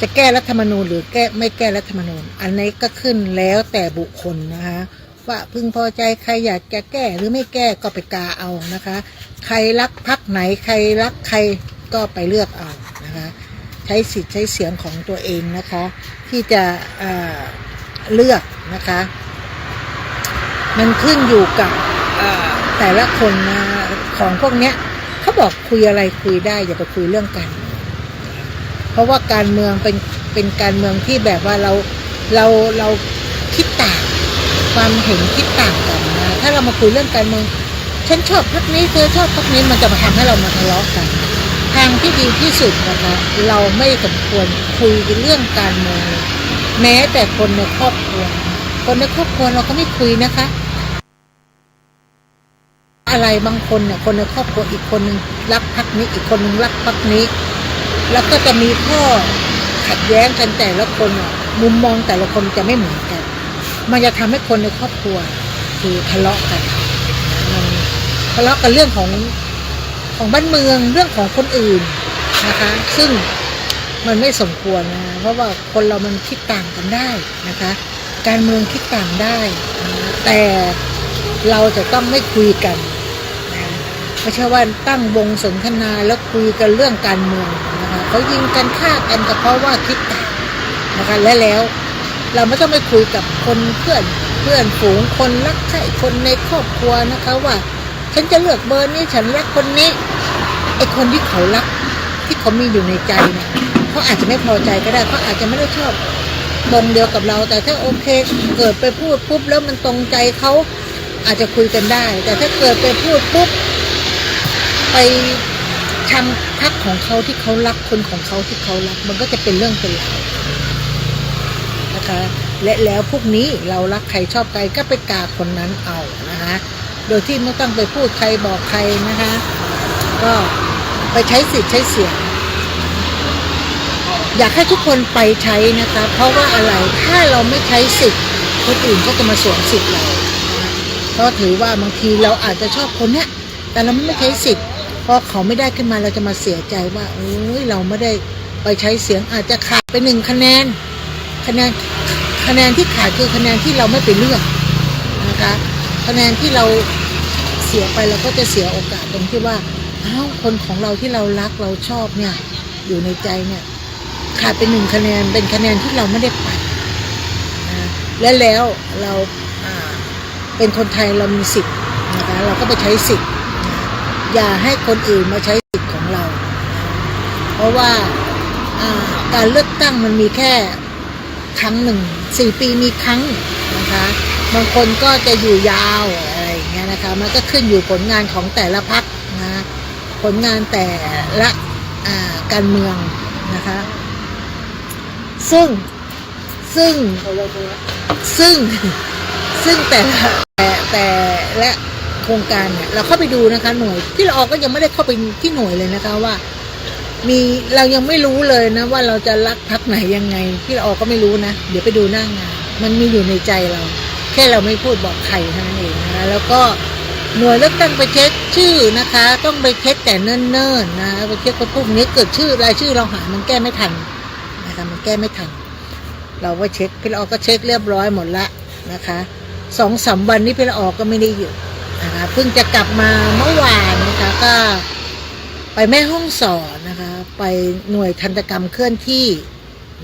จะแก้รัฐธรรมนูญหรือไม่แก้รัฐธรรมนูญอันนี้ก็ขึ้นแล้วแต่บุคคลนะคะว่าพึงพอใจใครอยากจะแก้หรือไม่แก้ก็ไปกาเอานะคะใครรักพรรคไหนใครรักใครก็ไปเลือกเอานะคะใช้สิทธิ์ใช้เสียงของตัวเองนะคะที่จะเลือกนะคะมันขึ้นอยู่กับแต่ละคนนะของพวกเนี้ยเขาบอกคุยอะไรคุยได้อย่าไปคุยเรื่องกันเพราะว่าการเมืองเป็นการเมืองที่แบบว่าเราคิดต่างความเห็นคิดต่างกันนะถ้าเรามาคุยเรื่องการเมืองฉันชอบพรรคนี้เธอชอบพรรคนี้มันจะมาทำให้เรามาทะเลาะกันทางที่ดีที่สุดนะคะเราไม่สมควรคุยเรื่องการเมืองแม้แต่คนในครอบครัวเราก็ไม่คุยนะคะอะไรบางคนเนี่ยคนในครอบครัวอีกคนนึงรักพรรคนี้อีกคนนึงรักพรรคนี้แล้วก็จะมีข้อขัดแย้งกันแต่ละคนมุมมองแต่ละคนจะไม่เหมือนกันมันจะทำให้คนในครอบครัวคือทะเลาะกันมันทะเลาะกันเรื่องของบ้านเมืองเรื่องของคนอื่นนะคะซึ่งมันไม่สมควรนะเพราะว่าคนเรามันคิดต่างกันได้นะคะการเมืองคิดต่างได้แต่เราจะต้องไม่คุยกันนะไม่ใช่ว่าตั้งวงสนทนาแล้วคุยกันเรื่องการเมืองนะคะเขายิงกันฆ่ากันก็เพราะว่าคิดต่างนะคะและแล้วเราไม่ต้องไปคุยกับคนเพื่อนฝูงคนรักใครคนในครอบครัวนะคะว่าฉันจะเลือกเบอร์นี้ฉันรักคนนี้ไอ้คนที่เขารักที่เขามีอยู่ในใจเนี่ยเขาอาจจะไม่พอใจก็ได้เขาอาจจะไม่ได้ชอบตรงเดียวกับเราแต่ถ้าโอเคเกิดไปพูดปุ๊บแล้วมันตรงใจเขาอาจจะคุยกันได้แต่ถ้าเกิดไปพูดปุ๊บไปทำพรรคของเขาที่เขารักคนของเขาที่เขารักมันก็จะเป็นเรื่องเป็นราวนะคะและแล้วพวกนี้เรารักใครชอบใครก็ไปกาคนนั้นเอานะคะโดยที่ไม่ต้องไปพูดใครบอกใครนะคะก็ไปใช้สิทธิ์ใช้เสียงอยากให้ทุกคนไปใช้นะคะเพราะว่าอะไรถ้าเราไม่ใช้สิทธิ์คนอื่นก็จะมาสวมสิทธิ์เราเพราะถือว่าบางทีเราอาจจะชอบคนเนี้ยแต่เราไม่ใช้สิทธิ์พอเขาไม่ได้ขึ้นมาเราจะมาเสียใจว่าโอ้ยเราไม่ได้ไปใช้เสียงอาจจะขาดไป1 คะแนนที่ขาดคือคะแนนที่เราไม่ไปเลือกนะคะคะแนนที่เราเสียไปเราก็จะเสียโอกาสตรงที่ว่าอ้าวคนของเราที่เรารักเราชอบเนี่ยอยู่ในใจเนี่ยขาดไป1 คะแนนเป็นคะแนนที่เราไม่ได้ไปและแล้วเราเป็นคนไทยเรามีสิทธิ์นะคะเราก็ไปใช้สิทธิ์อย่าให้คนอื่นมาใช้สิทธิ์ของเราเพราะว่าการเลือกตั้งมันมีแค่ครั้งหนึ่ง4 ปีมีครั้งนะคะบางคนก็จะอยู่ยาวอะไรอย่างเงี้ยนะคะมันก็ขึ้นอยู่ผลงานของแต่ละพรรคนะผลงานแต่ละการเมืองนะคะซึ่งแต่และโครงการเนี่ยเราเข้าไปดูนะคะหน่วยที่เราออกก็ยังไม่ได้เข้าไปที่หน่วยเลยนะคะว่าเรายังไม่รู้เลยนะว่าเราจะรักพรรคไหนยังไงที่เราออกก็ไม่รู้นะเดี๋ยวไปดูหน้างานมันมีอยู่ในใจเราแค่เราไม่พูดบอกใครเท่านั้นเองนะคะแล้วก็หน่วยเลือกตั้งไปเช็คชื่อนะคะต้องไปเช็คแต่เนิ่นๆนะไปเช็คว่าพวกนี้เกิดชื่อรายชื่อเราหามันแก้ไม่ทันนะคะมันแก้ไม่ทันเราก็เช็คพี่ละออก็เช็คเรียบร้อยหมดละนะคะ2-3 วันนี้พี่ละออก็ไม่ได้อยู่นะคะเพิ่งจะกลับมาเมื่อวานนะคะก็ไปแม่ฮ่องสอนนะคะไปหน่วยทันตกรรมเคลื่อนที่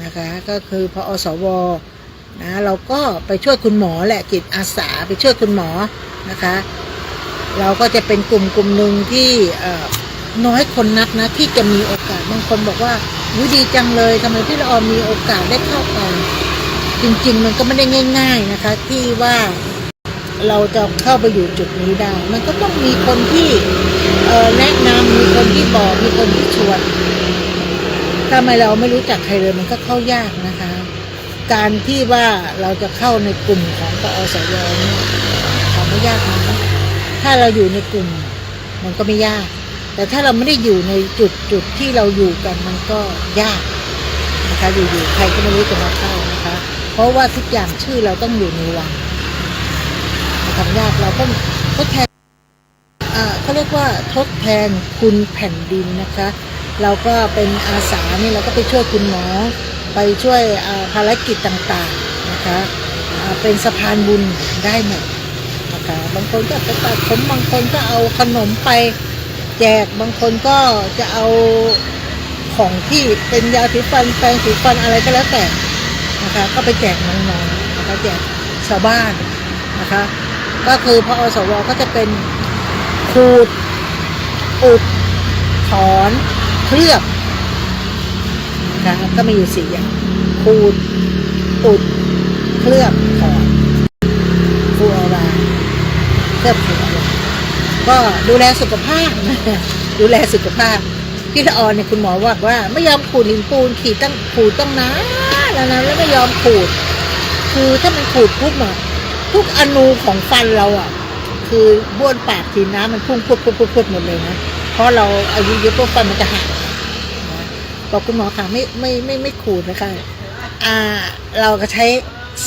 นะคะก็คือพอสวนะเราก็ไปช่วยคุณหมอแหละจิตอาสาไปช่วยคุณหมอนะคะเราก็จะเป็นกลุ่มหนึ่งที่น้อยคนนักนะที่จะมีโอกาสบางคนบอกว่าดีจังเลยทำไมพี่ละออมีโอกาสได้เข้าไปจริงๆมันก็ไม่ได้ง่ายๆนะคะที่ว่าเราจะเข้าไปอยู่จุดนี้ได้มันก็ต้องมีคนที่แนะนำมีคนที่บอกมีคนที่ชวนถ้าเราไม่รู้จักใครเลยมันก็เข้ายากนะคะการที่ว่าเราจะเข้าในกลุ่มของปอสวเนี่ยเขาไม่ยากนะถ้าเราอยู่ในกลุ่มมันก็ไม่ยากแต่ถ้าเราไม่ได้อยู่ในจุดที่เราอยู่กันมันก็ยากนะคะอยู่ๆใครก็ไม่รู้จะมาเข้านะคะเพราะว่าทุกอย่างชื่อเราต้องอยู่ในวังทำยากเราต้องทดแทนเขาเรียกว่าทดแทนคุณแผ่นดินนะคะเราก็เป็นอาสานี่เราก็ไปช่วยคุณหมอ ไปช่วยภารกิจต่างๆนะคะเป็นสะพานบุญได้หมดนะคะบางคนก็ไปตัดผมบางคนก็เอาขนมไปแจกบางคนก็จะเอาของที่เป็นยาสีฟันแปรงสีฟันอะไรก็แล้วแต่นะคะก็ไปแจกน้องๆนะคะแจกชาวบ้านนะคะก็คือพออสวก็จะเป็นขูดอุดถอนเคลือบนะคะก็มีอยู่4อย่างขูดอุดเคลือบถอนฟลูออไรด์เคลือบฟลูออไรด์ก็ดูแลสุขภาพนะดูแลสุขภาพพี่ละออนเนี่ยคุณหมอบอกว่าไม่ยอมขูดหินปูนขูดต้องนานแล้วนะแล้วไม่ยอมขูดคือถ้ามันขูดปุ๊บอะทุกอนูของฟันเราอะคือบ้วนปากทีน้ำมันพุ่งพุดหมดเลยนะเพราะเราอายุเยอะพวกฟันมันจะหักบอกคุณหมอค่ะไม่ขูดนะคะเราก็ใช้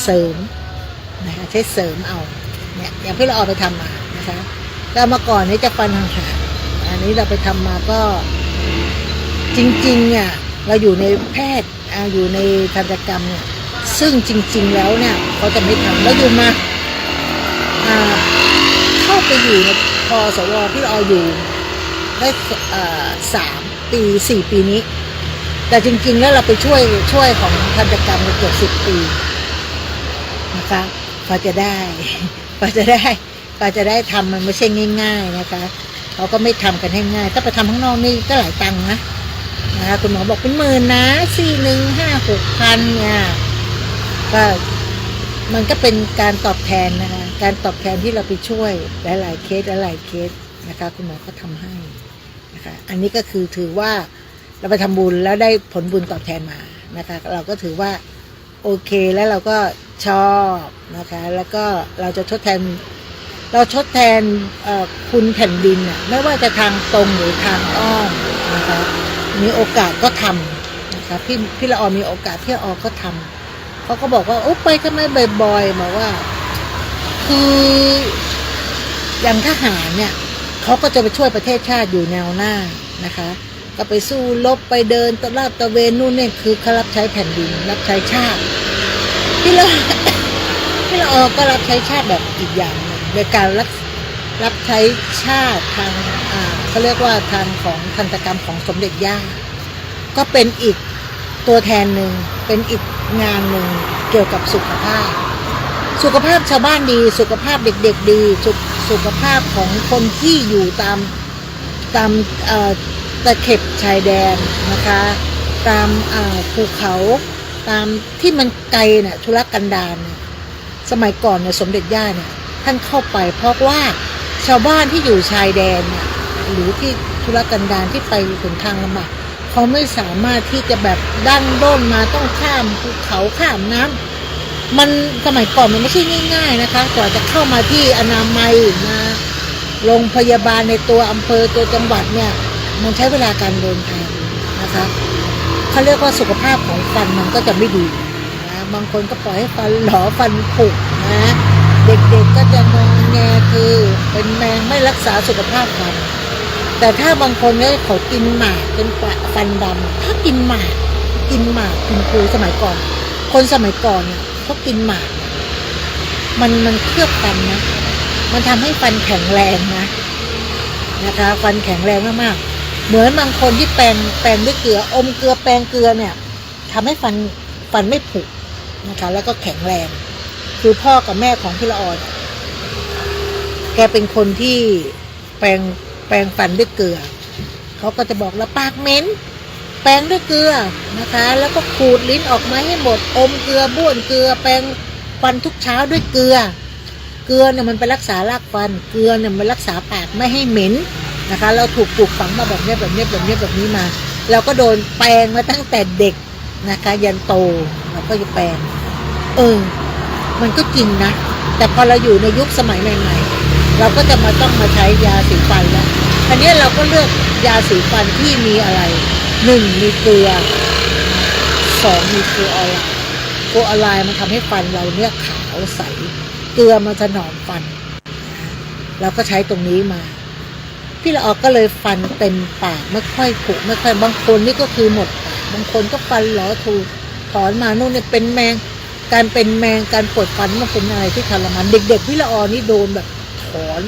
เสริมนะคะใช้เสริมเอาเนี่ยอย่างพี่ละออนไปทำมานะคะก็เมื่อก่อนนี้จะฟันหักอันนี้เราไปทำมาก็จริงๆเนี่ยเราอยู่ในแพทย์อยู่ในทันตกรรมเนี่ยซึ่งจริงๆแล้วเนี่ยเขาจะไม่ทำแล้วอยู่มาเข้าไปอยู่ในพสวพี่ละอออยู่ได้3 ปี 4 ปีนี้แต่จริงๆแล้วเราไปช่วยของทันตกรรมเกือบ10 ปีนะคะพอจะได้ทำมันไม่ใช่ง่ายๆนะคะเขาก็ไม่ทำกันให้ง่ายถ้าไปทำข้างนอกนี่ก็หลายตังค์นะคะคุณหมอบอกเป็น10,000นะ4,156,000เนี่ยก็มันก็เป็นการตอบแทนนะคะการตอบแทนที่เราไปช่วยหลายๆเคสนะคะคุณหมอก็ทำให้นะคะอันนี้ก็คือถือว่าเราไปทำบุญแล้วได้ผลบุญตอบแทนมานะคะเราก็ถือว่าโอเคแล้วเราก็ชอบนะคะแล้วก็เราจะทดแทนคุณแผ่นดินน่ะไม่ว่าจะทางตรงหรือทางอ้อมนะคะมีโอกาสก็ทำนะคะพี่ละออมีโอกาสพี่ละออก็ทำเขาก็บอกว่าโอ้ไปทำไมบ่อยๆบอกว่าคืออย่างทหารเนี่ยเขาก็จะไปช่วยประเทศชาติอยู่แนวหน้านะคะก็ไปสู้รบไปเดินลาดตระเวนนู่นนี่คือเขารับใช้แผ่นดินรับใช้ชาติพี่ละออก็รับใช้ชาติแบบอีกอย่างนึงในการรับใช้ชาติทางเขาเรียกว่าทางของทันตกรรมของสมเด็จย่าก็เป็นอีกตัวแทนหนึ่งเป็นอีกงานหนึ่งเกี่ยวกับสุขภาพชาวบ้านดีสุขภาพเด็กๆดีสุขภาพของคนที่อยู่ตามตะเข็บชายแดนนะคะตามภูเขาตามที่มันไกลเนี่ยทุรกันดารสมัยก่อนเนี่ยสมเด็จย่าเนี่ยท่านเข้าไปเพราะว่าชาวบ้านที่อยู่ชายแดนเนี่ยหรือที่ทุรกันดารที่ไปถึงทางลำบากเขาไม่สามารถที่จะแบบดั้นด้นมาต้องข้ามภูเขาข้ามน้ำมันสมัยก่อนมันไม่ใช่ง่ายๆนะคะกว่าจะเข้ามาที่อนามัยมาโรงพยาบาลในตัวอำเภอตัวจังหวัดเนี่ยมันใช้เวลาการเดินทางนะคะเขาเรียกว่าสุขภาพของฟันมันก็จะไม่ดีนะบางคนก็ปล่อยให้ฟันหลอฟันผุนะเด็กๆก็จะงอแงคือเป็นแมงไม่รักษาสุขภาพฟันแต่ถ้าบางคนเนี่ยเขากินหมากเป็นฟันดำถ้ากินหมากกินปูสมัยก่อนคนสมัยก่อนเนี่ยเขากินหมากมันเคลือบฟันนะมันทำให้ฟันแข็งแรงนะคะฟันแข็งแรงมากๆเหมือนบางคนที่แปรงด้วยเกลืออมเกลือแปรงเกลือเนี่ยทำให้ฟันไม่ผุนะคะแล้วก็แข็งแรงคือพ่อกับแม่ของพี่ละออนแกเป็นคนที่แปรงฟันด้วยเกลือเขาก็จะบอกแล้วปากเหม็นแปรงด้วยเกลือนะคะแล้วก็ขูดลิ้นออกมาให้หมดอมเกลือบ้วนเกลือแปรงฟันทุกเช้าด้วยเกลือเนี่ยมันไปรักษารากฟันเกลือเนี่ยมันรักษาปากไม่ให้เหม็นนะคะเราถูกปลูกฝังมาแบบนี้มาเราก็โดนแปรงมาตั้งแต่เด็กนะคะยันโตเราก็จะแปรงมันก็จริงนะแต่พอเราอยู่ในยุคสมัยใหม่ๆเราก็จะต้องมาใช้ยาสีฟันแล้วอันนี้เราก็เลือกยาสีฟันที่มีอะไร1มีเกลือ2มีฟลูออไรด์มันทำให้ฟันเราเนี่ยขาวใสเกลือมาถนอมฟันเราก็ใช้ตรงนี้มาพี่ละออก็เลยฟันเต็มปากไม่ค่อยผุไม่ค่อยบางคนนี่ก็คือหมดปากบางคนก็ฟันหลอถูกถ อนมาโน่นเนี่ยเป็นแมงการเป็นแมงการปวดฟันมันเป็นอะไรที่ทรมานเด็กๆพี่ละออนี่โดนแบบถอน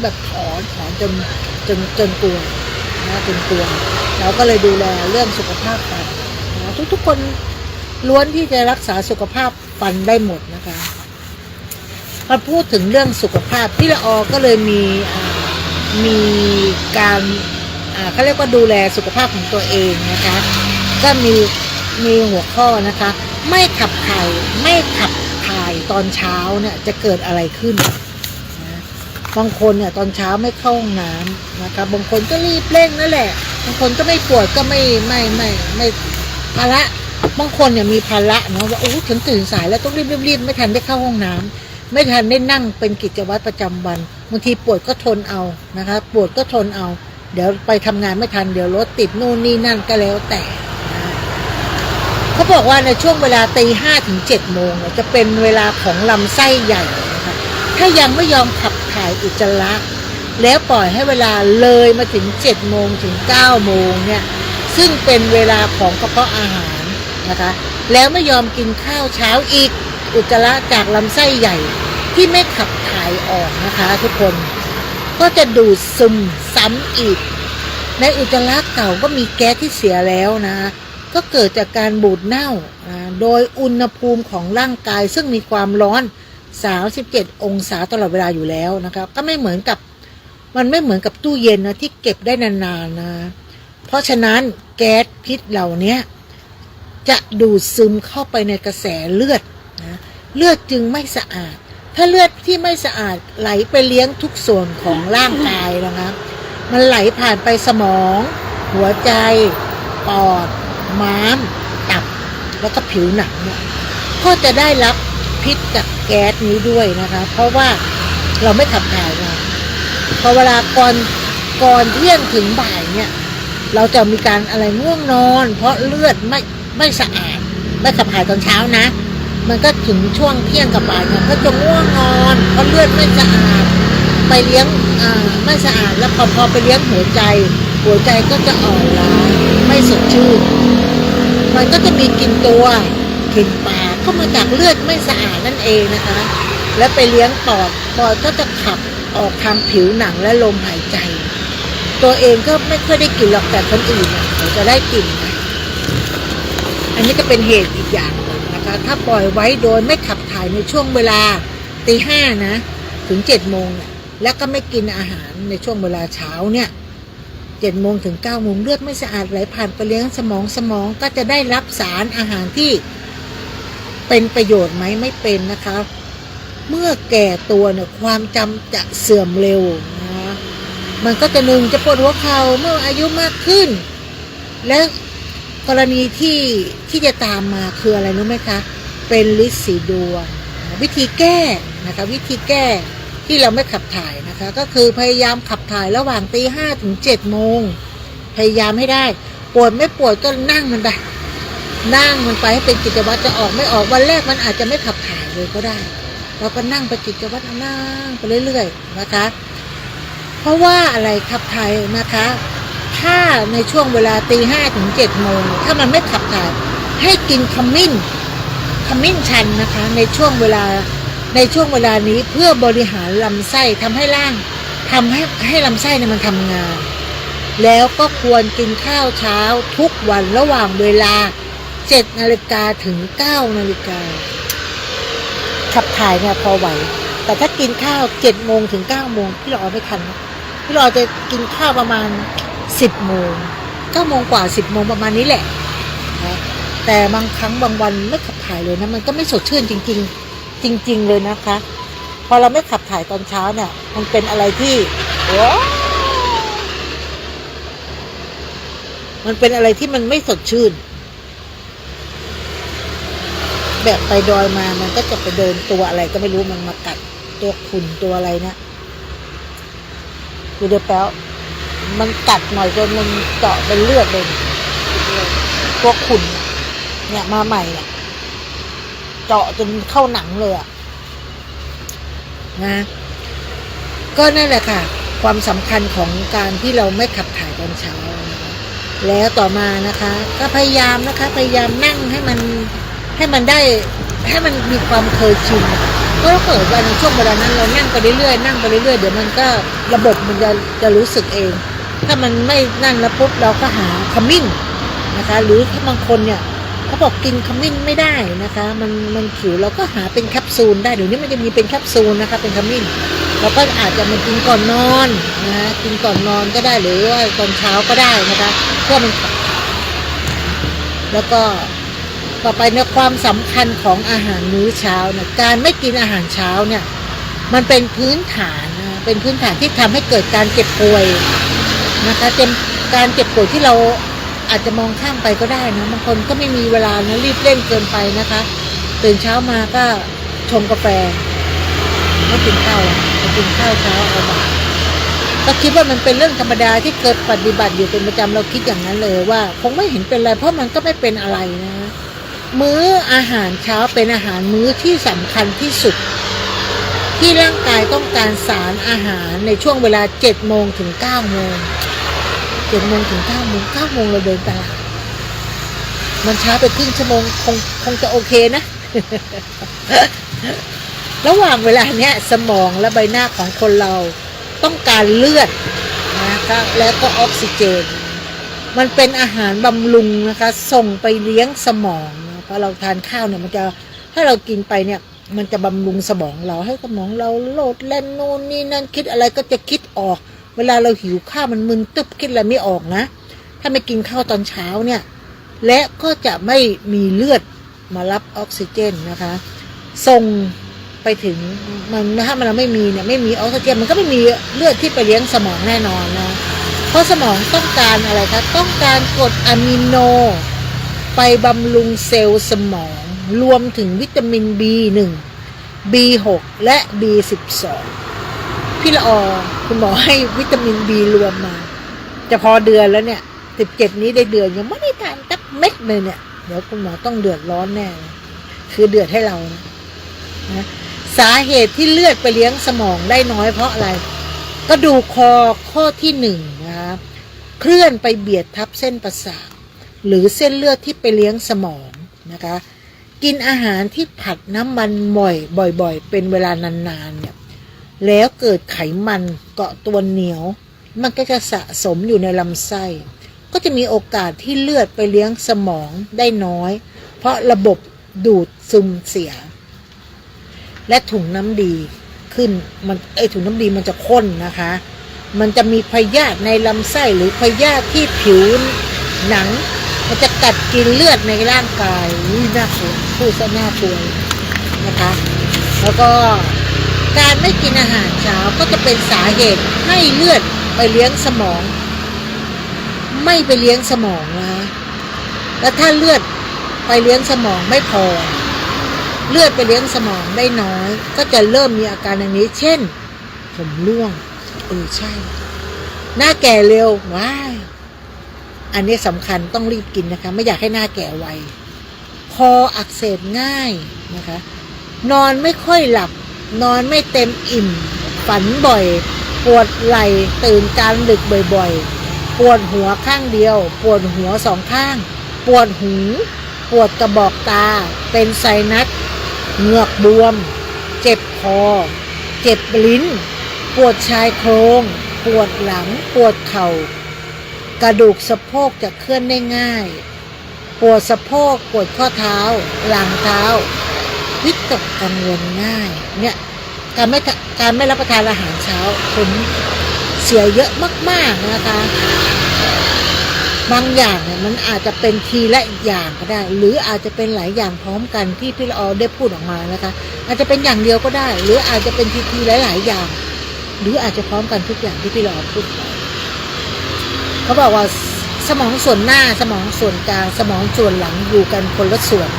จนกลัวนะจนกลัวเราก็เลยดูแลเรื่องสุขภาพฟันนะทุกๆคนล้วนที่จะรักษาสุขภาพฟันได้หมดนะคะพอพูดถึงเรื่องสุขภาพพี่ละออก็เลยมีการเขาเรียกว่าดูแลสุขภาพของตัวเองนะคะก็มีหัวข้อนะคะไม่ขับถ่ายตอนเช้าเนี่ยจะเกิดอะไรขึ้นนะบางคนเนี่ยตอนเช้าไม่เข้าห้องน้ำนะคะบางคนก็รีบเร่งนั่นแหละบางคนก็ไม่ปวดก็ไม่ภาระบางคนเนี่ยมีภาระเนาะว่าโอ้ฉันตื่นสายแล้วต้องรีบไม่ทันได้เข้าห้องน้ำไม่ทันได้นั่งเป็นกิจวัตรประจำวันบางทีปวดก็ทนเอานะคะปวดก็ทนเอาเดี๋ยวไปทำงานไม่ทันเดี๋ยวรถติดนู่นนี่นั่นก็แล้วแต่เขาบอกว่าในช่วงเวลาตี 5 ถึง 7 โมงจะเป็นเวลาของลำไส้ใหญ่นะคะถ้ายังไม่ยอมขับถ่ายอุจจาระแล้วปล่อยให้เวลาเลยมาถึง 7 โมงถึง 9 โมงเนี่ยซึ่งเป็นเวลาของกระเพาะอาหารนะคะแล้วไม่ยอมกินข้าวเช้าอีกอุจจาระจากลำไส้ใหญ่ที่ไม่ขับถ่ายออกนะคะทุกคนก็จะดูดซึมซ้ำอีกในอุจจาระเก่าก็มีแก๊สที่เสียแล้วนะก็เกิดจากการบูดเน่าโดยอุณหภูมิของร่างกายซึ่งมีความร้อน37 องศาตลอดเวลาอยู่แล้วนะครับก็ไม่เหมือนกับตู้เย็นนะที่เก็บได้นานๆนะเพราะฉะนั้นแก๊สพิษเหล่านี้จะดูดซึมเข้าไปในกระแสเลือดนะเลือดจึงไม่สะอาดถ้าเลือดที่ไม่สะอาดไหลไปเลี้ยงทุกส่วนของร่างกายนะครับมันไหลผ่านไปสมองหัวใจปอดม้ามตับแล้วก็ผิวหนังเนี่ยก็จะได้รับพิษจากแก๊สนี้ด้วยนะคะเพราะว่าเราไม่ขับถ่ายมาพอเวลาก่อนเที่ยงถึงบ่ายเนี่ยเราจะมีการอะไรง่วงนอนเพราะเลือดไม่สะอาดไม่ขับถ่ายตอนเช้านะมันก็ถึงช่วงเที่ยงกับบ่ายเนี่ยก็จะง่วงนอนเพราะเลือดไม่สะอาดไปเลี้ยงไม่สะอาดแล้วพอไปเลี้ยงหัวใจก็จะอ่อนล้าไม่สดชื่นมันก็จะมีกลิ่นตัวกลิ่นปากก็มาจากเลือดไม่สะอาดนั่นเองนะคะแล้วไปเลี้ยงปอดก็จะขับออกทางผิวหนังและลมหายใจตัวเองก็ไม่ค่อยได้กลิ่นหรอกแต่คนอื่นเขาจะได้กลิ่นนะอันนี้ก็เป็นเหตุอีกอย่างนะคะถ้าปล่อยไว้โดยไม่ขับถ่ายในช่วงเวลาตี 5นะถึง 7 โมงเนี่ยแล้วก็ไม่กินอาหารในช่วงเวลาเช้าเนี่ย7 โมงถึง 9 โมงเลือดไม่สะอาดไหลผ่านไปเลี้ยงสมองก็จะได้รับสารอาหารที่เป็นประโยชน์ไหมไม่เป็นนะคะเมื่อแก่ตัวเนี่ยความจำจะเสื่อมเร็วนะมันก็จะจะปวดหัวเข่าเมื่ออายุมากขึ้นและกรณีที่จะตามมาคืออะไรรู้ไหมคะเป็นฤทธิ์สีดวงวิธีแก้นะคะวิธีแก้ที่เราไม่ขับถ่ายนะคะก็คือพยายามขับถ่ายระหว่างตี 5 ถึง 7 โมงพยายามให้ได้ปวดไม่ปวดก็นั่งมันไปให้เป็นกิจวัตรจะออกไม่ออกวันแรกมันอาจจะไม่ขับถ่ายเลยก็ได้เราก็นั่งไปกิจวัตรนั่งไปเรื่อยๆนะคะเพราะว่าอะไรขับถ่ายนะคะถ้าในช่วงเวลาตี 5 ถึง 7 โมงถ้ามันไม่ขับถ่ายให้กินขมิ้นชันนะคะในช่วงเวลานี้เพื่อบริหารลำไส้ทำให้ลำไส้เนี่ยมันทำงานแล้วก็ควรกินข้าวเช้าทุกวันระหว่างเวลา 7 นาฬิกาถึง 9 นาฬิกาขับถ่ายเนี่ยพอไหวแต่ถ้ากินข้าว 7 โมงถึง 9 โมงพี่รอไม่ทันพี่รอจะกินข้าวประมาณ 10 โมง 9 โมงกว่า 10 โมงประมาณนี้แหละนะแต่บางครั้งบางวันไม่ขับถ่ายเลยนะมันก็ไม่สดชื่นจริงเลยนะคะพอเราไม่ขับถ่ายตอนเช้าเนี่ยมันเป็นอะไรที่มันเป็นอะไรที่มันไม่สดชื่นแบบไปดอยมามันก็จะไปเดินตัวอะไรก็ไม่รู้มันมากัดตัวขุ่นตัวอะไรเนี่ยดูเดี๋ยวแป๊วมันกัดหน่อยจนมันเจาะเป็นเลือดเลยตัวขุ่นเนี่ยมาใหม่เนี่ยเจาะจนเข้าหนังเลยนะก็นั่นแหละค่ะความสำคัญของการที่เราไม่ขับถ่ายตอนเช้าแล้วต่อมานะคะก็พยายามนั่งให้ ให้มันได้ให้มันมีความเคยชินก็ถ้าเกิดว่าในช่วงเวลานั้นเรานั่งไปเรื่อยๆนั่งไปเรื่อยๆเดี๋ยวมันก็ระบบมันจะรู้สึกเอง ถ้ามันไม่นั่นแล้วปุ๊บเราก็หาขมิ้นนะคะหรือถ้าบางคนเนี่ยเขาบอกกินขมิ้นไม่ได้นะคะมันผิวเราก็หาเป็นแคปซูลได้เดี๋ยวนี้มันจะมีเป็นแคปซูลนะคะเป็นขมิ้นเราก็อาจจะมากินก่อนนอนนะกินก่อนนอนก็ได้หรือว่าตอนเช้าก็ได้นะคะเพื่อมันแล้วก็ต่อไปในความสำคัญของอาหารมื้อเช้าเนี่ยการไม่กินอาหารเช้าเนี่ยมันเป็นพื้นฐานนะเป็นพื้นฐานที่ทำให้เกิดการเจ็บป่วยนะคะเป็นการเจ็บป่วยที่เราอาจจะมองข้ามไปก็ได้นะบางคนก็ไม่มีเวลานะรีบเร่งเกินไปนะคะตื่นเช้ามาก็ชงกาแฟไม่กินข้าวไม่กินข้าวเช้าเอาบ่ายก็คิดว่ามันเป็นเรื่องธรรมดาที่เกิดปฏิบัติอยู่เป็นประจำเราคิดอย่างนั้นเลยว่าคงไม่เห็นเป็นไรเพราะมันก็ไม่เป็นอะไรนะมื้ออาหารเช้าเป็นอาหารมื้อที่สำคัญที่สุดที่ร่างกายต้องการสารอาหารในช่วงเวลา7 โมงถึง 9 โมง7 โมงถึง 9 โมง 9 โมงเราเดินตลาดมันช้าไปครึ่งชั่วโมงคงจะโอเคนะ ระหว่างเวลาเนี้ยสมองและใบหน้าของคนเราต้องการเลือดนะคะแล้วก็ออกซิเจนมันเป็นอาหารบำรุงนะคะส่งไปเลี้ยงสมองนะพอเราทานข้าวเนี่ยมันจะถ้าเรากินไปเนี่ยมันจะบำรุงสมองเราให้สมองเราโลดแล่นโน่นนี่นั่นคิดอะไรก็จะคิดออกเวลาเราหิวข้าวมันมึนตึ๊บคิดอะไรไม่ออกนะถ้าไม่กินข้าวตอนเช้าเนี่ยและก็จะไม่มีเลือดมารับออกซิเจนนะคะส่งไปถึงมันถ้ามันไม่มีเนี่ยไม่มีออกซิเจนมันก็ไม่มีเลือดที่ไปเลี้ยงสมองแน่นอนนะเพราะสมองต้องการอะไรคะต้องการกรดอะมิโนไปบำรุงเซลล์สมองรวมถึงวิตามิน B1 B6 และ B12 พี่ละออคุณหมอให้วิตามิน B รวมมาจะพอเดือนแล้วเนี่ย17นี้ได้เดือนยังไม่ได้ทานตักเม็ดเลยเนี่ยเดี๋ยวคุณหมอต้องเดือดร้อนแน่คือเดือดให้เรานะสาเหตุที่เลือดไปเลี้ยงสมองได้น้อยเพราะอะไรกระดูกคอข้อที่1นะคะเคลื่อนไปเบียดทับเส้นประสาทหรือเส้นเลือดที่ไปเลี้ยงสมองนะคะกินอาหารที่ผัดน้ำมันบ่อยๆเป็นเวลานานๆเนี่ยแล้วเกิดไขมันเกาะตัวเหนียวมันก็จะสะสมอยู่ในลำไส้ก็จะมีโอกาสที่เลือดไปเลี้ยงสมองได้น้อยเพราะระบบดูดซึมเสียและถุงน้ำดีขึ้นมันถุงน้ำดีมันจะข้นนะคะมันจะมีพยาธิในลำไส้หรือพยาธิที่ผิวหนังมันจะกัดกินเลือดในร่างกายน่ากลัวพูดซะน่ากลัวนะคะแล้วก็การไม่กินอาหารเช้าก็จะเป็นสาเหตุให้เลือดไปเลี้ยงสมองไม่ไปเลี้ยงสมองนะแล้วถ้าเลือดไปเลี้ยงสมองไม่พอเลือดไปเลี้ยงสมองได้น้อยก็จะเริ่มมีอาการอย่างนี้เช่นผมร่วงใช่หน้าแก่เร็วว้ายอันนี้สำคัญต้องรีบกินนะคะไม่อยากให้หน้าแก่ไวคออักเสบง่ายนะคะนอนไม่ค่อยหลับนอนไม่เต็มอิ่มฝันบ่อยปวดไหล่ตื่นกลางดึกบ่อยๆปวดหัวข้างเดียวปวดหัว2 ข้างปวดหูปวดกระบอกตาเป็นไซนัสเหงือกบวมเจ็บคอเจ็บลิ้นปวดชายโครงปวดหลังปวดเข่ากระดูกสะโพกจะเคลื่อนได้ง่ายปวดสะโพกปวดข้อเท้าหลังเท้าวิตกกังวลง่ายเนี่ยการไม่รับประทานอาหารเช้าผลเสียเยอะมากๆนะคะบางอย่างเนี่ยมันอาจจะเป็นทีละอย่างก็ได้หรืออาจจะเป็นหลายอย่างพร้อมกันที่พี่ละออได้พูดออกมานะคะอาจจะเป็นอย่างเดียวก็ได้หรืออาจจะเป็นทีหลายๆอย่างหรืออาจจะพร้อมกันทุกอย่างที่พี่ละออพูดไปเขาบอกว่าสมองส่วนหน้าสมองส่วนกลางสมองส่วนหลังอยู่กันคนละส่วน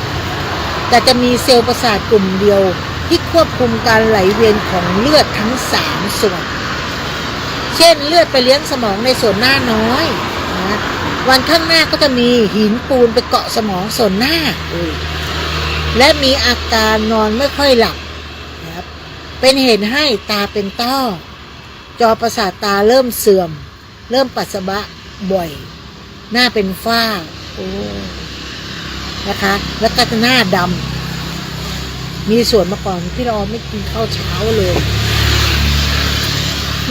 แต่จะมีเซลล์ประสาทกลุ่มเดียวที่ควบคุมการไหลเวียนของเลือดทั้ง3ส่วนเช่นเลือดไปเลี้ยงสมองในส่วนหน้าน้อยนะวันข้างหน้าก็จะมีหินปูนไปเกาะสมองส่วนหน้าและมีอาการนอนไม่ค่อยหลับนะครับเป็นเหตุให้ตาเป็นต้อจอประสาทตาเริ่มเสื่อมเริ่มปัสสาวะบ่อยหน้าเป็นฝ้า นะคะ แล้วก็จะหน้าดำมีส่วนมาก่อนพี่ละออไม่กินข้าวเช้าเลย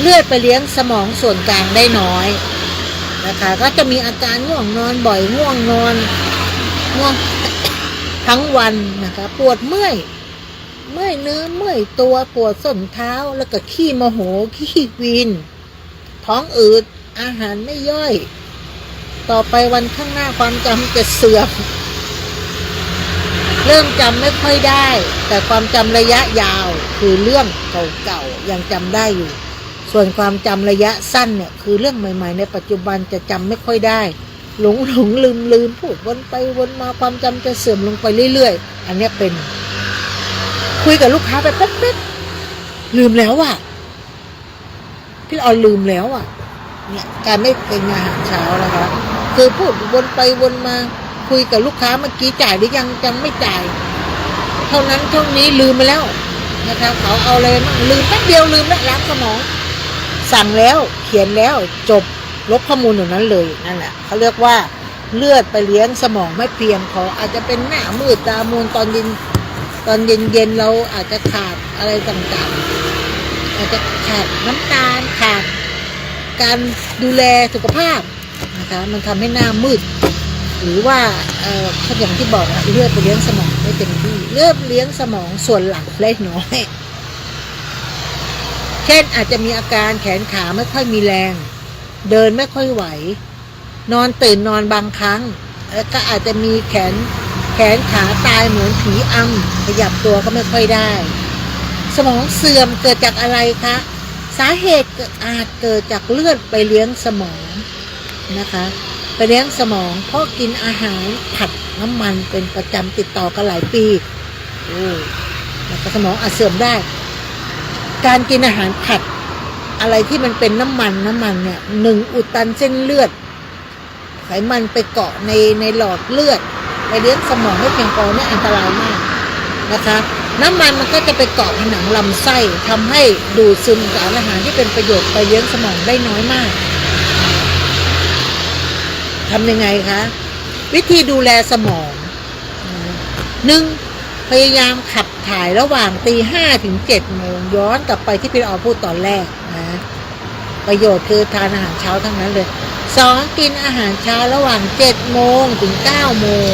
เลือดไปเลี้ยงสมองส่วนกลางได้น้อยนะคะก็จะมีอาการง่วงนอนบ่อยง่วงนอนง่วงทั้งวันนะคะปวดเมื่อยเนื้อเมื่อยตัวปวดส้นเท้าแล้วก็ขี้โมโหขี้วีนท้องอืดอาหารไม่ย่อยต่อไปวันข้างหน้าความจำจะเสื่อมเริ่มจำไม่ค่อยได้แต่ความจำระยะยาวคือเรื่องเก่าๆยังจำได้อยู่ส่วนความจำระยะสั้นเนี่ยคือเรื่องใหม่ๆในปัจจุบันจะจำไม่ค่อยได้หลงลืมพูดวนไปวนมาความจำจะเสื่อมลงไปเรื่อยๆอันนี้เป็นคุยกับลูกค้าไปแป๊บๆลืมแล้วอ่ะพี่ละออลืมแล้วอ่ะเนี่ยการไม่เป็นอาหารเช้านะคะคือพูดวนไปวนมาคุยกับลูกค้าเมื่อกี้จ่ายหรือยังไม่จ่ายเท่านั้นเท่านี้ลืมไปแล้วนะคะเขาเอาอะไรมั่งลืมแป๊บเดียวลืมแล้วล้างสมองสั่งแล้วเขียนแล้วจบลบข้อมูลอย่างนั้นเลยนั่นแหละเขาเรียกว่าเลือดไปเลี้ยงสมองไม่เพียงพออาจจะเป็นหน้ามืดตามัวตอนเย็นเราอาจจะขาดอะไรต่างๆอาจจะขาดน้ำตาลขาดการดูแลสุขภาพนะคะมันทำให้หน้ามืดหรือว่าอย่างที่บอกเลือดไปเลี้ยงสมองไม่เต็มที่เลือดเลี้ยงสมองส่วนหลังเล็กน้อยเช่นอาจจะมีอาการแขนขาไม่ค่อยมีแรงเดินไม่ค่อยไหวนอนตื่นนอนบางครั้งแล้วก็อาจจะมีแขนขาตายเหมือนผีอำขยับตัวก็ไม่ค่อยได้สมองเสื่อมเกิดจากอะไรคะสาเหตุอาจเกิดจากเลือดไปเลี้ยงสมองนะคะไปเลี้ยงสมองเพราะกินอาหารผัดน้ำมันเป็นประจำติดต่อกันหลายปีแล้วก็สมองอาจเสื่อมได้การกินอาหารผัดอะไรที่มันเป็นน้ำมันเนี่ยอุดตันเส้นเลือดไขมันไปเกาะในหลอดเลือดไปเลี้ยงสมองไม่เพียงพอเนี่ยอันตรายมากนะคะน้ำมันก็จะไปเกาะผนังลำไส้ทำให้ดูดซึมสารอาหารที่เป็นประโยชน์ไปเลี้ยงสมองได้น้อยมากทำยังไงคะวิธีดูแลสมอง1พยายามขับถ่ายระหว่างตี 5 ถึง 7 โมงย้อนกลับไปที่พี่อ๋อพูดตอนแรกนะประโยชน์คือทานอาหารเช้าทั้งนั้นเลย2กินอาหารเช้าระหว่าง 7 โมงถึง 9 โมง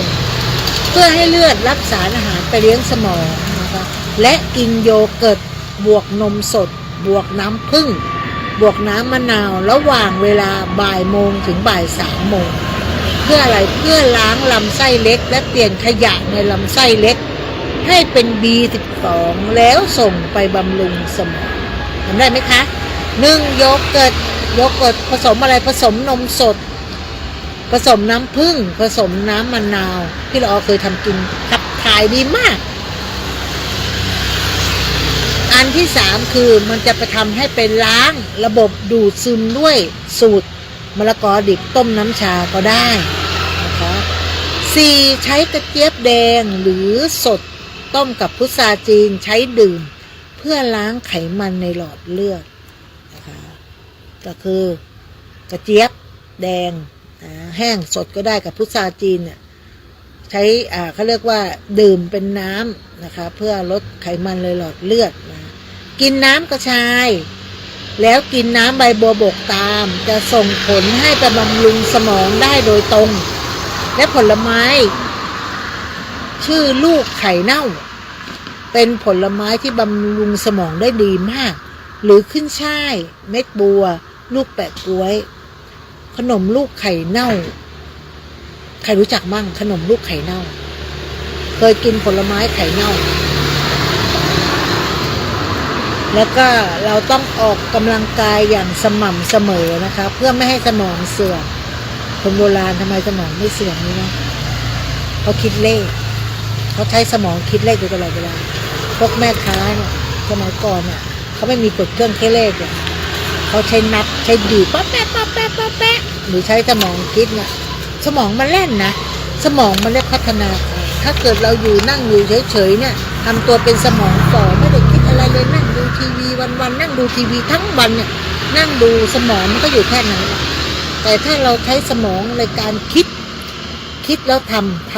เพื่อให้เลือดรับสารอาหารไปเลี้ยงสมองนะคะและกินโยเกิร์ตบวกนมสดบวกน้ำผึ้งบวกน้ำมะนาวระหว่างเวลาบ่ายโมงถึงบ่าย3 โมงเพื่ออะไรเพื่อล้างลำไส้เล็กและเปลี่ยนขยะในลำไส้เล็กให้เป็น B12 แล้วส่งไปบำรุงสมองทำได้ไหมคะ1โยเกิร์ตผสมอะไรผสมนมสดผสมน้ำผึ้งผสมน้ำมะนาวพี่ละออเคยทำกินขับถ่ายดีมากอันที่3คือมันจะไปทำให้เป็นล้างระบบดูดซึมด้วยสูตรมะละกอดิบต้มน้ำชาก็ได้นะคะ4ใช้กระเจี๊ยบแดงหรือสดต้มกับพุทราจีนใช้ดื่มเพื่อล้างไขมันในหลอดเลือดนะคะก็คือกระเจี๊ยบแดงแห้งสดก็ได้กับพุทราจีนเนี่ยใช้เขาเรียกว่าดื่มเป็นน้ำนะคะเพื่อลดไขมันในหลอดเลือดนะกินน้ำกระชายแล้วกินน้ำใบบัวบกตามจะส่งผลให้ไปบำรุงสมองได้โดยตรงและผลไม้ชื่อลูกไข่เน่าเป็นผลไม้ที่บำรุงสมองได้ดีมากหรือขึ้นช่ายเม็ดบัวลูกแปะก๊วยขนมลูกไข่เน่าใครรู้จักมั่งขนมลูกไข่เน่าเคยกินผลไม้ไข่เน่าแล้วก็เราต้องออกกำลังกายอย่างสม่ำเสมอนะคะเพื่อไม่ให้สมองเสื่อมคนโบราณทำไมสมองไม่เสื่อมนี่นะเขาคิดเลขเขาใช้สมองคิดเลขอยู่ตลอดเวลาพวกแม่ค้าเนี่ยสมัยก่อนเนี่ยเขาไม่มีกดเครื่องคิดเลขเนี่ยเขาใช้นับใช้ดีป๊ะแป๊ะป๊ะแป๊ะป๊ะแป๊ะหรือใช้สมองคิดเนี่ยสมองมันแล่นนะสมองมันได้พัฒนาถ้าเกิดเรานั่งอยู่เฉยๆเนี่ยทำตัวเป็นสมองฝ่อไม่ได้คิดอะไรเลยนั่งดูทีวีวันๆนั่งดูทีวีทั้งวันเนี่ยนั่งดูสมองมันก็อยู่แค่นั้นแต่ถ้าเราใช้สมองในการคิดแล้วท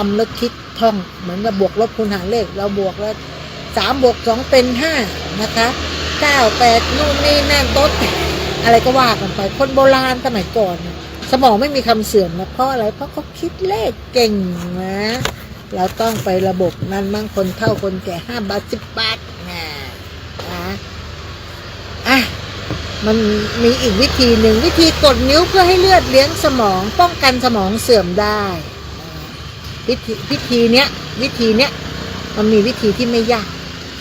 ำแล้วคิด ท่องเหมือนกับบวกลบคูณหารเลขเราบวกแล้ว3 บวก 2เป็น5นะคะ9 8นู่นนี่นั่นโต๊ดอะไรก็ว่ากันไปคนโบราณสมัยก่อนสมองไม่มีคำเสื่อมนะเพราะอะไรเพราะเขาคิดเลขเก่งนะเราต้องไประบบนั้นมั่งคนเฒ่าคนแก่5 บาท 10 บาทนะมันมีอีกวิธีหนึ่งวิธีกดนิ้วเพื่อให้เลือดเลี้ยงสมองป้องกันสมองเสื่อมได้วิธีเนี้ยมันมีวิธีที่ไม่ยาก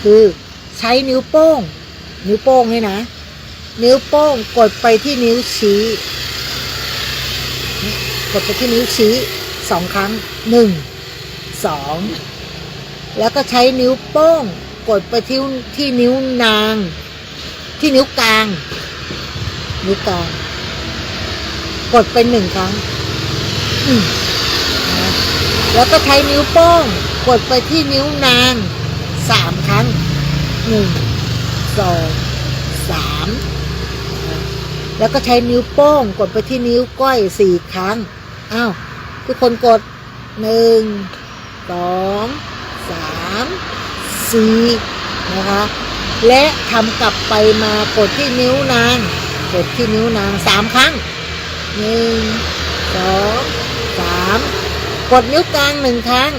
คือใช้นิ้วโป้งนี่นะนิ้วโป้งกดไปที่นิ้วชี้2 ครั้ง1 2แล้วก็ใช้นิ้วโป้งกดไปที่นิ้วนางที่นิ้วกลางกดไป1 ครั้งแล้วก็ใช้นิ้วโป้งกดไปที่นิ้วนาง3 ครั้ง1 2 3แล้วก็ใช้นิ้วโป้งกดไปที่นิ้วก้อย4 ครั้งทุกคนกด1 2 3 4นะคะและทำกลับไปมากดที่นิ้วนาง3 ครั้ง1 2 3กดนิ้วกลาง1 ครั้ง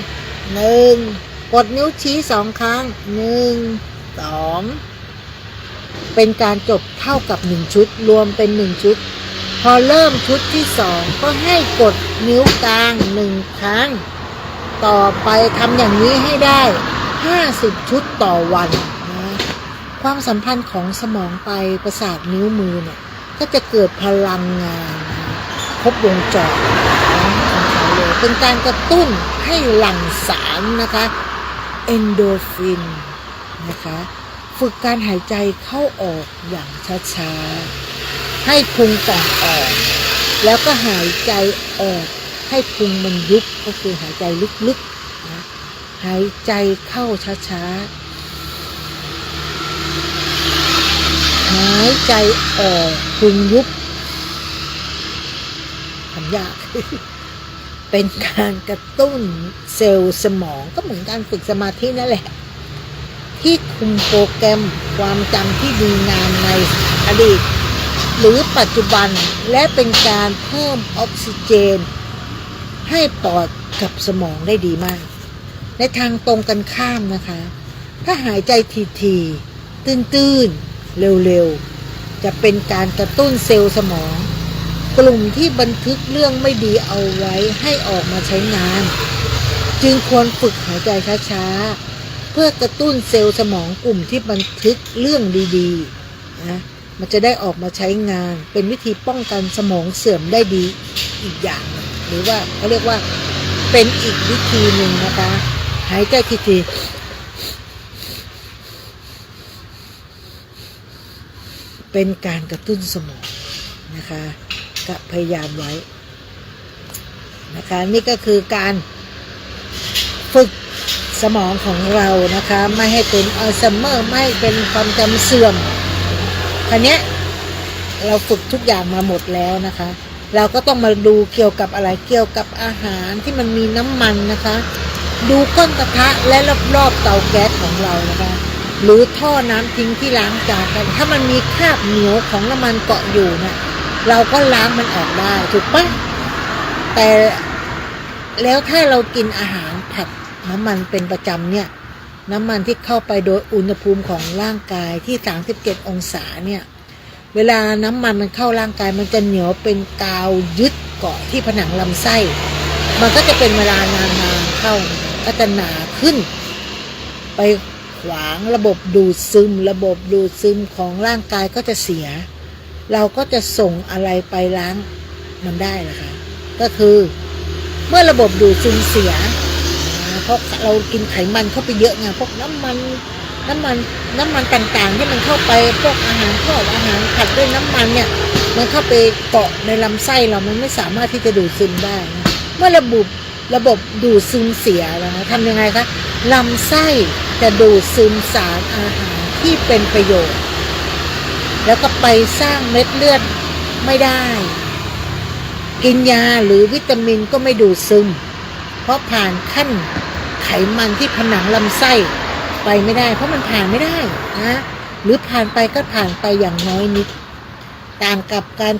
กดนิ้วชี้2 ครั้ง1 2เป็นการจบเท่ากับ1 ชุดรวมเป็น1 ชุดพอเริ่มชุดที่2ก็ให้กดนิ้วกลาง1 ครั้งต่อไปทำอย่างนี้ให้ได้50 ชุดต่อวันนะความสัมพันธ์ของสมองไปประสาทนิ้วมือเนี่ยก็จะเกิดพลังงานครบวงจรของเขาเลยเป็นการกระตุ้นให้หลั่งสารนะคะเอนโดรฟินนะคะฝึกการหายใจเข้าออกอย่างช้าๆให้พุงป่องออกแล้วก็หายใจออกให้พุงมันยุบก็คือหายใจลึกๆนะหายใจเข้าช้าๆหายใจออกพุงยุบทำยาก เป็นการกระตุ้นเซลล์สมองก็เหมือนการฝึกสมาธินั่นแหละที่คุมโปรแกรมความจำที่ดีงามในอดีตหรือปัจจุบันและเป็นการเพิ่มออกซิเจนให้ปอดกับสมองได้ดีมากในทางตรงกันข้ามนะคะถ้าหายใจทีๆตื้นๆเร็วๆจะเป็นการกระตุ้นเซลล์สมองกลุ่มที่บันทึกเรื่องไม่ดีเอาไว้ให้ออกมาใช้งานจึงควรฝึกหายใจช้าๆเพื่อกระตุ้นเซลล์สมองกลุ่มที่บันทึกเรื่องดีๆนะมันจะได้ออกมาใช้งานเป็นวิธีป้องกันสมองเสื่อมได้ดีอีกอย่างหรือว่าเขาเรียกว่าเป็นอีกวิธีหนึ่งนะคะหายใจทีๆเป็นการกระตุ้นสมองนะคะก็พยายามไว้นะคะนี่ก็คือการฝึกสมองของเรานะคะไม่ให้เป็นอัลไซเมอร์ไม่ให้เป็นความจำเสื่อมคราวนี้เราฝึกทุกอย่างมาหมดแล้วนะคะเราก็ต้องมาดูเกี่ยวกับอะไรเกี่ยวกับอาหารที่มันมีน้ำมันนะคะดูก้นกระทะและรอบๆเตาแก๊สของเรานะคะหรือท่อน้ำทิ้งที่ล้างจานกันถ้ามันมีคราบเหนียวของน้ำมันเกาะอยู่นะเราก็ล้างมันออกได้ถูกปะแต่แล้วถ้าเรากินอาหารผัดน้ำมันเป็นประจำเนี่ยน้ำมันที่เข้าไปโดยอุณหภูมิของร่างกายที่37 องศาเนี่ยเวลาน้ำมันมันเข้าร่างกายมันจะเหนียวเป็นกาวยึดเกาะที่ผนังลำไส้มันก็จะเป็นเวลานานๆเข้าก็จะหนาขึ้นไปขวางระบบดูดซึมของร่างกายก็จะเสียเราก็จะส่งอะไรไปล้างมันได้ล่ะค่ะก็คือเมื่อระบบดูดซึมเสียเพราะเรากินไขมันเข้าไปเยอะไงพวกน้ำมันต่างๆที่มันเข้าไปพวกอาหารทอดอาหารผัดด้วยน้ำมันเนี่ยมันเข้าไปเกาะในลำไส้เรามันไม่สามารถที่จะดูดซึมได้นะเมื่อระบบดูดซึมเสียแล้วทำยังไงคะลำไส้จะดูดซึมสารอาหารที่เป็นประโยชน์แล้วก็ไปสร้างเม็ดเลือดไม่ได้กินยาหรือวิตามินก็ไม่ดูดซึมเพราะผ่านขั้น ไขมันที่ผนังลำไส้ไปไม่ได้เพราะมันผ่านไม่ได้นะหรือผ่านไปก็ผ่านไปอย่างน้อยนิดต่างกับการ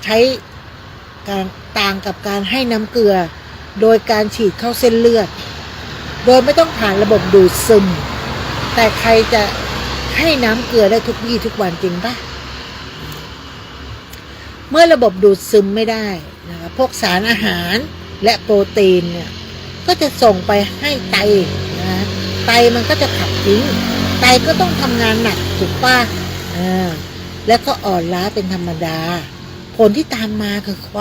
ให้น้ำเกลือโดยการฉีดเข้าเส้นเลือดโดยไม่ต้องผ่านระบบดูดซึมแต่ใครจะให้น้ำเกลือได้ทุกวี่ทุกวันจริงปะเมื่อระบบดูดซึมไม่ได้นะคะพวกสารอาหารและโปรตีนเนี่ยก็จะส่งไปให้ไตนะไตมันก็จะขับทิ้งไตก็ต้องทำงานหนักถูกป่ะแล้วก็อ่อนล้าเป็นธรรมดาผลที่ตามมาคือค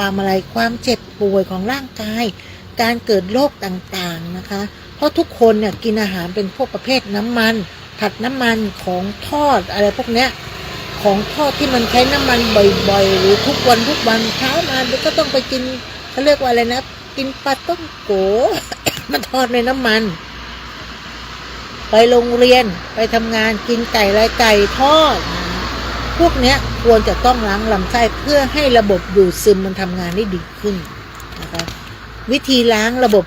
วามเจ็บป่วยของร่างกายการเกิดโรคต่างๆนะคะเพราะทุกคนเนี่ยกินอาหารเป็นพวกประเภทน้ำมันผัดน้ำมันของทอดอะไรพวกเนี้ยของทอดที่มันใช้น้ำมันบ่อยๆหรือทุกวันเช้ามาเดี๋ยวก็ต้องไปกินเขาเรียกว่าอะไรนะกินปลาต้มโก มันทอดในน้ำมันไปโรงเรียนไปทำงานกินไก่ทอดพวกเนี้ยควรจะต้องล้างลำไส้เพื่อให้ระบบดูดซึมมันทำงานได้ดีขึ้นนะคะวิธีล้างระบบ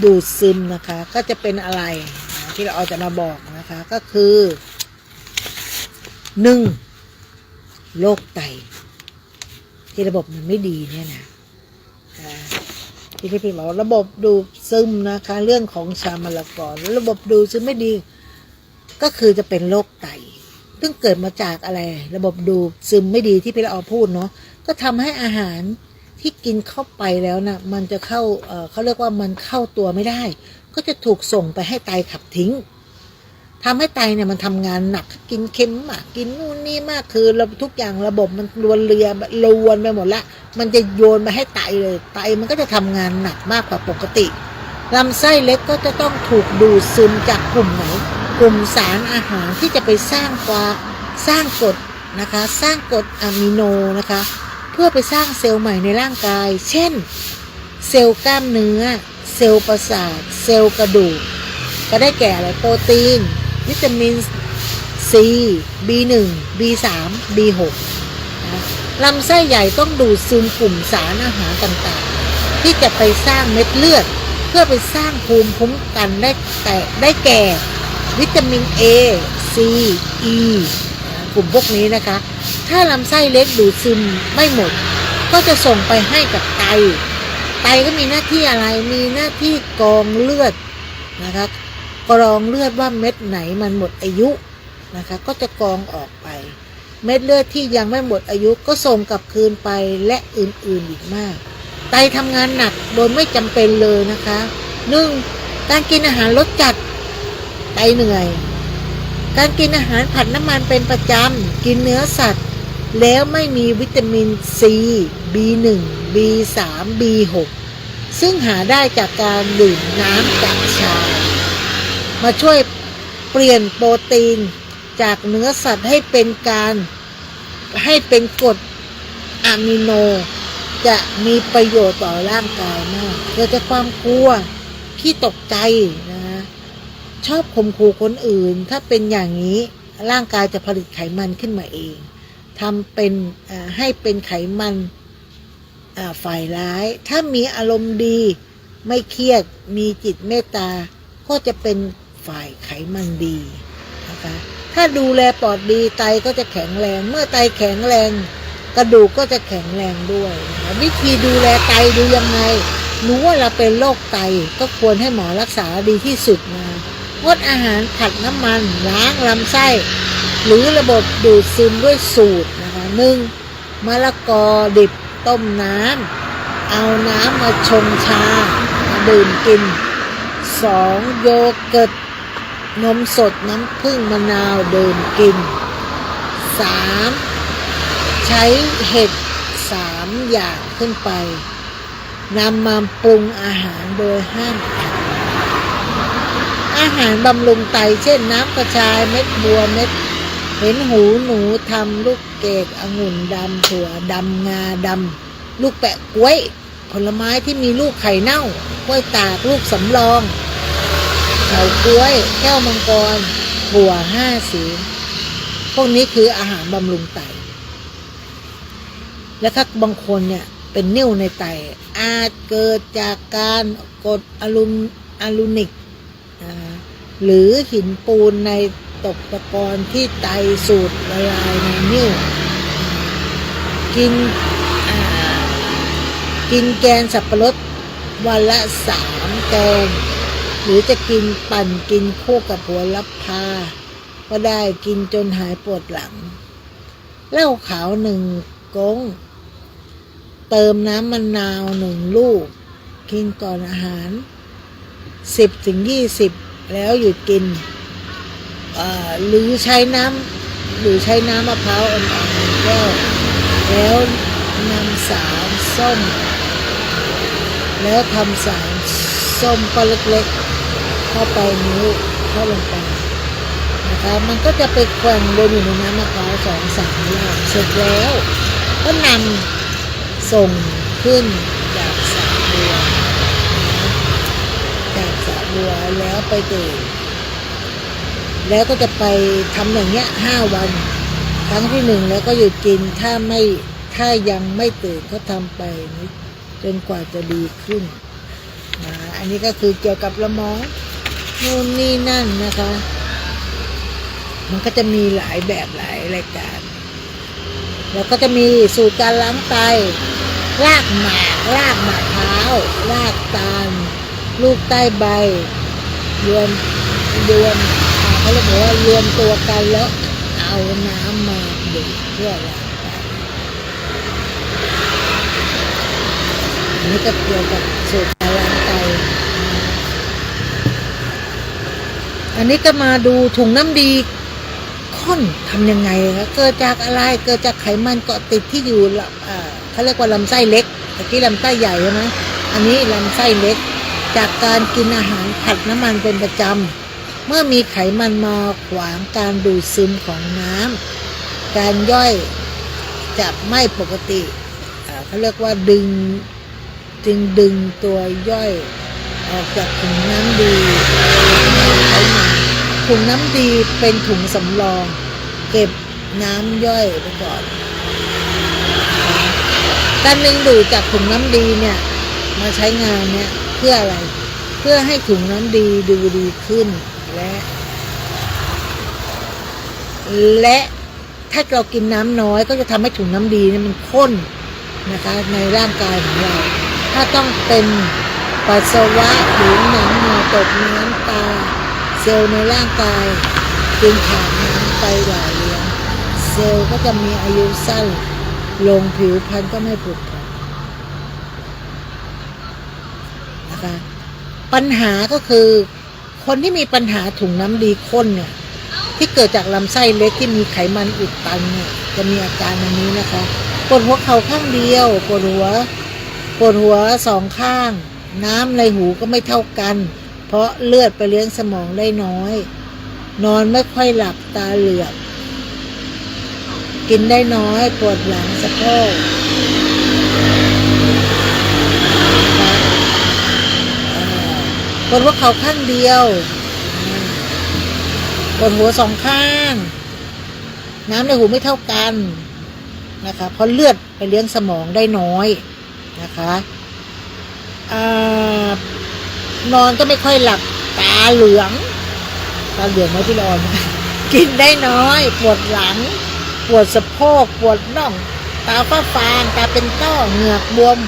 ดูดซึมนะคะก็จะเป็นอะไรที่เราจะมาบอกนะคะก็คือ1โรคไตที่ระบบมันไม่ดีเนี่ยนะที่พี่บอกระบบดูดซึมนะคะเรื่องของชามะละกอระบบดูดซึมไม่ดีก็คือจะเป็นโรคไตซึ่งเกิดมาจากอะไรระบบดูดซึมไม่ดีที่พี่ละออพูดเนาะก็ทำให้อาหารที่กินเข้าไปแล้วนะมันจะเข้าเขาเรียกว่ามันเข้าตัวไม่ได้ก็จะถูกส่งไปให้ไตขับทิ้งทำให้ไตเนี่ยมันทำงานหนักกินเค็มมากกินนู่นนี่มากคือทุกอย่างระบบมันลวนไปหมดละมันจะโยนไปให้ไตเลยไตมันก็จะทำงานหนักมากกว่าปกติลำไส้เล็กก็จะต้องถูกดูดซึมจากกลุ่มไหนกลุ่มสารอาหารที่จะไปสร้างกรดนะคะสร้างกรดอะมิโนนะคะเพื่อไปสร้างเซลล์ใหม่ในร่างกายเช่นเซลล์กล้ามเนื้อเซลล์ประสาทเซลล์กระดูกก็ได้แก่อะไรโปรตีนวิตามิน C B1 B3 B6 นะลำไส้ใหญ่ต้องดูดซึมกลุ่มสารอาหารต่างๆที่จะไปสร้างเม็ดเลือดเพื่อไปสร้างภูมิคุ้มกันได้แก่วิตามิน A C E กลุ่มพวกนี้นะคะถ้าลำไส้เล็กดูดซึมไม่หมดก็จะส่งไปให้กับไตก็มีหน้าที่อะไรมีหน้าที่กรองเลือดนะคะกรองเลือดว่าเม็ดไหนมันหมดอายุนะคะก็จะกรองออกไปเม็ดเลือดที่ยังไม่หมดอายุก็ส่งกลับคืนไปและอื่นๆอีกมากไตทำงานหนักโดยไม่จำเป็นเลยนะคะ1การกินอาหารรสจัดไตเหนื่อยการกินอาหารผัดน้ำมันเป็นประจำกินเนื้อสัตว์แล้วไม่มีวิตามิน C B1 B3 B6 ซึ่งหาได้จากการดื่มน้ำจากชามาช่วยเปลี่ยนโปรตีนจากเนื้อสัตว์ให้เป็นกรดอะมิโนจะมีประโยชน์ต่อร่างกายมากเกิดจากความกลัวขี้ตกใจนะชอบข่มขู่คนอื่นถ้าเป็นอย่างนี้ร่างกายจะผลิตไขมันขึ้นมาเองทำเป็นให้เป็นไขมันฝ่ายร้ายถ้ามีอารมณ์ดีไม่เครียดมีจิตเมตตาก็จะเป็นฝ่ายไขมันดีนะคะถ้าดูแลปอดดีไตก็จะแข็งแรงเมื่อไตแข็งแรงกระดูกก็จะแข็งแรงด้วยวิธีดูแลไตดูยังไงรู้ว่าเราเป็นโรคไตก็ควรให้หมอรักษาดีที่สุดนะงดอาหารผัดน้ำมันล้างลำไส้หรือระบบดูดซึมด้วยสูตรนะคะ1มะละกอดิบต้มน้ำเอาน้ำมาชงชาดื่มกิน2โยเกิร์ตนมสดน้ำผึ้งมะนาวดื่มกิน3ใช้เห็ด3อย่างขึ้นไปนำมาปรุงอาหารโดยห้ามอาหารบำรุงไตเช่นน้ำกระชายเม็ดบัวเม็ดเห็นหูหนูทำลูกเกดองุ่นดำถั่วดำงาดำลูกแปะกล้วยผลไม้ที่มีลูกไข่เน่ากล้วยตากลูกสำรองเฉาก๊วยแก้วมังกรถั่ว5 สีพวกนี้คืออาหารบำรุงไตและถ้าบางคนเนี่ยเป็นนิ่วในไตอาจเกิดจากการกรดอะลูนิก หรือหินปูนในตกตะกอนที่ไตสูดละลายในนิ้วกินแกนสับปะรดวันละ3 แกนหรือจะกินปั่นกินคู่กับหัวลับพาก็ได้กินจนหายปวดหลังเหล้าขาว1 ก๊งเติมน้ำมะนาว1 ลูกกินก่อนอาหาร10-20แล้วหยุดกินหรือใช้น้ำมะพร้าวอ่อนๆแก้วแล้วนำสารส้มแล้วทำสารส้มก้อนเล็กๆเข้าไปนิ้วเข้าลงไปนะคะมันก็จะไปแกว่งวนอยู่ในน้ำมะพร้าว2-3 รอบเสร็จแล้วก็นำส่งขึ้นจากสระบัวแล้วไปดื่มแล้วก็จะไปทำอย่างเงี้ย5 วันครั้งที่1แล้วก็หยุดกินถ้ายังไม่ตื่นก็ทำไปจนกว่าจะดีขึ้นอันนี้ก็คือเกี่ยวกับละมองนู่นนี่นั่นนะคะมันก็จะมีหลายแบบหลายรายการแล้วก็จะมีสูตรการล้างไตรากหมากมะพร้าวรากตาลลูกใต้ใบรวมเขาเรียกว่ารวมตัวกันแล้วเอาน้ำมาดื่มเพื่อล้างไตอันนี้ก็เกี่ยวกับสูตรการล้างไตอันนี้ก็มาดูถุงน้ำดีข้นทำยังไงคะเกิดจากอะไรเกิดจากไขมันเกาะติดที่อยู่เขาเรียกว่าลำไส้เล็กตะกี้ลำไส้ใหญ่ใช่ไหมอันนี้ลำไส้เล็กจากการกินอาหารผัดน้ำมันเป็นประจำเมื่อมีไขมันมาขวางการดูดซึมของน้ำการย่อยจะไม่ปกติเขาเรียกว่าดึงตัวย่อยออกจากถุงน้ำดีไขมันถุงน้ำดีเป็นถุงสำรองเก็บน้ำย่อยไปก่อนการดึงดูดจากถุงน้ำดีเนี่ยมาใช้งานเนี่ยเพื่ออะไรเพื่อให้ถุงน้ำดีดูดีขึ้นและถ้าเรากินน้ำน้อยก็จะทำให้ถุงน้ำดีเนี่ยมันข้นนะคะในร่างกายของเราถ้าต้องเป็นปัสสาวะหรือหนังเหนียวตกน้ำตาเซลล์ในร่างกายจึงขาดน้ำไปหล่อเลี้ยงเซลล์ก็จะมีอายุสั้นลงผิวพรรณก็ไม่ผุดผ่องนะคะปัญหาก็คือคนที่มีปัญหาถุงน้ำดีข้นเนี่ยที่เกิดจากลำไส้เล็กที่มีไขมันอุดตันเนี่ยจะมีอาการอันนี้นะคะปวดหัวเข่าข้างเดียวปวดหัว2 ข้างน้ำในหูก็ไม่เท่ากันเพราะเลือดไปเลี้ยงสมองได้น้อยนอนไม่ค่อยหลับตาเหลือกกินได้น้อยปวดหลังสะโพกปวดหัวเข่าข้างเดียวปวดหัว2 ข้างน้ำในหูไม่เท่ากันนะคะเพราะเลือดไปเลี้ยงสมองได้น้อยนะคะนอนก็ไม่ค่อยหลับตาเหลืองไหมพี่รอนกินได้น้อยปวดหลังปวดสะโพกปวดน่องตาฝ้าฟางตาเป็นต้อเหงือกบวม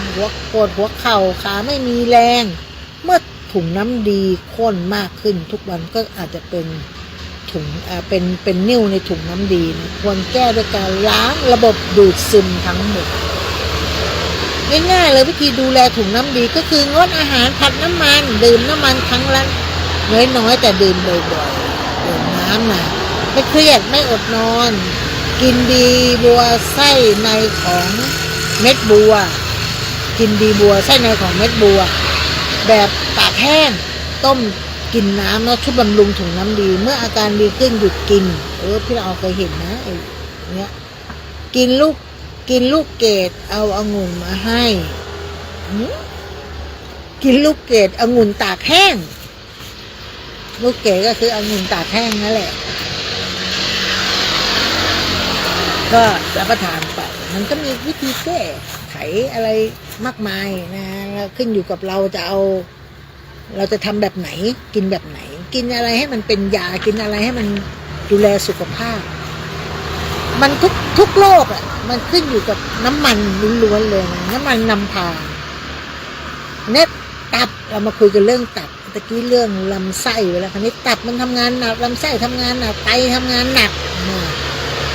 ปวดหัวเข่าขาไม่มีแรงเมื่อถุงน้ำดีข้นมากขึ้นทุกวันก็อาจจะเป็นถุงเป็นนิ่วในถุงน้ำดีนะควรแก้ด้วยการล้างระบบดูดซึมทั้งหมดง่ายๆเลยวิธีดูแลถุงน้ำดีก็คืองดอาหารผัดน้ำมันดื่มน้ำมันครั้งละน้อยๆแต่ดื่มบ่อยๆดื่มน้ำนะไม่เครียดไม่อดนอนกินดีบัวไส้ในของเม็ดบัวกินดีบัวไส้ในของเม็ดบัวแบบตากแห้งต้มกินน้ำแล้วช่วยบำรุงถุงน้ำดีเมื่ออาการดีขึ้นหยุดกินพี่เราเคยเห็นนะไอ้เนี้ยกินลูกเกดเอาองุ่นมาให้กินลูกเกดองุ่นตากแห้งลูกเกดก็คือองุ่นตากแห้งนั่นแหละก็รับประทานไปมันก็มีวิธีแก้ไขอะไรมากมายนะแล้วขึ้นอยู่กับเราจะเอา เราจะทำแบบไหนกินแบบไหน กินอะไรให้มันเป็นยากินอะไรให้มันดูแลสุขภาพ มันทุกโรคอ่ะมันขึ้นอยู่กับน้ำมันล้วนๆเลยนะน้ำมันนำพาเนี่ยตับเรามาคุยกันเรื่องตับตะกี้เรื่องลำไส้ไปแล้วคราวนี้ตับมันทำงานหนักลำไส้ทำงานหนักไตทำงานหนัก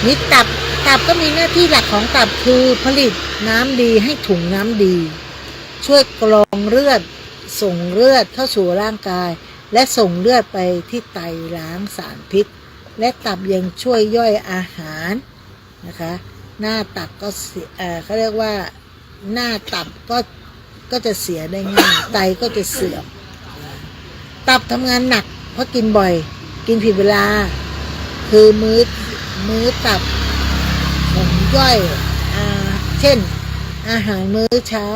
นี่ตับก็มีหน้าที่หลักของตับคือผลิตน้ำดีให้ถุงน้ำดี ช่วยกรองเลือดส่งเลือดเข้าสู่ร่างกายและส่งเลือดไปที่ไตล้างสารพิษและตับยังช่วยย่อยอาหารนะคะหน้าตับก็เขาเรียกว่าหน้าตับก็จะเสียได้ง่ายไตก็จะเสื่อมตับทำงานหนักเพราะกินบ่อยกินผิดเวลาคือมื้อตับของย่อยเช่นอาหารมื้อเช้า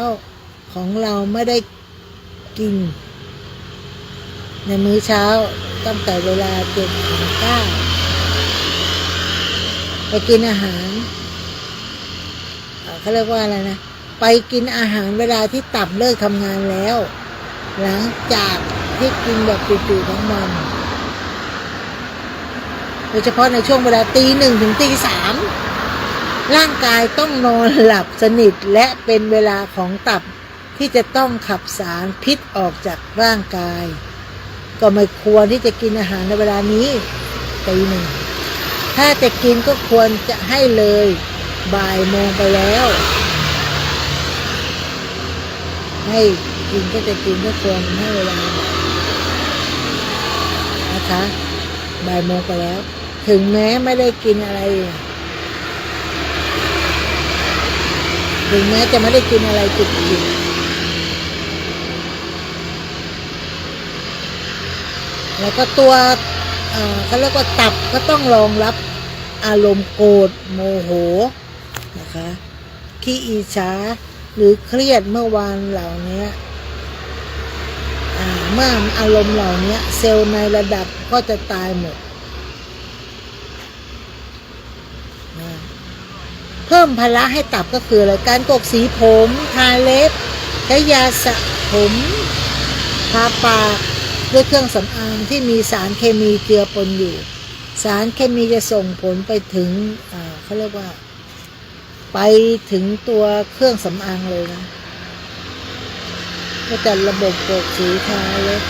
ของเราไม่ได้กินในมื้อเช้าตั้งแต่เวลา7 ถึง 9ไปกินอาหารเขาเรียกว่าอะไรนะไปกินอาหารเวลาที่ตับเลิกทำงานแล้วหลังจากที่กินแบบตื่นๆทั้งวันโดยเฉพาะในช่วงเวลาตี 1 ถึงตี 3ร่างกายต้องนอนหลับสนิทและเป็นเวลาของตับที่จะต้องขับสารพิษออกจากร่างกายก็ไม่ควรที่จะกินอาหารในเวลานี้ตี 1ถ้าจะกินก็ควรจะให้เลยบ่ายโมงไปแล้วให้กินก็จะกินก็ควรให้เวลานะคะบ่ายโมงไปแล้วถึงแม้ไม่ได้กินอะไรถึงแม้จะไม่ได้กินอะไรจุกจิกแล้วก็ตัวเขาเรียกว่าตับก็ต้องรองรับอารมณ์โกรธโมโหนะคะขี้อิจฉาหรือเครียดเมื่อวานเหล่านี้เมื่ออารมณ์เหล่านี้เซลล์ในระดับก็จะตายหมดเพิ่มภาระให้ตับก็คืออะไรการกกสีผมทาเล็บใช้ยาสระผมทาปากด้วยเครื่องสำอางที่มีสารเคมีเจือปนอยู่สารเคมีจะส่งผลไปถึงเขาเรียกว่าไปถึงตัวเครื่องสำอางเลยนะก็จัดระบบกกสีทาเล็บ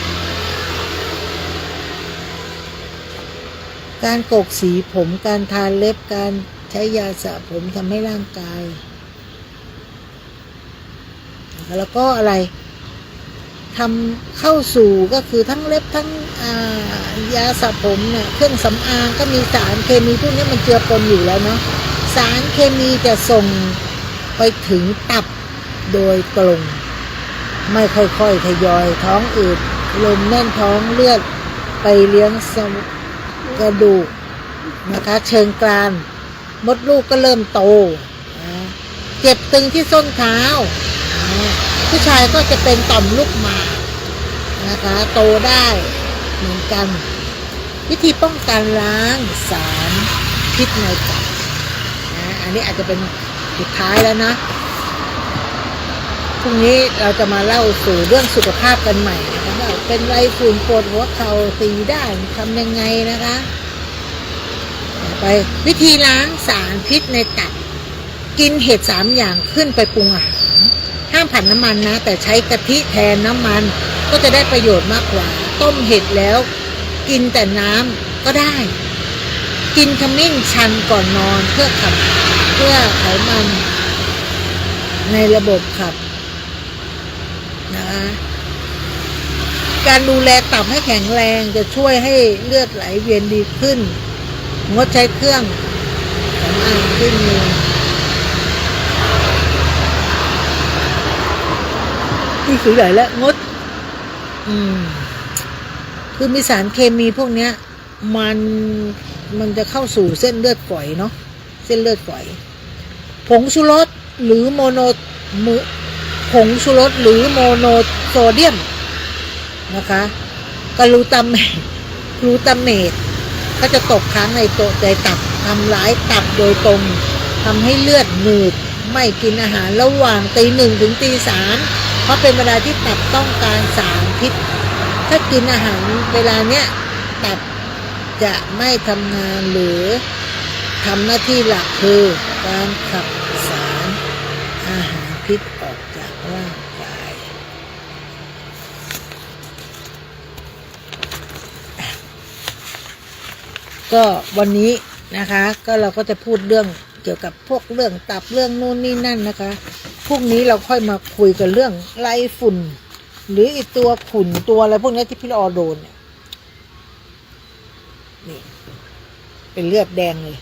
การกกสีผมการทาเล็บการใช้ยาสระผมทำให้ร่างกายแล้วก็อะไรทำเข้าสู่ก็คือทั้งเล็บทั้งยาสระผมเนี่ยเครื่องสำอางก็มีสารเคมีพวกนี้มันเจือปนอยู่แล้วเนาะสารเคมีจะส่งไปถึงตับโดยตรงไม่ค่อยๆทยอยท้องอืดลมแน่นท้องเลือดไปเลี้ยงกระดูกนะคะเชิงกรานมดลูกก็เริ่มโตเจ็บตึงที่ส้นเท้าผู้ชายก็จะเป็นต่อมลูกหมากนะคะโตได้เหมือนกันวิธีป้องกันล้างสารพิษในตับอันนี้อาจจะเป็นสุดท้ายแล้วนะพรุ่งนี้เราจะมาเล่าสู่เรื่องสุขภาพกันใหม่ว่าเป็นไรฝุ่นปวดหัวเข่าตีได้ทำยังไงนะคะไปวิธีล้างสารพิษในตับกินเห็ด3 อย่างขึ้นไปปรุงอาหารห้ามผัดน้ำมันนะแต่ใช้กะทิแทนน้ำมันก็จะได้ประโยชน์มากกว่าต้มเห็ดแล้วกินแต่น้ำก็ได้กินขมิ้นชันก่อนนอนเพื่อไขมันในระบบขับนะคะการดูแลตับให้แข็งแรงจะช่วยให้เลือดไหลเวียนดีขึ้นงดใช้เครื่องสำอางขึ้นมือนี่คือใหญ่แล้วงดคือมีสารเคมีพวกเนี้ยมันจะเข้าสู่เส้นเลือดฝอยเนาะเส้นเลือดฝอยผงชูรสหรือโมโนโซเดียมนะคะกลูตาเมตก็จะตกค้างในตับทำร้ายตับโดยตรงทำให้เลือดหนืดไม่กินอาหารระหว่างตี 1 ถึงตี 3เพราะเป็นเวลาที่ตับต้องการสารพิษ ถ้ากินอาหารเวลาเนี้ยตับจะไม่ทำงานหรือทำหน้าที่หลักคือการขับสารอาหารพิษออกจากร่างกายก็วันนี้นะคะก็เราก็จะพูดเรื่องเกี่ยวกับพวกเรื่องตับเรื่องนู่นนี่นั่นนะคะพรุ่งนี้เราค่อยมาคุยกันเรื่องไรฝุ่นหรือไอตัวขุ่นตัวอะไรพวกนี้ที่พี่ละออโดนเนี่ยนี่เป็นเลือดแดงเลย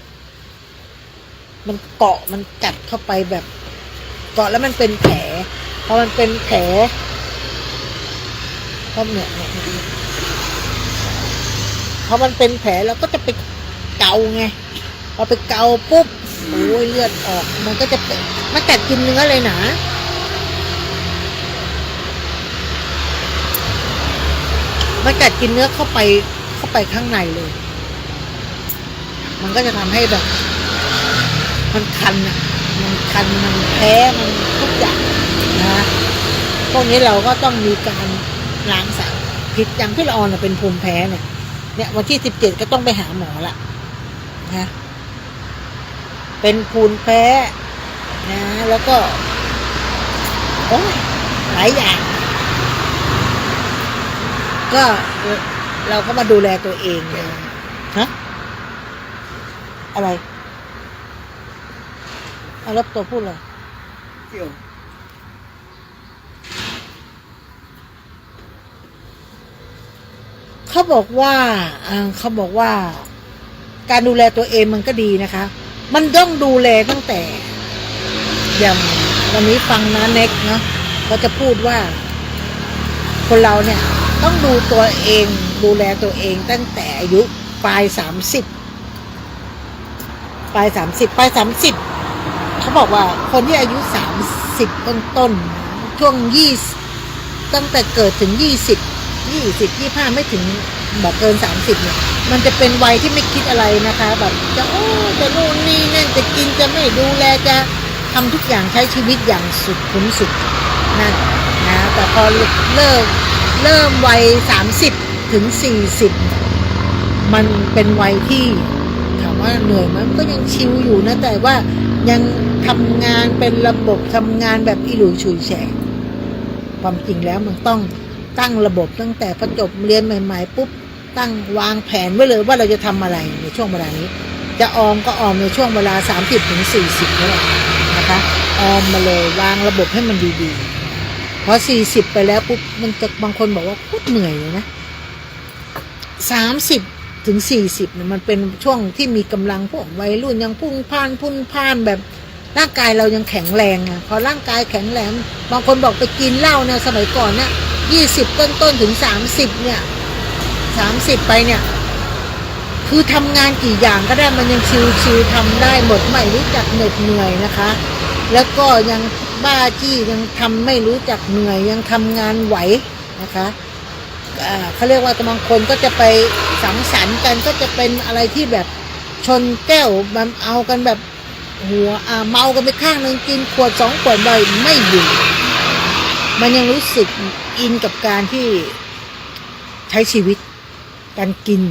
มันเกาะมันกัดเข้าไปแบบเกาะแล้วมันเป็นแผลพอมันเป็นแผลพอเนี่ยพอมันเป็นแผลเราก็จะไปเกาไงพอไปเกาปุ๊บโอ้ยเลือดออกมันก็จะเป็นมันกัดกินเนื้อเลยนะมันกัดกินเนื้อเข้าไปข้างในเลยมันก็จะทำให้แบบมันคันอ่ะมันคันมันแพ้มันทุกอย่างนะพวกนี้เราก็ต้องมีการล้างสารพิษอย่างพี่ละออนเป็นภูมิแพ้เนี่ยวันที่17ก็ต้องไปหาหมอละนะเป็นภูมิแพ้นะแล้วก็โอ้ยหลายอย่างก็เราก็มาดูแลตัวเองเลยฮะอะไรเอาแล้วตัวพูดเลยเขาบอกว่าการดูแลตัวเองมันก็ดีนะคะมันต้องดูแลตั้งแต่อย่างวันนี้ฟังนะเน็กเนาะเขาจะพูดว่าคนเราเนี่ยต้องดูตัวเองดูแลตัวเองตั้งแต่อายุปลาย30เขาบอกว่าคนที่อายุ30ต้นช่วง20ตั้งแต่เกิดถึง25ไม่ถึงแบบเกิน30เนี่ยมันจะเป็นวัยที่ไม่คิดอะไรนะคะแบบจะจะนู่นนี่นั่นจะกินจะไม่ดูแลจะทำทุกอย่างใช้ชีวิตอย่างสุดคุ้มสุดนั่นนะแต่พอเริ่มวัย30ถึง40มันเป็นวัยที่ถามว่าเหนื่อยไหมก็ยังชิลอยู่นะแต่ว่ายังทำงานเป็นระบบทำงานแบบอิหลุยฉุยแฉกความจริงแล้วมันต้องตั้งระบบตั้งแต่พอจบเรียนใหม่ๆปุ๊บตั้งวางแผนไว้เลยว่าเราจะทำอะไรในช่วงเวลานี้จะออมก็ออมในช่วงเวลา30ถึง40นี่แหละนะคะออมมาเลยวางระบบให้มันดีๆพอ40ไปแล้วปุ๊บมันจะบางคนบอกว่าโคตรเหนื่อยเลยนะ30ถึง40เนี่ยมันเป็นช่วงที่มีกำลังพวกวัยรุ่นยังพุ่งพ่านแบบร่างกายเรายังแข็งแรงอ่ะพอร่างกายแข็งแรงบางคนบอกไปกินเหล้าเนี่ยสมัยก่อนเนี่ย20ต้นถึง30เนี่ย30ไปเนี่ยคือทำงานกี่อย่างก็ได้มันยังชิวๆทำได้หมดไม่รู้จักเหน็ดเหนื่อยนะคะแล้วก็ยังบ้าจี้ยังทำไม่รู้จักเหนื่อยยังทำงานไหวนะคะเขาเรียกว่าบางคนก็จะไปสังสรรค์กันก็จะเป็นอะไรที่แบบชนแก้วมันเอากันแบบหัวเมากันไปข้างนึงกินขวด2ขวดบ่อยไม่อยู่มันยังรู้สึกอินกับการที่ใช้ชีวิตการกิน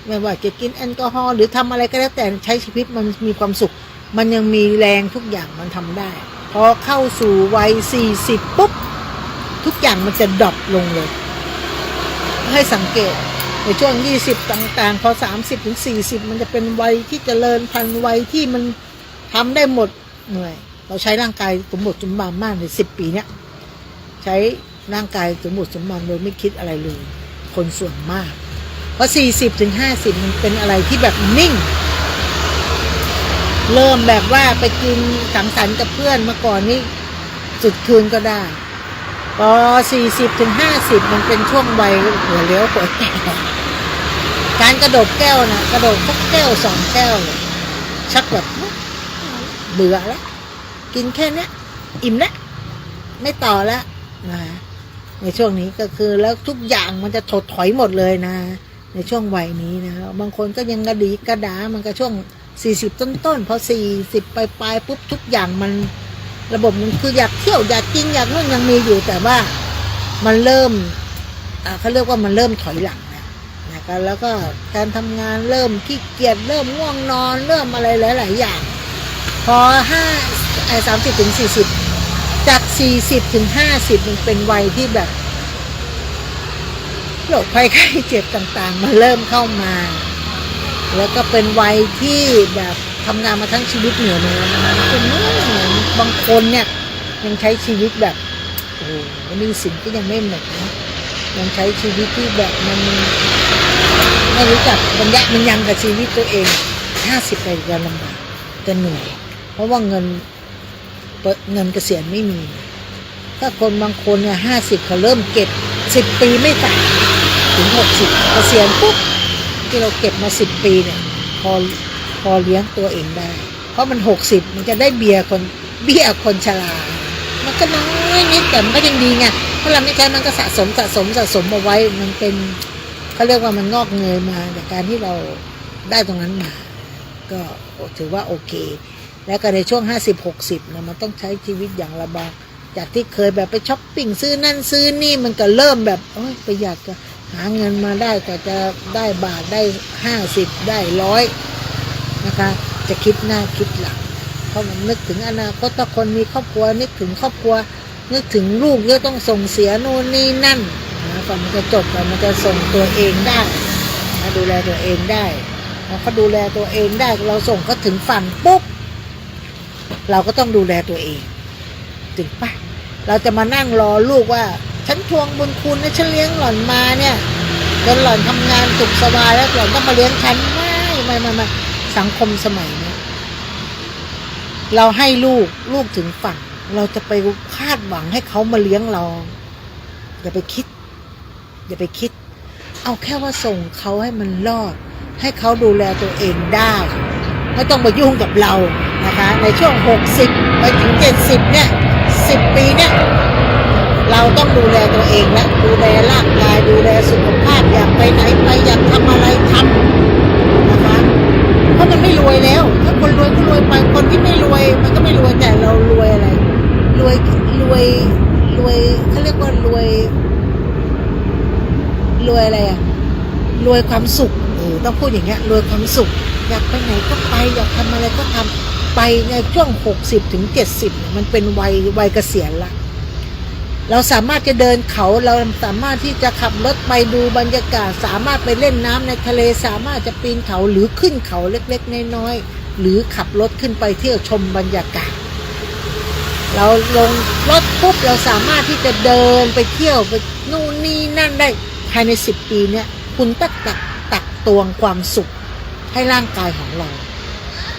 ไม่ว่าจะกินแอลกอฮอล์หรือทำอะไรก็แล้วแต่ใช้ชีวิตมันมีความสุขมันยังมีแรงทุกอย่างมันทำได้พอเข้าสู่วัย40ปุ๊บทุกอย่างมันจะดรอปลงเลยให้สังเกตในช่วง20ต่างๆพอ30ถึง40มันจะเป็นวัยที่เจริญพันธุ์วัยที่มันทำได้หมดเหนื่อยเราใช้ร่างกายสมบูรณ์สมบันมากใน10ปีเนี้ยใช้ร่างกายสมบูรณ์สมบันโดยไม่คิดอะไรเลยคนส่วนมากเพราะ40ถึง50มันเป็นอะไรที่แบบนิ่งเริ่มแบบว่าไปกินสังสรรค์กับเพื่อนเมื่อก่อนนี้สุดคืนก็ได้พอ40ถึง50มันเป็นช่วงวัยหัวเลี้ยวหัวแก่การกระโดดแก้วนะกระโดดสักแก้ว2แก้วเลยชักแบบเบื่อแล้วกินแค่นี้อิ่มแล้วไม่ต่อแล้วนะในช่วงนี้ก็คือแล้วทุกอย่างมันจะถดถอยหมดเลยนะในช่วงวัยนี้นะบางคนก็ยังกระดีกระดามันก็ช่วง40ต้นพอ40ปลายปุ๊บทุกอย่างมันระบบมันคืออยากเที่ยวอยากกินอยากนู่นยังมีอยู่แต่ว่ามันเริ่ม เขาเรียกว่ามันเริ่มถอยหลังนะครับแล้วก็การทำงานเริ่มขี้เกียจเริ่มง่วงนอนเริ่มอะไรหลายๆอย่างพอ30 ถึง 40จาก40 ถึง 50มันเป็นวัยที่แบบโรคภัยไข้เจ็บต่างๆมันเริ่มเข้ามาแล้วก็เป็นวัยที่แบบทำงานมาทั้งชีวิตเหนื่อยเลยเป็นเหมือนบางคนเนี่ยยังใช้ชีวิตแบบโอ้โหมีสินก็ยังไม่หมดนะยังใช้ชีวิตที่แบบมันไม่รู้จักบรรยะมันยังกับชีวิตตัวเอง50ไปจะลำบากจะเหนื่อยเพราะว่าเงินเกษียณไม่มีถ้าคนบางคนเนี่ย50เขาเริ่มเก็บ10 ปีไม่ต่างถึง60เกษียณปุ๊บที่เราเก็บมา10 ปีเนี่ยพอเลี้ยงตัวเองได้เพราะมัน60มันจะได้เบี้ยคนชรามันก็น้อยนิดแต่มันก็ยังดีไงเพราะเราไม่ใช่มันก็สะสมเอาไว้มันเป็นเขาเรียกว่ามันงอกเงยมาจากการที่เราได้ตรงนั้นมาก็ถือว่าโอเคแล้วก็ในช่วง50-60เนี่ยมันต้องใช้ชีวิตอย่างระบากจากที่เคยแบบไปช้อปปิ้งซื้อนั่นซื้อนี่มันก็เริ่มแบบประหยัดก็หาเงินมาได้ก็จะได้บาทได้50ได้100นะคะจะคิดหน้าคิดหลังเพราะมันนึกถึงอนาคตถ้าคนมีครอบครัวนึกถึงครอบครัวนึกถึงลูกก็ต้องส่งเสียโน่นนี่นั่นนะก่อนมันจะจบก่อนมันจะส่งตัวเองได้นะดูแลตัวเองได้พอเขาดูแลตัวเองได้เราส่งเขาถึงฝันปุ๊บเราก็ต้องดูแลตัวเองถึงปะเราจะมานั่งรอลูกว่าฉันทวงบุญคุณนะฉันเลี้ยงหล่อนมาเนี่ยจนหล่อนทำงานสุขสบายแล้วหล่อนต้องมาเลี้ยงฉันไม่สังคมสมัยนี้เราให้ลูกถึงฝั่งเราจะไปคาดหวังให้เขามาเลี้ยงเราอย่าไปคิดเอาแค่ว่าส่งเขาให้มันรอดให้เขาดูแลตัวเองได้ไม่ต้องมายุ่งกับเรานะคะในช่วง60ไปถึง70เนี่ย10 ปีเนี่ยเราต้องดูแลตัวเองและดูแลร่างกายดูแลสุขภาพอยากไปไหนไปอยากทำอะไรทำนะคะเพราะมันไม่รวยแล้วถ้าคนรวยก็รวยไปคนที่ไม่รวยมันก็ไม่รวยแต่เรารวยอะไรรวยเขาเรียกว่ารวยอะไรอะรวยความสุขต้องพูดอย่างเงี้ยรวยความสุขอยากไปไหนก็ไปอยากทำอะไรก็ทำไปในช่วง60 ถึง 70มันเป็นวัยเกษียณละเราสามารถจะเดินเขาเราสามารถที่จะขับรถไปดูบรรยากาศสามารถไปเล่นน้ำในทะเลสามารถจะปีนเขาหรือขึ้นเขาเล็กๆน้อยๆหรือขับรถขึ้นไปเที่ยวชมบรรยากาศเราลงรถปุ๊บเราสามารถที่จะเดินไปเที่ยวไปนู่นนี่นั่นได้ภายใน10 ปีเนี่ยคุณตักตวงความสุขให้ร่างกายของเรา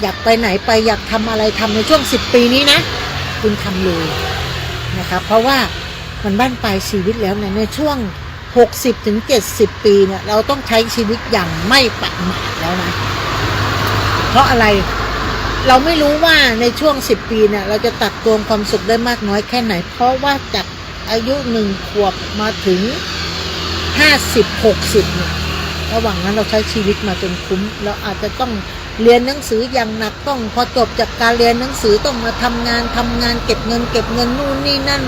อยากไปไหนไปอยากทำอะไรทำในช่วง10 ปีนี้นะคุณทำเลยนะคะเพราะว่ามันบั้นปลายชีวิตแล้วในช่วง60 ถึง 70 ปีเนี่ยเราต้องใช้ชีวิตอย่างไม่ประมาทแล้วนะเพราะอะไรเราไม่รู้ว่าในช่วง10 ปีเนี่ยเราจะตักตวงความสุขได้มากน้อยแค่ไหนเพราะว่าจากอายุ1 ขวบมาถึง50-60เนี่ยระหว่างนั้นเราใช้ชีวิตมาจนคุ้มเราอาจจะต้องเรียนหนังสืออย่างหนักต้องพอจบจากการเรียนหนังสือต้องมาทำงานเก็บเงินนู่นนี่นั่น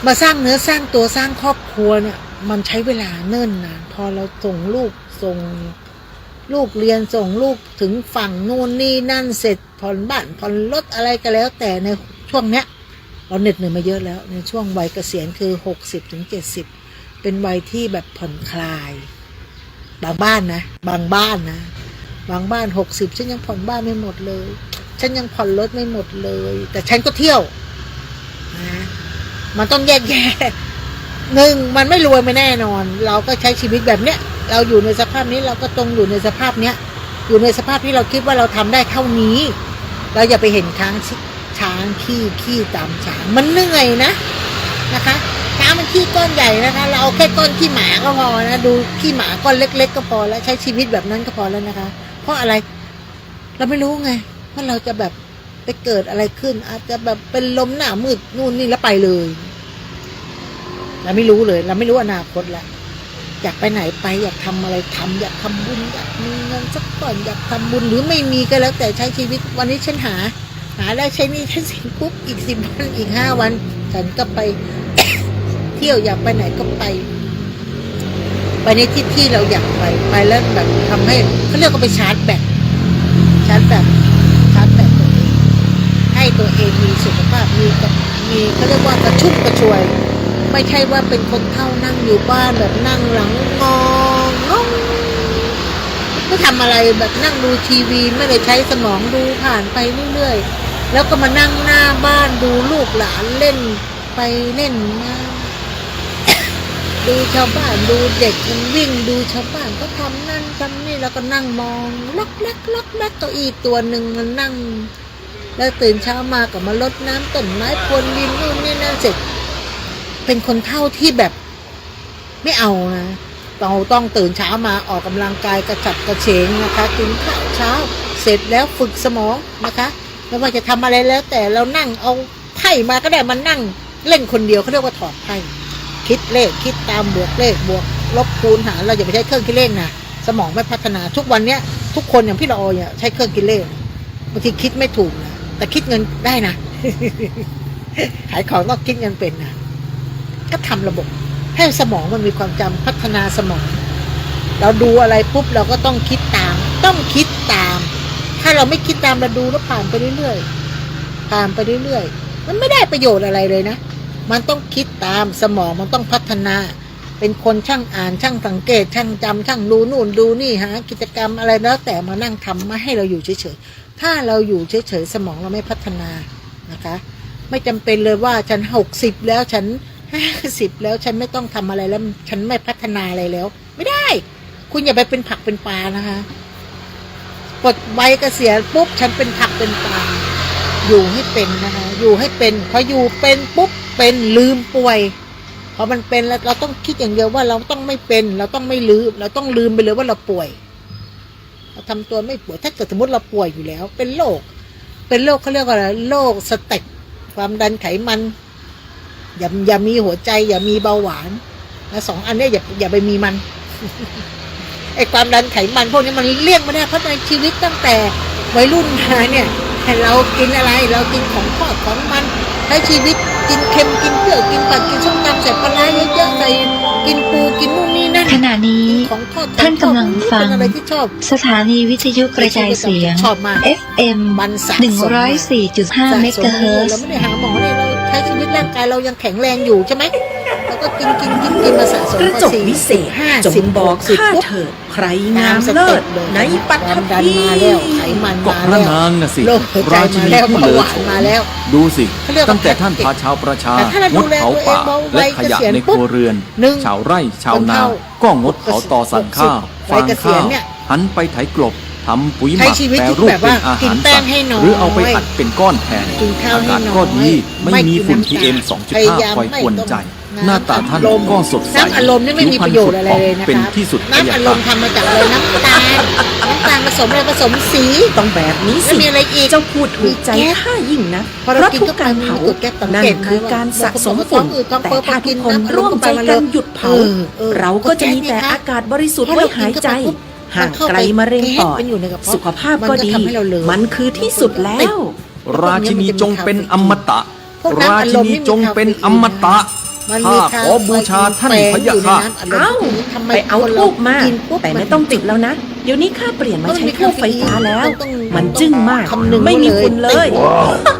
มาสร้างเนื้อสร้างตัวสร้างครอบครัวเนี่ยมันใช้เวลาเนิ่นนานพอเราส่งลูกเรียนส่งลูกถึงฝั่งนู่นนี่นั่นเสร็จผ่อนบ้านผ่อนรถอะไรก็แล้วแต่ในช่วงเนี้ยเราเหน็ดเหนื่อยมาเยอะแล้วในช่วงวัยเกษียณคือ60 ถึง 70เป็นวัยที่แบบผ่อนคลายบางบ้านนะบางบ้าน60ฉันยังผ่อนบ้านไม่หมดเลยฉันยังผ่อนรถไม่หมดเลยแต่ฉันก็เที่ยวนะมันต้องแยกแยะ1มันไม่รวยไม่แน่นอนเราก็ใช้ชีวิตแบบเนี้ยเราอยู่ในสภาพนี้เราก็ต้องอยู่ในสภาพเนี้ยอยู่ในสภาพที่เราคิดว่าเราทำได้เท่านี้เราอย่าไปเห็นช้างขี้ตามช้างมันเหนื่อยนะคะช้างมันขี้ก้อนใหญ่นะคะเราเอาแค่ก้อนขี้หมาก็พอนะดูขี้หมาก้อนเล็กๆก็พอแล้วใช้ชีวิตแบบนั้นก็พอแล้วนะคะเพราะอะไรเราไม่รู้ไงว่าเราจะแบบไปเกิดอะไรขึ้นอาจจะแบบเป็นลมหน้ามืดนู่นนี่แล้วไปเลยเราไม่รู้เลยเราไม่รู้อนาคตแล้วอยากไปไหนไปอยากทำอะไรทำอยากทำบุญอยากมีเงินสักก้อนอยากทำบุญหรือไม่มีก็แล้วแต่ใช้ชีวิตวันนี้ฉันหาได้ใช้นี่ใช้สินปุ๊บอีก10 วันอีก5 วันฉันก็ไป เที่ยวอยากไปไหนก็ไปในที่เราอยากไปแล้วแบบทำให้เขาเรียกว่าไปชาร์จแบตตัวเองให้ตัวเองมีสุขภาพมีเขาเรียกว่ากระชุ่มกระชวยไม่ใช่ว่าเป็นคนเฒ่านั่งอยู่บ้านแบบนั่งหลังงองไม่ทำอะไรแบบนั่งดูทีวีไม่ได้ใช้สมองดูผ่านไปเรื่อยๆแล้วก็มานั่งหน้าบ้านดูลูกหลานเล่นไปเล่นมาดูชาวบ้านดูเด็กมันวิ่งดูชาวบ้านก็ทำนั่นทำนี่แล้วก็นั่งมองล็อกแรกเก้าอี้ตัวหนึ่งมันนั่งแล้วตื่นเช้ามาก็มารดน้ำต้นไม้พรวนดินนู่นนี่นั่นเสร็จเป็นคนเฒ่าที่แบบไม่เอานะเราต้องตื่นเช้ามาออกกำลังกายกระฉับกระเฉงนะคะกินข้าวเช้าเสร็จแล้วฝึกสมองนะคะไม่ว่าจะทำอะไรแล้วแต่เรานั่งเอาไพ่มาก็ได้มันนั่งเล่นคนเดียวเขาเรียกว่าถอดไพ่คิดเลขคิดตามบวกเลขบวกลบคูณหารเราอย่าไปใช้เครื่องคิดเลขนะสมองไม่พัฒนาทุกวันเนี้ยทุกคนอย่างพี่ละออยใช้เครื่องคิดเลขบางทีคิดไม่ถูกนะแต่คิดเงินได้นะ ขายของต้องคิดเงินเป็นนะก็ทำระบบให้สมองมันมีความจำพัฒนาสมองเราดูอะไรปุ๊บเราก็ต้องคิดตามถ้าเราไม่คิดตามเราดูแล้วผ่านไปเรื่อยๆมันไม่ได้ประโยชน์อะไรเลยนะมันต้องคิดตามสมองมันต้องพัฒนาเป็นคนช่างอ่านช่างสังเกตช่างจำช่างดูนู่นดูนี่หากิจกรรมอะไรแล้วแต่มานั่งทำมาให้เราอยู่เฉยๆถ้าเราอยู่เฉยๆสมองเราไม่พัฒนานะคะไม่จำเป็นเลยว่าฉัน60แล้วฉัน50แล้วฉันไม่ต้องทำอะไรแล้วฉันไม่พัฒนาอะไรแล้วไม่ได้คุณอย่าไปเป็นผักเป็นปลานะคะปลดใบเกษียณปุ๊บฉันเป็นผักเป็นปลาอยู่ให้เป็นนะคะอยู่ให้เป็นพออยู่เป็นปุ๊บเป็นลืมป่วยพอมันเป็นแล้วเราต้องคิดอย่างเดียวว่าเราต้องไม่เป็นเราต้องไม่ลืมเราต้องลืมไปเลยว่าเราป่วยเราทำตัวไม่ป่วยถ้าเกิดสมมติเราป่วยอยู่แล้วเป็นโรคเขาเรียกว่าอะไรโรคสเต็กความดันไขมันอย่ามีหัวใจอย่ามีเบาหวานนะ2อันนี้อย่าไปมีมัน ไอ้ความดันไขมันพวกนี้มันเลี่ยงไม่ได้เพราะในชีวิตตั้งแต่วัยรุ่นมาเนี่ยเรากินอะไรเรากินของทอดของมันใช้ชีวิตกินเค็มกินเปรี้ยวกินผัดกินส้มตำใส่ปลาร้าเยอะๆใส่กินปูกินนู่นนี่นั่นขณะนี้ท่านกำลังฟังสถานีวิทยุกระจายเสียง FM 104.5 เมกะเฮิรตซ์เราไม่ได้หาหมอเลยเราใช้ชีวิตร่างกายเรายังแข็งแรงอยู่ใช่ไหมเราก็กินมาสะสมกระจกวิเศษจงบอกข้าเถิดใครงามเลิศในปัตภีไขมัน ก็ มา พระ แล้ว นางน่ะสิ โรคหัวใจ ราชิ มา นี แล้ว ผู้ เบา เหลื ห อ วานมาแล้ว ดูสิ เขาเรียกว่า ตั้งแต่ท่านพาชาวประชา แต่ถ้าเรา ง ดู ด แล เผา ตัวเอง ป่า เบา และขยะ วัยเกษียณ ในครัวเรือน หนึ่ง ชาวไร่ชาว คน นา เฒ่า ก็งดเผาตอสั่งข้าว วั ฟาย ง เกษี ข้าย ณ ว เนี่ย หันไปไถกลบทำปุ๋ยห ใช้ มัก ชีวิต แปร ที่ รูป แบบ เป็ ว่าน อา กิ หาน ร แป้ สั ง ตว์ ให้น้อย หรือเอาไปอัดเป็นก้อนแทน กินข้าวให้ อากาศ น้อย ก็ดีไม่ ไม่ มี กิน ฝุ่น น้ำตาล PM พยายาม 2.5 คอย ไม่ กวน ต้อง ใจ น้ำ หน้าตาท่าน อัดลม ก็สดใส น้ำอัดลมนี่ไม่มีประโยชน์อะไรเลยนะคะ เป็นที่สุด น้ำอัดลมทำมาจากอะไรน้ำตาลผสมอะไรผสมสี ต้องแบบนี้ แล้ว สิ มีอะไรอีก เจ้าพูดถูกใจข้ายิ่งนะ พอ เพ เรา ราะ กิน ทุกการเผา ก็กดแก๊สสัง นั่ เก น ตไหม คือการสะสม ว่า ฝุ่น ท้องอืดท้อง แต่ เฟ้อ ถ้าทุกคน พอกินน้ำ ร่วมใจกันหยุดเผา เราก็จะมีแต่ ก็แก๊สไงคะ อากาศบริสุทธิ์ไว้หายใจ ห่างไกลมะเร็งปอด มันอยู่ในกระเพาะ สุขภาพก็ดี มันก็ทำให้เราเหลว มันคือที่สุดแล้ว ราชินีจงเป็นอมตะ พวกน้ำ รา อัด ชิ ลม นี นี่มี จงเป็นอมตะ มันมี ข้าขอบูชาท่านพะยะค่ะ เอ้าไปเอาทูบมาแต่ไม่ต้องจุดแล้วนะ เดี๋ยวนี้ข้าเปลี่ยนมาใช้ทูบไฟฟ้าแล้ว มันจึ้งมาก ไม่มีฝุ่นเลย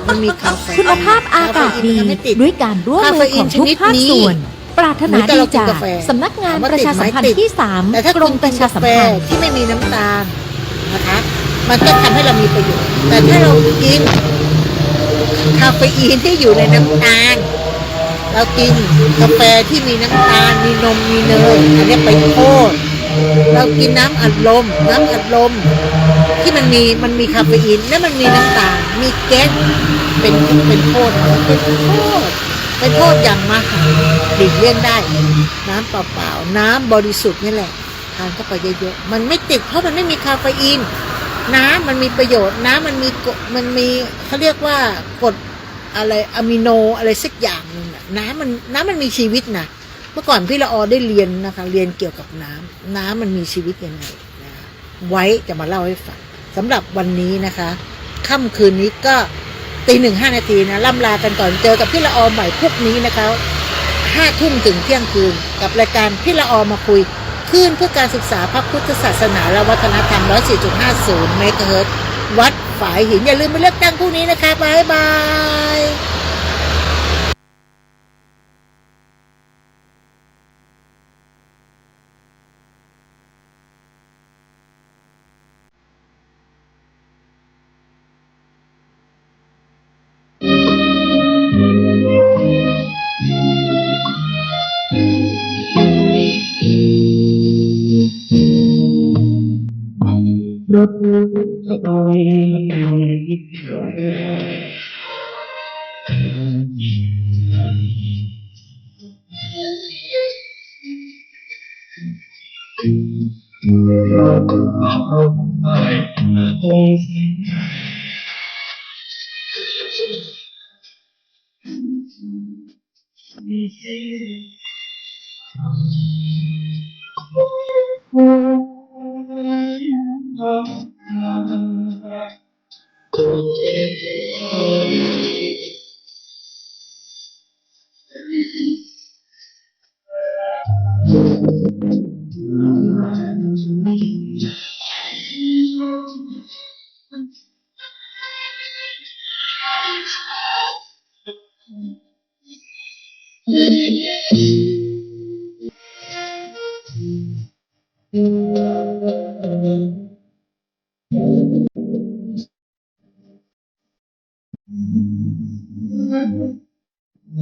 มันมีคาเฟอีน คุณภาพอากาศดีด้วยการร่วมมือของทุกภาคส่วน ปรารถนาดีจากสำนักงานประชาสัมพันธ์ที่ แต่ถ้า 3 กรมประชาสัมพันธ์ ที่ไม่มีน้ำตาลนะคะมันก็ทำให้เรามีประโยชน์แต่ถ้าเรากินคาเฟอีนที่อยู่ในน้ำตาลเรากินกาแฟที่มีน้ำตาลมีนมมีเนยอันนี้ไปโทษเรากินน้ำอัดลมที่มันมีคาเฟอีนและมันมีน้ำตาลมีแก๊สเป็นโทษเป็นโทษอย่างมหาหลีกเลี่ยงได้น้ำเปล่าๆน้ำบริสุทธิ์นี่แหละทานเข้าไปเยอะๆมันไม่ติดเพราะมันไม่มีคาเฟอีนน้ำมันมีประโยชน์น้ำมันมีเขาเรียกว่ากรดอะไรอะมิโนอะไรสักอย่างนึงน้ำมันมีชีวิตนะเมื่อก่อนพี่ละออได้เรียนนะคะเรียนเกี่ยวกับน้ำมันมีชีวิตยังไงนะไว้จะมาเล่าให้ฟังสำหรับวันนี้นะคะค่ำคืนนี้ก็ตี 1:05 นาทีนะล่ำลากันก่อนเจอกับพี่ละออใหม่พวกนี้นะคะ 5 ทุ่มถึงเที่ยงคืนกับรายการพี่ละออมาคุยคลื่นเพื่อการศึกษาพระพุทธศาสนาและวัฒนธรรม 104.50 เมกะเฮิรตซ์วัดฝายหินอย่าลืมไปเลือกตั้งพรุ่งนี้นะคะบ๊ายบาย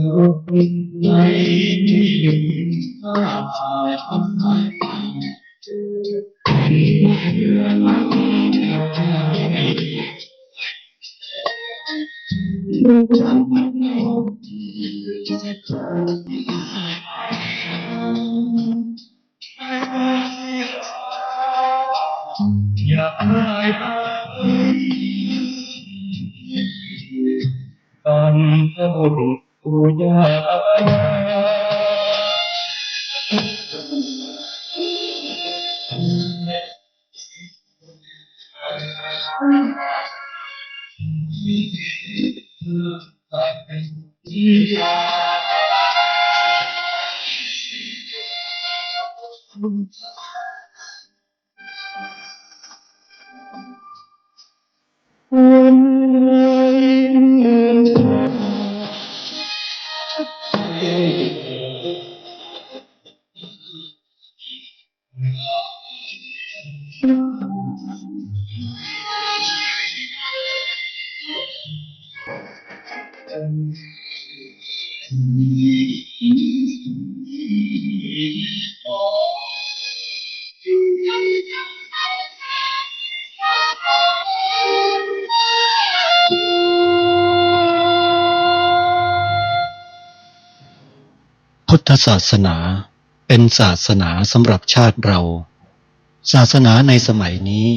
รถไอยากได้ตอนพระบุรุษผู้ยพุทธศาสนาเป็นศาสนาสำหรับชาติเราศาสนาในสมัยนี้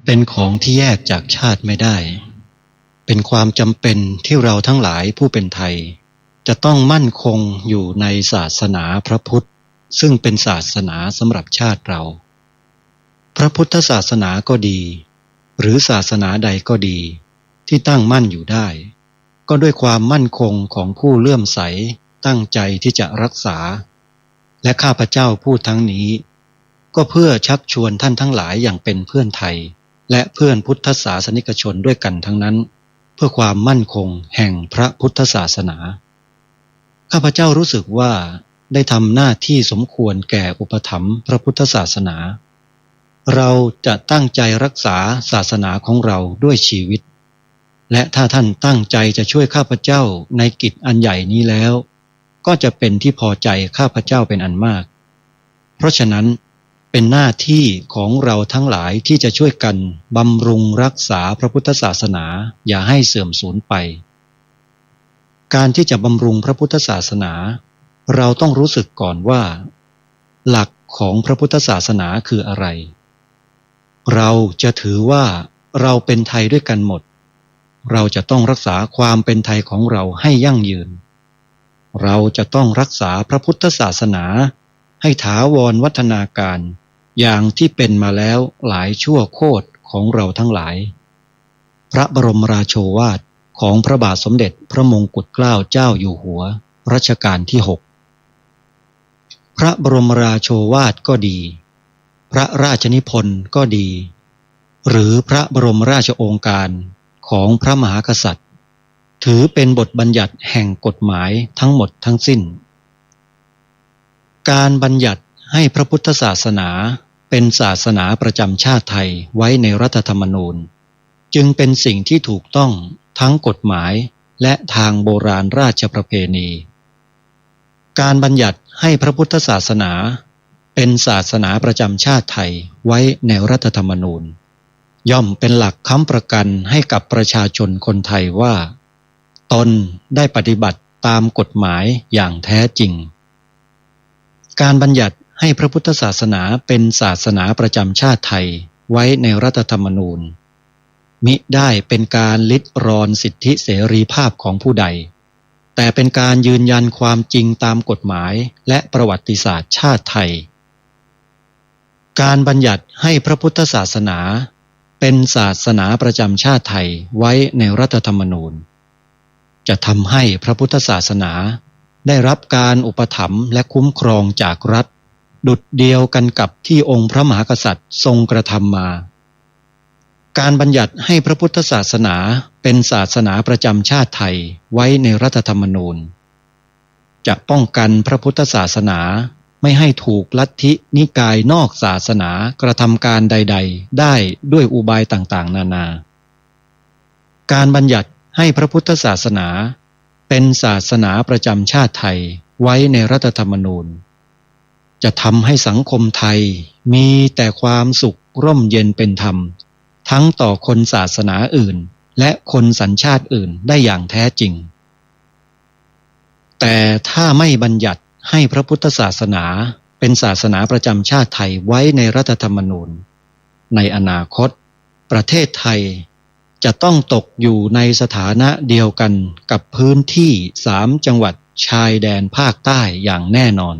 เป็นของที่แยกจากชาติไม่ได้เป็นความจำเป็นที่เราทั้งหลายผู้เป็นไทยจะต้องมั่นคงอยู่ในศาสนาพระพุทธซึ่งเป็นศาสนาสำหรับชาติเราพระพุทธศาสนาก็ดีหรือศาสนาใดก็ดีที่ตั้งมั่นอยู่ได้ก็ด้วยความมั่นคงของผู้เลื่อมใสตั้งใจที่จะรักษาและข้าพเจ้าพูดทั้งนี้ก็เพื่อชักชวนท่านทั้งหลายอย่างเป็นเพื่อนไทยและเพื่อนพุทธศาสนิกชนด้วยกันทั้งนั้นเพื่อความมั่นคงแห่งพระพุทธศาสนาข้าพเจ้ารู้สึกว่าได้ทำหน้าที่สมควรแก่อุปถัมภ์พระพุทธศาสนาเราจะตั้งใจรักษาศาสนาของเราด้วยชีวิตและถ้าท่านตั้งใจจะช่วยข้าพเจ้าในกิจอันใหญ่นี้แล้วก็จะเป็นที่พอใจข้าพเจ้าเป็นอันมากเพราะฉะนั้นเป็นหน้าที่ของเราทั้งหลายที่จะช่วยกันบำรุงรักษาพระพุทธศาสนาอย่าให้เสื่อมสูญไปการที่จะบำรุงพระพุทธศาสนาเราต้องรู้สึกก่อนว่าหลักของพระพุทธศาสนาคืออะไรเราจะถือว่าเราเป็นไทยด้วยกันหมดเราจะต้องรักษาความเป็นไทยของเราให้ยั่งยืนเราจะต้องรักษาพระพุทธศาสนาให้ถาวรวัฒนาการอย่างที่เป็นมาแล้วหลายชั่วโคตรของเราทั้งหลายพระบรมราโชวาทของพระบาทสมเด็จพระมงกุฎเกล้าเจ้าอยู่หัวรัชกาลที่ 6 พระบรมราโชวาทก็ดีพระราชนิพนธ์ก็ดีหรือพระบรมราชโองการของพระมหากษัตริย์ถือเป็นบทบัญญัติแห่งกฎหมายทั้งหมดทั้งสิ้นการบัญญัติให้พระพุทธศาสนาเป็นศาสนาประจำชาติไทยไว้ในรัฐธรรมนูญจึงเป็นสิ่งที่ถูกต้องทั้งกฎหมายและทางโบราณราชประเพณีการบัญญัติให้พระพุทธศาสนาเป็นศาสนาประจำชาติไทยไว้ในรัฐธรรมนูญย่อมเป็นหลักค้ำประกันให้กับประชาชนคนไทยว่าตนได้ปฏิบัติตามกฎหมายอย่างแท้จริงการบัญญัติให้พระพุทธศาสนาเป็นศาสนาประจำชาติไทยไว้ในรัฐธรรมนูญมิได้เป็นการลิดรอนสิทธิเสรีภาพของผู้ใดแต่เป็นการยืนยันความจริงตามกฎหมายและประวัติศาสตร์ชาติไทยการบัญญัติให้พระพุทธศาสนาเป็นศาสนาประจำชาติไทยไว้ในรัฐธรรมนูญจะทำให้พระพุทธศาสนาได้รับการอุปถัมภ์และคุ้มครองจากรัฐดุจเดียวกันกับที่องค์พระมหากษัตริย์ทรงกระทำมาการบัญญัติให้พระพุทธศาสนาเป็นศาสนาประจำชาติไทยไว้ในรัฐธรรมนูญจะป้องกันพระพุทธศาสนาไม่ให้ถูกลัทธินิกายนอกศาสนากระทำการใดๆได้ด้วยอุบายต่างๆนานาการบัญญัติให้พระพุทธศาสนาเป็นศาสนาประจำชาติไทยไว้ในรัฐธรรมนูญจะทำให้สังคมไทยมีแต่ความสุขร่มเย็นเป็นธรรมทั้งต่อคนศาสนาอื่นและคนสัญชาติอื่นได้อย่างแท้จริงแต่ถ้าไม่บัญญัติให้พระพุทธศาสนาเป็นศาสนาประจำชาติไทยไว้ในรัฐธรรมนูญในอนาคตประเทศไทยจะต้องตกอยู่ในสถานะเดียวกันกับพื้นที่3 จังหวัดชายแดนภาคใต้อย่างแน่นอน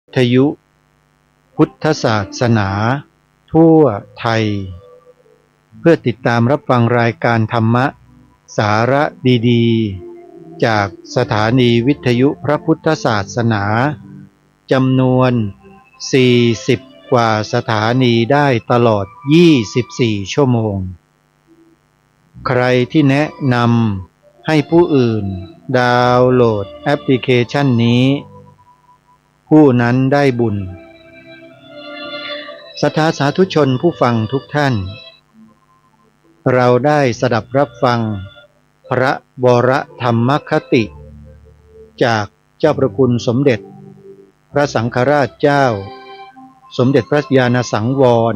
วิทยุพุทธศาสนาทั่วไทยเพื่อติดตามรับฟังรายการธรรมะสาระดีๆจากสถานีวิทยุพระพุทธศาสนาจำนวน40 กว่าสถานีได้ตลอด24 ชั่วโมงใครที่แนะนำให้ผู้อื่นดาวน์โหลดแอปพลิเคชันนี้ผู้นั้นได้บุญศรัทธาสาธุชนผู้ฟังทุกท่านเราได้สดับรับฟังพระวรธรรมคติจากเจ้าประคุณสมเด็จพระสังฆราชเจ้าสมเด็จพระญาณสังวร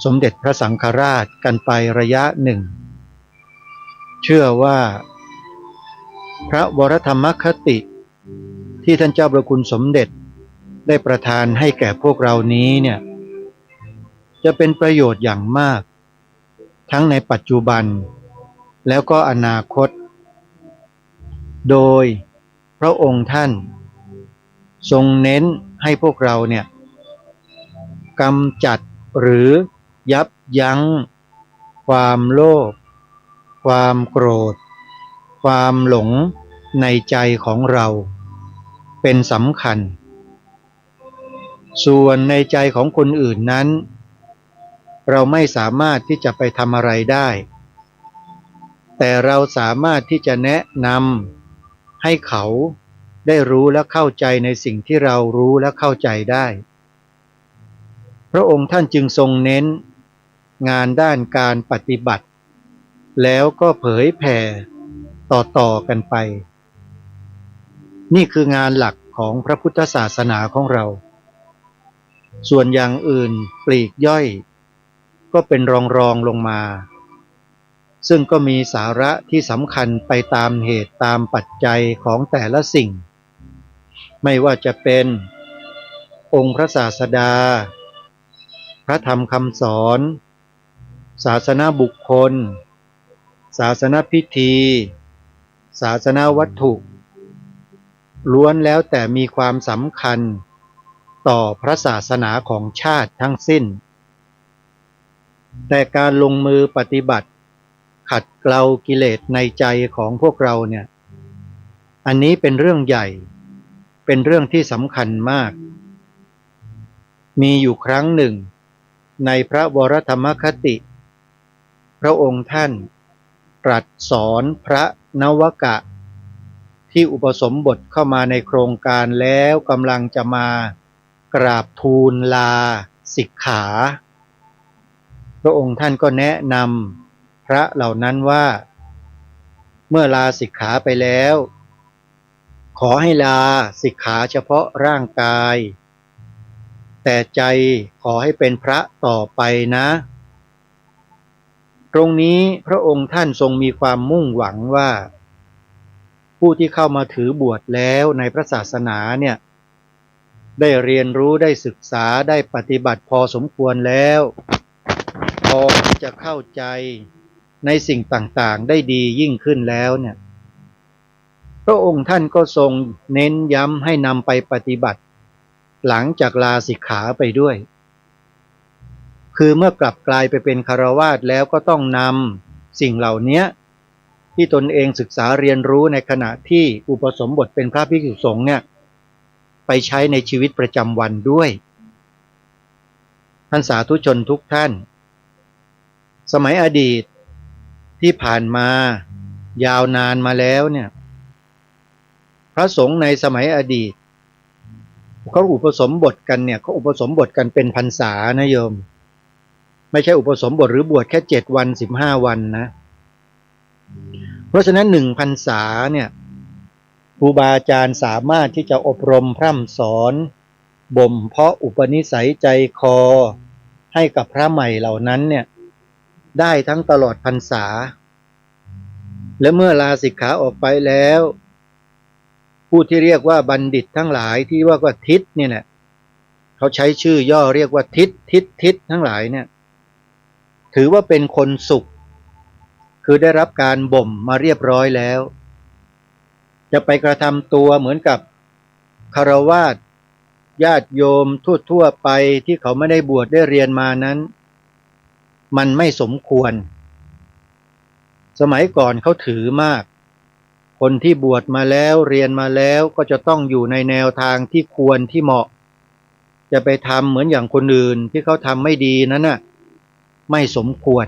สมเด็จพระสังฆราชกันไประยะหนึ่งเชื่อว่าพระวรธรรมคติที่ท่านเจ้าประคุณสมเด็จ ได้ประทานให้แก่พวกเรานี้เนี่ยจะเป็นประโยชน์อย่างมากทั้งในปัจจุบันแล้วก็อนาคตโดยพระองค์ท่านทรงเน้นให้พวกเราเนี่ยกำจัดหรือยับยั้งความโลภความโกรธความหลงในใจของเราเป็นสำคัญส่วนในใจของคนอื่นนั้นเราไม่สามารถที่จะไปทำอะไรได้แต่เราสามารถที่จะแนะนำให้เขาได้รู้และเข้าใจในสิ่งที่เรารู้และเข้าใจได้พระองค์ท่านจึงทรงเน้นงานด้านการปฏิบัติแล้วก็เผยแผ่ต่อกันไปนี่คืองานหลักของพระพุทธศาสนาของเราส่วนอย่างอื่นปลีกย่อยก็เป็นรองลงมาซึ่งก็มีสาระที่สำคัญไปตามเหตุตามปัจจัยของแต่ละสิ่งไม่ว่าจะเป็นองค์พระศาสดาพระธรรมคำสอนศาสนาบุคคลศาสนาพิธีศาสนาวัตถุล้วนแล้วแต่มีความสำคัญต่อพระศาสนาของชาติทั้งสิ้นแต่การลงมือปฏิบัติขัดเกลากิเลสในใจของพวกเราเนี่ยอันนี้เป็นเรื่องใหญ่เป็นเรื่องที่สำคัญมากมีอยู่ครั้งหนึ่งในพระวรธรรมคติพระองค์ท่านตรัสสอนพระนวกะที่อุปสมบทเข้ามาในโครงการแล้วกำลังจะมากราบทูลลาสิกขาพระองค์ท่านก็แนะนำพระเหล่านั้นว่าเมื่อลาสิกขาไปแล้วขอให้ลาสิกขาเฉพาะร่างกายแต่ใจขอให้เป็นพระต่อไปนะตรงนี้พระองค์ท่านทรงมีความมุ่งหวังว่าผู้ที่เข้ามาถือบวชแล้วในพระศาสนาเนี่ยได้เรียนรู้ได้ศึกษาได้ปฏิบัติพอสมควรแล้วพอที่จะเข้าใจในสิ่งต่างๆได้ดียิ่งขึ้นแล้วเนี่ยพระองค์ท่านก็ทรงเน้นย้ำให้นำไปปฏิบัติหลังจากลาสิกขาไปด้วยคือเมื่อกลับกลายไปเป็นฆราวาสแล้วก็ต้องนำสิ่งเหล่านี้ที่ตนเองศึกษาเรียนรู้ในขณะที่อุปสมบทเป็นพระภิกษุสงฆ์เนี่ยไปใช้ในชีวิตประจำวันด้วยท่านสาธุชนทุกท่านสมัยอดีตที่ผ่านมายาวนานมาแล้วเนี่ยพระสงฆ์ในสมัยอดีตเขาอุปสมบทกันเนี่ยเขาอุปสมบทกันเป็นพรรษานะโยมไม่ใช่อุปสมบทหรือบวชแค่7 วัน15 วันนะเพราะฉะนั้น1 พรรษาเนี่ยครูบาอาจารย์สามารถที่จะอบรมพร่ำสอนบ่มเพาะอุปนิสัยใจคอให้กับพระใหม่เหล่านั้นเนี่ยได้ทั้งตลอดพรรษาและเมื่อลาสิกขาออกไปแล้วผู้ที่เรียกว่าบัณฑิตทั้งหลายที่ว่าทิศเนี่ยแหละเขาใช้ชื่อย่อเรียกว่าทิศทั้งหลายเนี่ยถือว่าเป็นคนสุขคือได้รับการบ่มมาเรียบร้อยแล้วจะไปกระทำตัวเหมือนกับฆราวาสญาติโยมทั่วไปที่เขาไม่ได้บวชได้เรียนมานั้นมันไม่สมควรสมัยก่อนเขาถือมากคนที่บวชมาแล้วเรียนมาแล้วก็จะต้องอยู่ในแนวทางที่ควรที่เหมาะจะไปทำเหมือนอย่างคนอื่นที่เขาทำไม่ดีนั้นน่ะไม่สมควร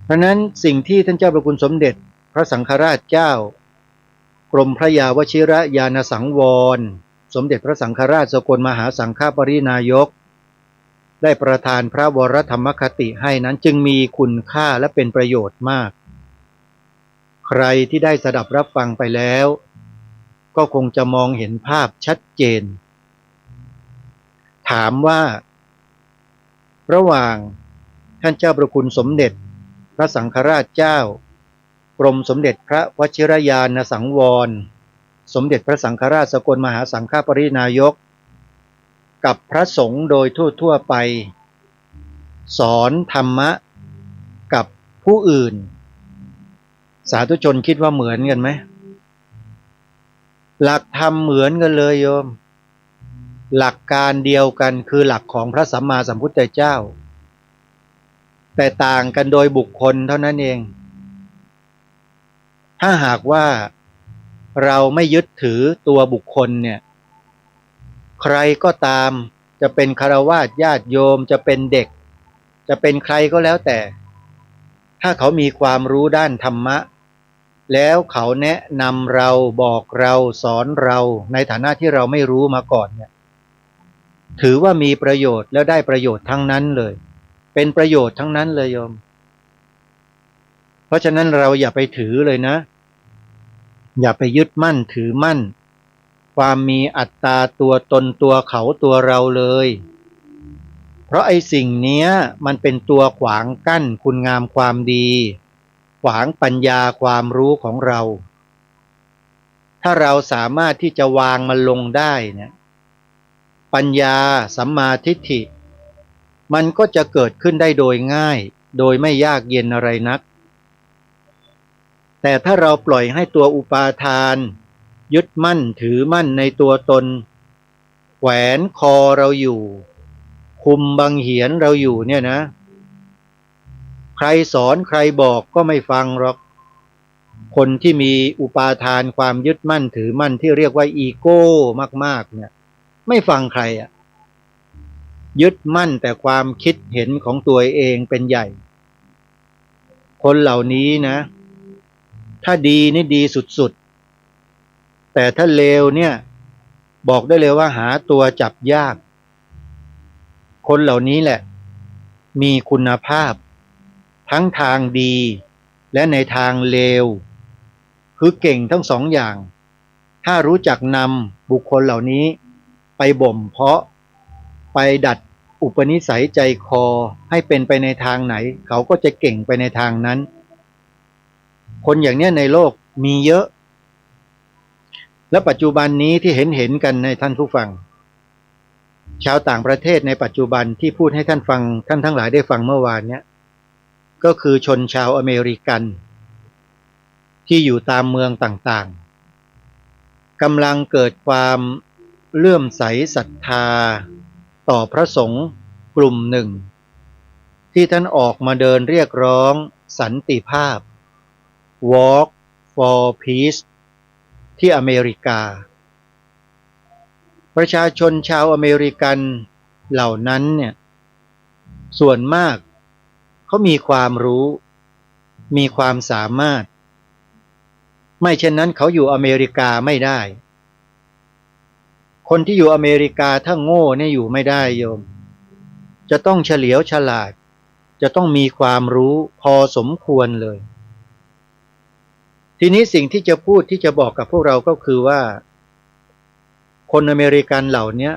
เพราะนั้นสิ่งที่ท่านเจ้าพระคุณสมเด็จพระสังฆราชเจ้ากรมพระยาวชิรญาณสังวรสมเด็จพระสังฆราชสกลมหาสังฆปรินายกได้ประทานพระวรธรรมคติให้นั้นจึงมีคุณค่าและเป็นประโยชน์มากใครที่ได้สดับรับฟังไปแล้วก็คงจะมองเห็นภาพชัดเจนถามว่าระหว่างท่านเจ้าพระคุณสมเด็จพระสังฆราชเจ้ากรมสมเด็จพระวชิรญาณสังวร สมเด็จพระสังฆราชสกลมหาสังฆปรินายกกับพระสงฆ์โดยทั่วไปสอนธรรมะกับผู้อื่นสาธุชนคิดว่าเหมือนกันไหมหลักธรรมเหมือนกันเลยโยมหลักการเดียวกันคือหลักของพระสัมมาสัมพุทธเจ้าแต่ต่างกันโดยบุคคลเท่านั้นเองถ้าหากว่าเราไม่ยึดถือตัวบุคคลเนี่ยใครก็ตามจะเป็นฆราวาสญาติโยมจะเป็นเด็กจะเป็นใครก็แล้วแต่ถ้าเขามีความรู้ด้านธรรมะแล้วเขาแนะนำเราบอกเราสอนเราในฐานะที่เราไม่รู้มาก่อนเนี่ยถือว่ามีประโยชน์แล้วได้ประโยชน์ทั้งนั้นเลยเป็นประโยชน์ทั้งนั้นเลยโยมเพราะฉะนั้นเราอย่าไปถือเลยนะอย่าไปยึดมั่นถือมั่นความมีอัตตาตัวตนตัวเขาตัวเราเลยเพราะไอ้สิ่งเนี้ยมันเป็นตัวขวางกั้นคุณงามความดีขวางปัญญาความรู้ของเราถ้าเราสามารถที่จะวางมันลงได้เนี่ยปัญญาสัมมาทิฏฐิมันก็จะเกิดขึ้นได้โดยง่ายโดยไม่ยากเย็นอะไรนักแต่ถ้าเราปล่อยให้ตัวอุปาทานยึดมั่นถือมั่นในตัวตนแขวนคอเราอยู่คุมบังเหียนเราอยู่เนี่ยนะใครสอนใครบอกก็ไม่ฟังหรอกคนที่มีอุปาทานความยึดมั่นถือมั่นที่เรียกว่าอีโก้มากๆเนี่ยไม่ฟังใครอ่ะยึดมั่นแต่ความคิดเห็นของตัวเองเป็นใหญ่คนเหล่านี้นะถ้าดีนี่ดีสุดๆแต่ถ้าเลวเนี่ยบอกได้เลยว่าหาตัวจับยากคนเหล่านี้แหละมีคุณภาพทั้งทางดีและในทางเลวคือเก่งทั้งสองอย่างถ้ารู้จักนำบุคคลเหล่านี้ไปบ่มเพาะไปดัดอุปนิสัยใจคอให้เป็นไปในทางไหนเขาก็จะเก่งไปในทางนั้นคนอย่างนี้ในโลกมีเยอะและปัจจุบันนี้ที่เห็นกันในท่านผู้ฟังชาวต่างประเทศในปัจจุบันที่พูดให้ท่านฟังท่านทั้งหลายได้ฟังเมื่อวานเนี้ยก็คือชนชาวอเมริกันที่อยู่ตามเมืองต่างๆกำลังเกิดความเลื่อมใสศรัทธาต่อพระสงฆ์กลุ่มหนึ่งที่ท่านออกมาเดินเรียกร้องสันติภาพ Walk for Peace ที่อเมริกาประชาชนชาวอเมริกันเหล่านั้นเนี่ยส่วนมากเขามีความรู้มีความสามารถไม่เช่นนั้นเขาอยู่อเมริกาไม่ได้คนที่อยู่อเมริกาถ้าโง่เนี่ยอยู่ไม่ได้โยมจะต้องเฉลียวฉลาดจะต้องมีความรู้พอสมควรเลยทีนี้สิ่งที่จะพูดที่จะบอกกับพวกเราก็คือว่าคนอเมริกันเหล่านี้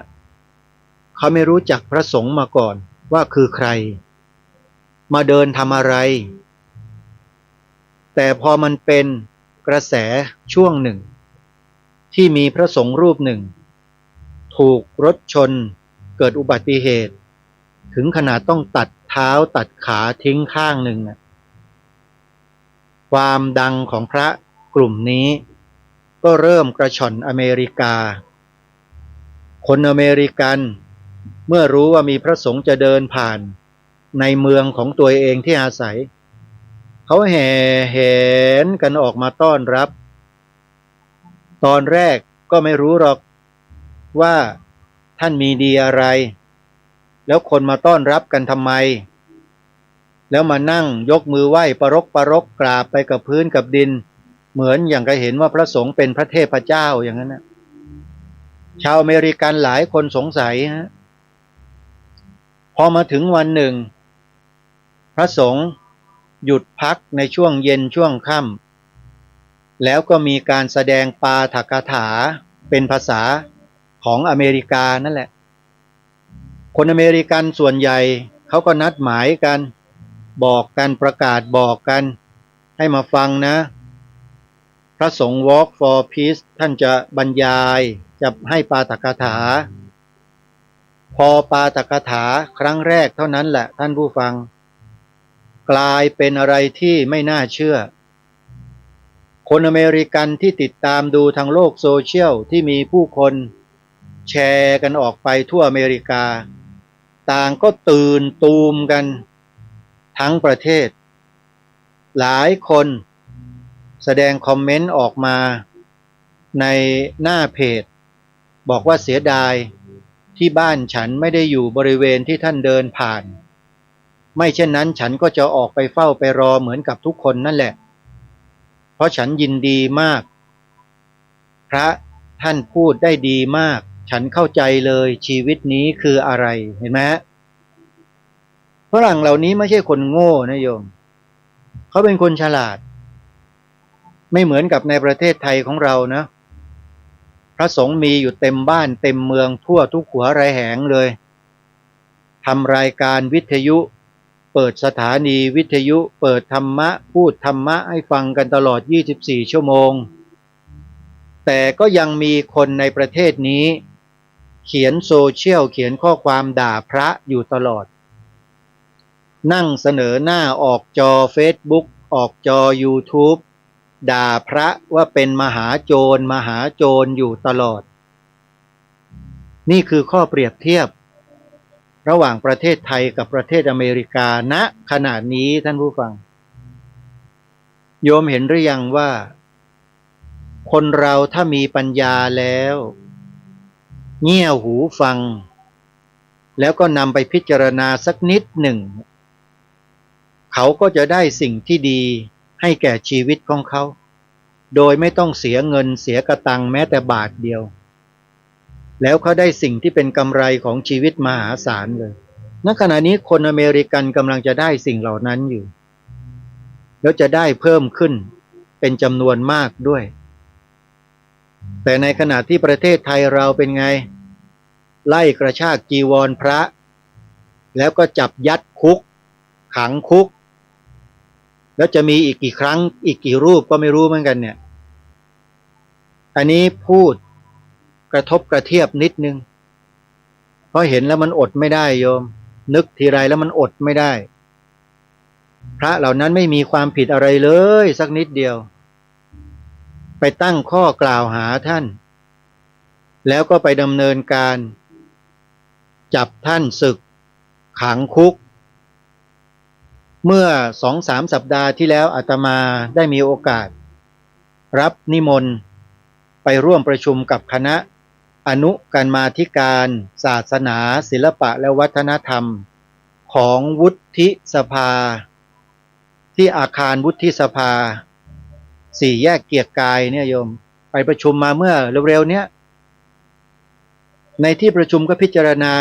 เขาไม่รู้จักพระสงฆ์มาก่อนว่าคือใครมาเดินทำอะไรแต่พอมันเป็นกระแสช่วงหนึ่งที่มีพระสงฆ์รูปหนึ่งถูกรถชนเกิดอุบัติเหตุถึงขนาดต้องตัดเท้าตัดขาทิ้งข้างหนึ่งความดังของพระกลุ่มนี้ก็เริ่มกระชอนอเมริกาคนอเมริกันเมื่อรู้ว่ามีพระสงฆ์จะเดินผ่านในเมืองของตัวเองที่อาศัยเขาแห่แหนกันออกมาต้อนรับตอนแรกก็ไม่รู้หรอกว่าท่านมีดีอะไรแล้วคนมาต้อนรับกันทำไมแล้วมานั่งยกมือไหว้ปรกกราบไปกับพื้นกับดินเหมือนอย่างก็เห็นว่าพระสงฆ์เป็นพระเทพเจ้าอย่างนั้นนะชาวอเมริกันหลายคนสงสัยพอมาถึงวันหนึ่งพระสงฆ์หยุดพักในช่วงเย็นช่วงค่ำแล้วก็มีการแสดงปาฐกถาเป็นภาษาของอเมริกานั่นแหละคนอเมริกันส่วนใหญ่เขาก็นัดหมายกันบอกกันประกาศบอกกันให้มาฟังนะ พระสงฆ์ Walk for Peace ท่านจะบรรยายจะให้ปาฐกถาพอปาฐกถาครั้งแรกเท่านั้นแหละท่านผู้ฟังกลายเป็นอะไรที่ไม่น่าเชื่อคนอเมริกันที่ติดตามดูทางโลกโซเชียลที่มีผู้คนแชร์กันออกไปทั่วอเมริกาต่างก็ตื่นตูมกันทั้งประเทศหลายคนแสดงคอมเมนต์ออกมาในหน้าเพจบอกว่าเสียดายที่บ้านฉันไม่ได้อยู่บริเวณที่ท่านเดินผ่านไม่เช่นนั้นฉันก็จะออกไปเฝ้าไปรอเหมือนกับทุกคนนั่นแหละเพราะฉันยินดีมากพระท่านพูดได้ดีมากฉันเข้าใจเลยชีวิตนี้คืออะไรเห็นไหมฝรั่งเหล่านี้ไม่ใช่คนโง่นะโยมเขาเป็นคนฉลาดไม่เหมือนกับในประเทศไทยของเรานะพระสงฆ์มีอยู่เต็มบ้านเต็มเมืองทั่วทุกหัวไรแหงเลยทำรายการวิทยุเปิดสถานีวิทยุเปิดธรรมะพูดธรรมะให้ฟังกันตลอด24ชั่วโมงแต่ก็ยังมีคนในประเทศนี้เขียนโซเชียลเขียนข้อความด่าพระอยู่ตลอดนั่งเสนอหน้าออกจอ Facebook ออกจอ YouTube ด่าพระว่าเป็นมหาโจรอยู่ตลอดนี่คือข้อเปรียบเทียบระหว่างประเทศไทยกับประเทศอเมริกาณขณะนี้ท่านผู้ฟังโยมเห็นหรือยังว่าคนเราถ้ามีปัญญาแล้วเงี่ยหูฟังแล้วก็นำไปพิจารณาสักนิดหนึ่งเขาก็จะได้สิ่งที่ดีให้แก่ชีวิตของเขาโดยไม่ต้องเสียเงินเสียกระตังแม้แต่บาทเดียวแล้วเขาได้สิ่งที่เป็นกำไรของชีวิตมหาศาลเลยณขณะนี้คนอเมริกันกำลังจะได้สิ่งเหล่านั้นอยู่แล้วจะได้เพิ่มขึ้นเป็นจำนวนมากด้วยแต่ในขณะที่ประเทศไทยเราเป็นไงไล่กระชากจีวรพระแล้วก็จับยัดคุกขังคุกแล้วจะมีอีกกี่ครั้งอีกกี่รูปก็ไม่รู้เหมือนกันเนี่ยอันนี้พูดกระทบกระเทียบนิดนึงเพราะเห็นแล้วมันอดไม่ได้โยมนึกทีไรแล้วมันอดไม่ได้พระเหล่านั้นไม่มีความผิดอะไรเลยสักนิดเดียวไปตั้งข้อกล่าวหาท่านแล้วก็ไปดำเนินการจับท่านศึกขังคุกเมื่อ 2-3 สัปดาห์ที่แล้วอาตมาได้มีโอกาสรับนิมนต์ไปร่วมประชุมกับคณะอนุกรรมาธิการศาสนาศิลปะและวัฒนธรรมของวุฒิสภาที่อาคารวุฒิสภา4 แยกเกียรติกายเนี่ยโยมไปประชุมมาเมื่อเร็วๆเนี้ยในที่ประชุมก็พิจารณา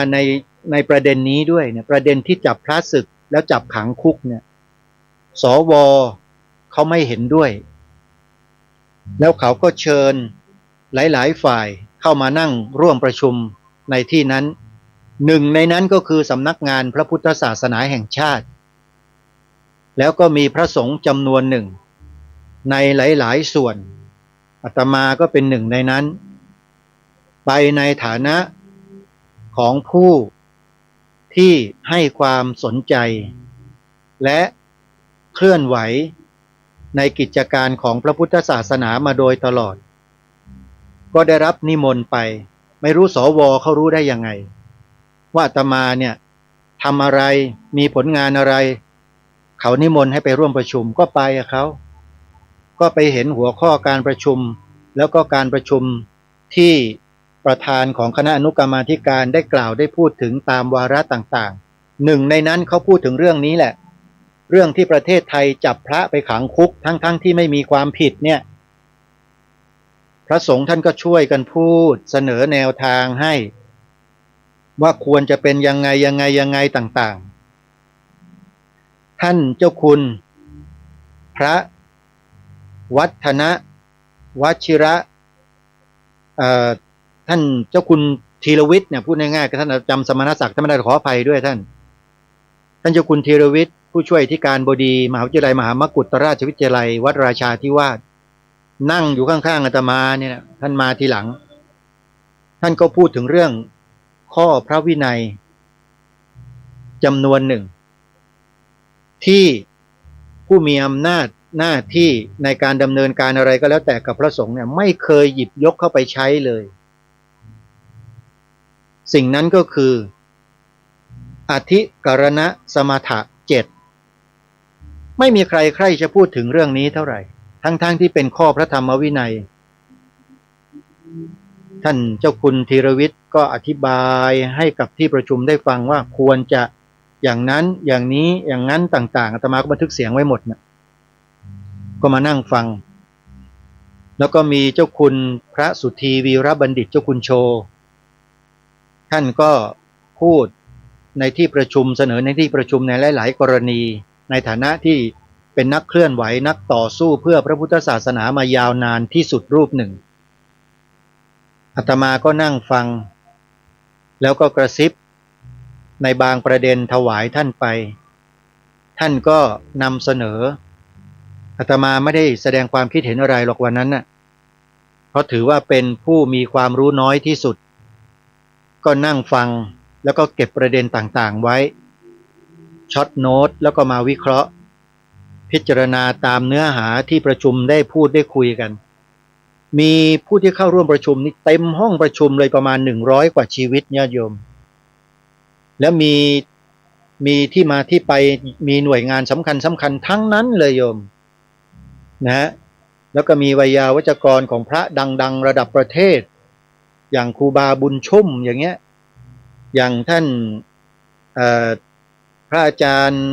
ในประเด็นนี้ด้วยเนี่ยประเด็นที่จับพระศึกแล้วจับขังคุกเนี่ยสวเขาไม่เห็นด้วยแล้วเขาก็เชิญหลายๆฝ่ายเข้ามานั่งร่วมประชุมในที่นั้นหนึ่งในนั้นก็คือสำนักงานพระพุทธศาสนาแห่งชาติแล้วก็มีพระสงฆ์จำนวนหนึ่งในหลายๆส่วนอาตมาก็เป็นหนึ่งในนั้นไปในฐานะของผู้ที่ให้ความสนใจและเคลื่อนไหวในกิจการของพระพุทธศาสนามาโดยตลอดก็ได้รับนิมนต์ไปไม่รู้สวเขารู้ได้ยังไงว่าอาตมาเนี่ยทำอะไรมีผลงานอะไรเขานิมนต์ให้ไปร่วมประชุมก็ไปกับเขาก็ไปเห็นหัวข้อการประชุมแล้วก็การประชุมที่ประธานของคณะอนุกรรมาธิการได้กล่าวได้พูดถึงตามวาระต่างๆหนึ่งในนั้นเขาพูดถึงเรื่องนี้แหละเรื่องที่ประเทศไทยจับพระไปขังคุกทั้งที่ไม่มีความผิดเนี่ยพระสงฆ์ท่านก็ช่วยกันพูดเสนอแนวทางให้ว่าควรจะเป็นยังไงต่างๆท่านเจ้าคุณพระวัฒนวชิระท่านเจ้าคุณธีรวิทย์เนี่ยพูดง่ายๆกับท่านจำสมณศักดิ์ท่านไม่ได้ขออภัยด้วยท่านเจ้าคุณธีรวิทย์ผู้ช่วยที่การบดีมหาวิทยาลัยมหามกุฏราชวิทยาลัยวัดราชาธิวาส นั่งอยู่ข้างๆอาตมาเนี่ยนะท่านมาทีหลังท่านก็พูดถึงเรื่องข้อพระวินัยจำนวนหนึ่งที่ผู้มีอำนาจหน้าที่ในการดำเนินการอะไรก็แล้วแต่กับพระสงฆ์เนี่ยไม่เคยหยิบยกเข้าไปใช้เลยสิ่งนั้นก็คืออธิกรณสมถะ7ไม่มีใครใครจะพูดถึงเรื่องนี้เท่าไหร่ทั้งที่เป็นข้อพระธรรมวินัยท่านเจ้าคุณธีรวิทย์ก็อธิบายให้กับที่ประชุมได้ฟังว่าควรจะอย่างนั้นอย่างนี้อย่างนั้นต่างๆอาตมาก็บันทึกเสียงไว้หมดนะก็มานั่งฟังแล้วก็มีเจ้าคุณพระสุธีวีรบัณฑิตเจ้าคุณโชท่านก็พูดในที่ประชุมเสนอในที่ประชุมในหลายๆกรณีในฐานะที่เป็นนักเคลื่อนไหวนักต่อสู้เพื่อพระพุทธศาสนามายาวนานที่สุดรูปหนึ่งอาตมาก็นั่งฟังแล้วก็กระซิบในบางประเด็นถวายท่านไปท่านก็นำเสนออาตมาไม่ได้แสดงความคิดเห็นอะไรหรอกวันนั้นน่ะเพราะถือว่าเป็นผู้มีความรู้น้อยที่สุดก็นั่งฟังแล้วก็เก็บประเด็นต่างๆไว้ช็อตโน้ตแล้วก็มาวิเคราะห์พิจารณาตามเนื้อหาที่ประชุมได้พูดได้คุยกันมีผู้ที่เข้าร่วมประชุมนี่เต็มห้องประชุมเลยประมาณ100กว่าชีวิตญาติโยมแล้วมีที่มาที่ไปมีหน่วยงานสำคัญทั้งนั้นเลยโยมนะแล้วก็มีไวยาวัจกรของพระดังๆระดับประเทศอย่างครูบาบุญชุ่มอย่างเงี้ยอย่างท่านพระอาจารย์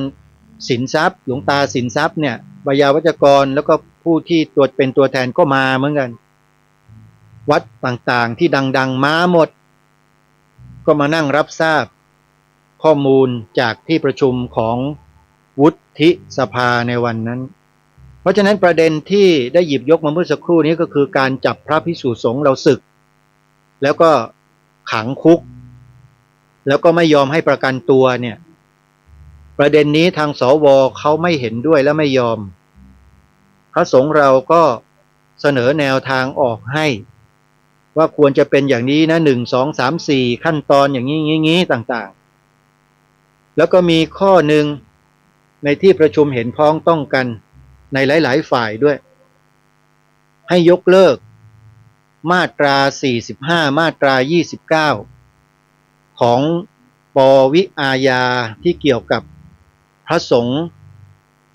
สินทรัพย์หลวงตาสินทรัพย์เนี่ยไวยาวัจกรแล้วก็ผู้ที่เป็นตัวแทนก็มาเหมือนกันวัดต่างๆที่ดังๆมาหมดก็มานั่งรับทราบข้อมูลจากที่ประชุมของวุฒิสภาในวันนั้นเพราะฉะนั้นประเด็นที่ได้หยิบยกมาเมื่อสักครู่นี้ก็คือการจับพระภิกษุสงฆ์เราสึกแล้วก็ขังคุกแล้วก็ไม่ยอมให้ประกันตัวเนี่ยประเด็นนี้ทางสวเขาไม่เห็นด้วยและไม่ยอมพระสงฆ์เราก็เสนอแนวทางออกให้ว่าควรจะเป็นอย่างนี้นะ1 2 3 4ขั้นตอนอย่างนี้ต่างๆแล้วก็มีข้อหนึ่งในที่ประชุมเห็นพ้องต้องกันในหลายๆฝ่ายด้วยให้ยกเลิกมาตรา45มาตรา29ของปวิอาญาที่เกี่ยวกับพระสงฆ์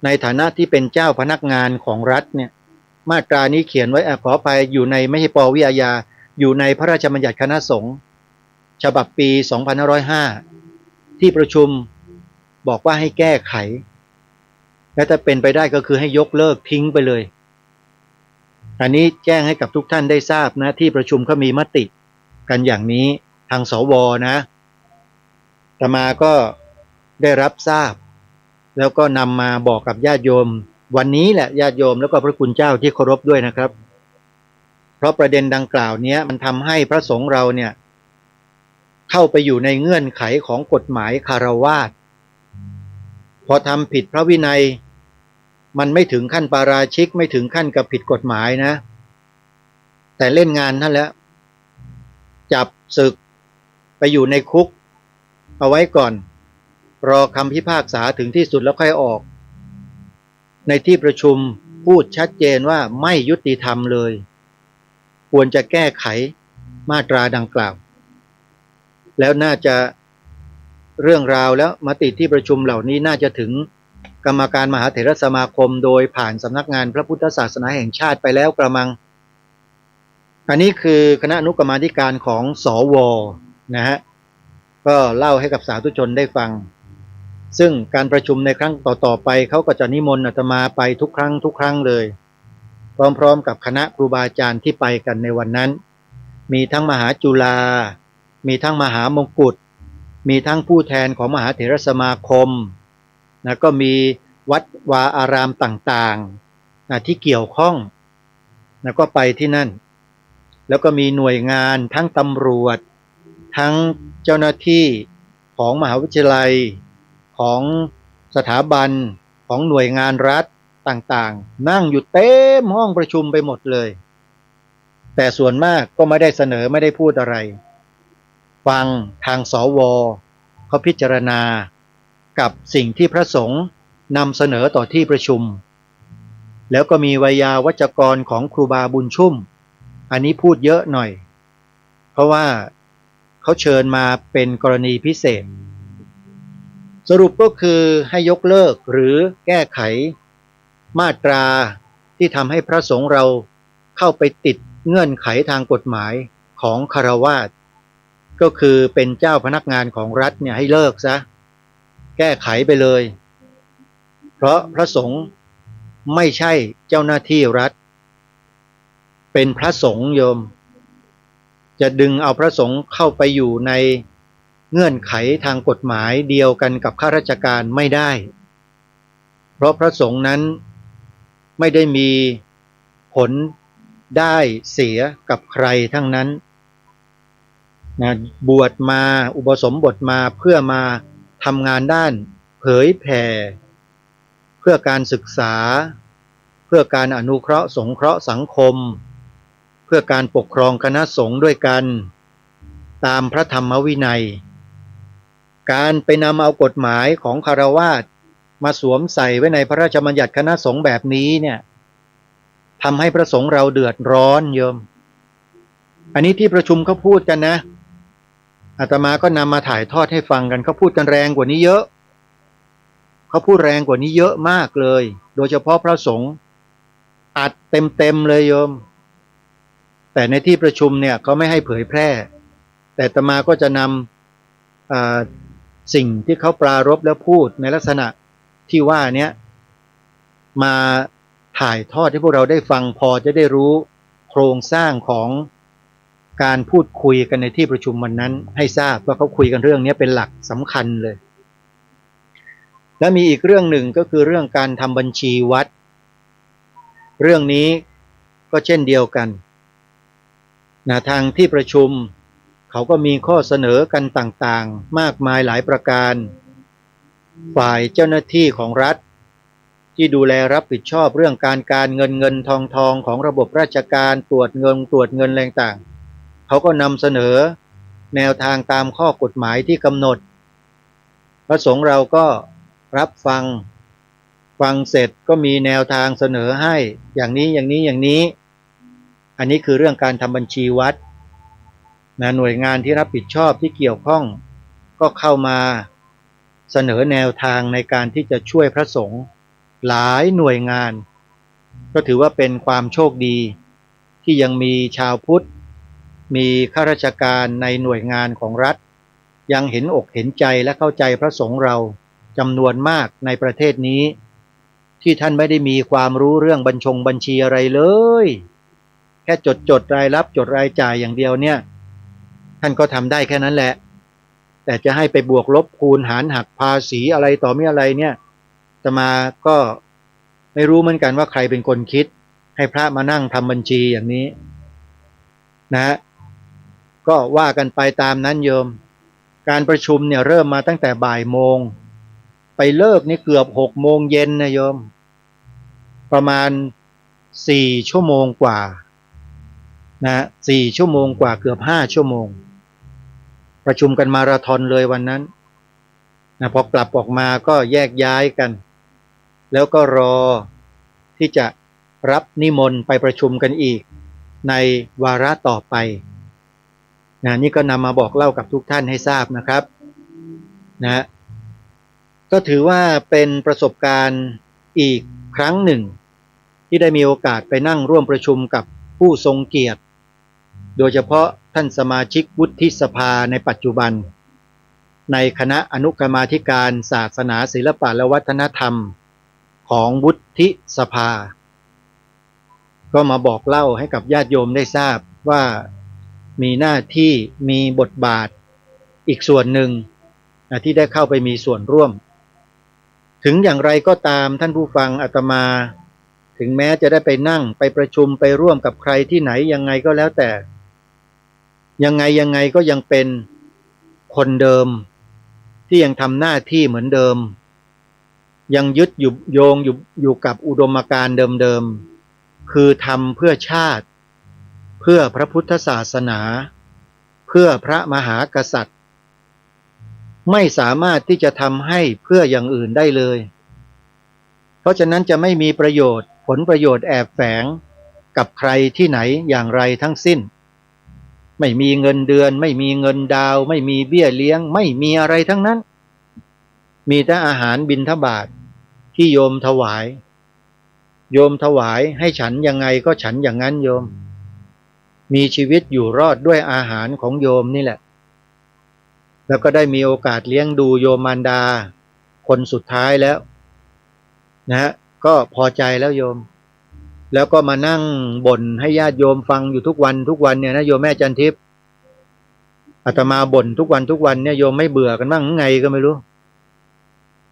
ในฐานะที่เป็นเจ้าพนักงานของรัฐเนี่ยมาตรานี้เขียนไว้ขออภัยอยู่ในไม่ใช่ปวิอาญาอยู่ในพระราชบัญญัติคณะสงฆ์ฉบับปี2505ที่ประชุมบอกว่าให้แก้ไขและถ้าเป็นไปได้ก็คือให้ยกเลิกทิ้งไปเลยอันนี้แจ้งให้กับทุกท่านได้ทราบนะที่ประชุมเขามีมติกันอย่างนี้ทางสวนะอาตมาก็ได้รับทราบแล้วก็นำมาบอกกับญาติโยมวันนี้แหละญาติโยมแล้วก็พระคุณเจ้าที่เคารพด้วยนะครับเพราะประเด็นดังกล่าวนี้มันทำให้พระสงฆ์เราเนี่ยเข้าไปอยู่ในเงื่อนไขของกฎหมายคฤหัสถ์พอทำผิดพระวินัยมันไม่ถึงขั้นปาราชิกไม่ถึงขั้นกับผิดกฎหมายนะแต่เล่นงานท่านแล้วจับศึกไปอยู่ในคุกเอาไว้ก่อนรอคำพิพากษาถึงที่สุดแล้วค่อยออกในที่ประชุมพูดชัดเจนว่าไม่ยุติธรรมเลยควรจะแก้ไขมาตราดังกล่าวแล้วน่าจะเรื่องราวแล้วมติที่ประชุมเหล่านี้น่าจะถึงกรรมการมหาเถรสมาคมโดยผ่านสำนักงานพระพุทธศาสนาแห่งชาติไปแล้วกระมังอันนี้คือคณะอนุกรรมาธิการของสวนะฮะก็เล่าให้กับสาธุชนได้ฟังซึ่งการประชุมในครั้งต่อๆไปเขาก็จะนิมนต์อาตมาไปทุกครั้งเลยพร้อมๆกับคณะครูบาอาจารย์ที่ไปกันในวันนั้นมีทั้งมหาจุฬามีทั้งมหามงกุฎมีทั้งผู้แทนของมหาเถรสมาคมนะก็มีวัดวาอารามต่างๆนะที่เกี่ยวข้องนะก็ไปที่นั่นแล้วก็มีหน่วยงานทั้งตำรวจทั้งเจ้าหน้าที่ของมหาวิทยาลัยของสถาบันของหน่วยงานรัฐ ต่างๆนั่งอยู่เต็มห้องประชุมไปหมดเลยแต่ส่วนมากก็ไม่ได้เสนอไม่ได้พูดอะไรฟังทางสวเขาพิจารณากับสิ่งที่พระสงฆ์นำเสนอต่อที่ประชุมแล้วก็มีไวยาวัจกรของครูบาบุญชุ่มอันนี้พูดเยอะหน่อยเพราะว่าเขาเชิญมาเป็นกรณีพิเศษสรุปก็คือให้ยกเลิกหรือแก้ไขมาตราที่ทำให้พระสงฆ์เราเข้าไปติดเงื่อนไขทางกฎหมายของฆราวาสก็คือเป็นเจ้าพนักงานของรัฐเนี่ยให้เลิกซะแก้ไขไปเลยเพราะพระสงฆ์ไม่ใช่เจ้าหน้าที่รัฐเป็นพระสงฆ์โยมจะดึงเอาพระสงฆ์เข้าไปอยู่ในเงื่อนไขทางกฎหมายเดียวกันกับข้าราชการไม่ได้เพราะพระสงฆ์นั้นไม่ได้มีผลได้เสียกับใครทั้งนั้นนะบวชมาอุปสมบทมาเพื่อมาทำงานด้านเผยแผ่เพื่อการศึกษาเพื่อการอนุเคราะห์สงเคราะห์สังคมเพื่อการปกครองคณะสงฆ์ด้วยกันตามพระธรรมวินัยการไปนำเอากฎหมายของฆราวาสมาสวมใส่ไว้ในพระราชบัญญัติคณะสงฆ์แบบนี้เนี่ยทำให้พระสงฆ์เราเดือดร้อนโยมอันนี้ที่ประชุมเขาพูดกันนะอาตมาก็นำมาถ่ายทอดให้ฟังกันเขาพูดกันแรงกว่านี้เยอะเขาพูดแรงกว่านี้เยอะมากเลยโดยเฉพาะพระสงฆ์อัดเต็มเลยโยมแต่ในที่ประชุมเนี่ยเขาไม่ให้เผยแพร่แต่อาตมาก็จะนำสิ่งที่เขาปรารภแล้วพูดในลักษณะที่ว่านี้มาถ่ายทอดให้พวกเราได้ฟังพอจะได้รู้โครงสร้างของการพูดคุยกันในที่ประชุมวันนั้นให้ทราบว่าเขาคุยกันเรื่องนี้เป็นหลักสำคัญเลยและมีอีกเรื่องหนึ่งก็คือเรื่องการทำบัญชีวัดเรื่องนี้ก็เช่นเดียวกันทางที่ประชุมเขาก็มีข้อเสนอกันต่างๆมากมายหลายประการฝ่ายเจ้าหน้าที่ของรัฐที่ดูแลรับผิดชอบเรื่องการเงินทองของระบบราชการตรวจเงินอะไรต่างๆเขาก็นำเสนอแนวทางตามข้อกฎหมายที่กำหนดพระสงฆ์เราก็รับฟังเสร็จก็มีแนวทางเสนอให้อย่างนี้อันนี้คือเรื่องการทำบัญชีวัดหน่วยงานที่รับผิดชอบที่เกี่ยวข้องก็เข้ามาเสนอแนวทางในการที่จะช่วยพระสงฆ์หลายหน่วยงานก็ถือว่าเป็นความโชคดีที่ยังมีชาวพุทธมีข้าราชการในหน่วยงานของรัฐยังเห็นอกเห็นใจและเข้าใจพระสงฆ์เราจำนวนมากในประเทศนี้ที่ท่านไม่ได้มีความรู้เรื่องบัญชีอะไรเลยแค่จดรายรับจดรายจ่ายอย่างเดียวเนี่ยท่านก็ทำได้แค่นั้นแหละแต่จะให้ไปบวกลบคูณหารหักภาษีอะไรต่อมีอะไรเนี่ยอาตมาก็ไม่รู้เหมือนกันว่าใครเป็นคนคิดให้พระมานั่งทำบัญชีอย่างนี้นะก็ว่ากันไปตามนั้นโยมการประชุมเนี่ยเริ่มมาตั้งแต่บ่ายโมงไปเลิกนี่เกือบ6 โมงเย็นนะโยมประมาณ4 ชั่วโมงกว่านะ4 ชั่วโมงกว่าเกือบ5 ชั่วโมงประชุมกันมาราธอนเลยวันนั้นพอกลับออกมาก็แยกย้ายกันแล้วก็รอที่จะรับนิมนต์ไปประชุมกันอีกในวาระต่อไปนี่ก็นำมาบอกเล่ากับทุกท่านให้ทราบนะครับก็ถือว่าเป็นประสบการณ์อีกครั้งหนึ่งที่ได้มีโอกาสไปนั่งร่วมประชุมกับผู้ทรงเกียรติโดยเฉพาะท่านสมาชิกวุฒิสภาในปัจจุบันในคณะอนุกรรมาธิการศาสนาศิลปะและวัฒนธรรมของวุฒิสภาก็มาบอกเล่าให้กับญาติโยมได้ทราบว่ามีหน้าที่มีบทบาทอีกส่วนหนึ่งที่ได้เข้าไปมีส่วนร่วมถึงอย่างไรก็ตามท่านผู้ฟังอาตมาถึงแม้จะได้ไปนั่งไปประชุมไปร่วมกับใครที่ไหนยังไงก็แล้วแต่ยังไงก็ยังเป็นคนเดิมที่ยังทำหน้าที่เหมือนเดิม ยังยึดอยู่โยงอยู่กับอุดมการณ์เดิมๆคือทำเพื่อชาติเพื่อพระพุทธศาสนาเพื่อพระมหากษัตริย์ไม่สามารถที่จะทำให้เพื่ออย่างอื่นได้เลยเพราะฉะนั้นจะไม่มีประโยชน์ผลประโยชน์แอบแฝงกับใครที่ไหนอย่างไรทั้งสิ้นไม่มีเงินเดือนไม่มีเงินดาวไม่มีเบี้ยเลี้ยงไม่มีอะไรทั้งนั้นมีแต่อาหารบิณฑบาตที่โยมถวายโยมถวายให้ฉันยังไงก็ฉันอย่างนั้นโยมมีชีวิตอยู่รอดด้วยอาหารของโยมนี่แหละแล้วก็ได้มีโอกาสเลี้ยงดูโยมมารดาคนสุดท้ายแล้วนะฮะก็พอใจแล้วโยมแล้วก็มานั่งบ่นให้ญาติโยมฟังอยู่ทุกวันเนี่ยนะโยมแม่จันทิพย์อาตมาบ่นทุกวันเนี่ยโยมไม่เบื่อกันบ้างไงก็ไม่รู้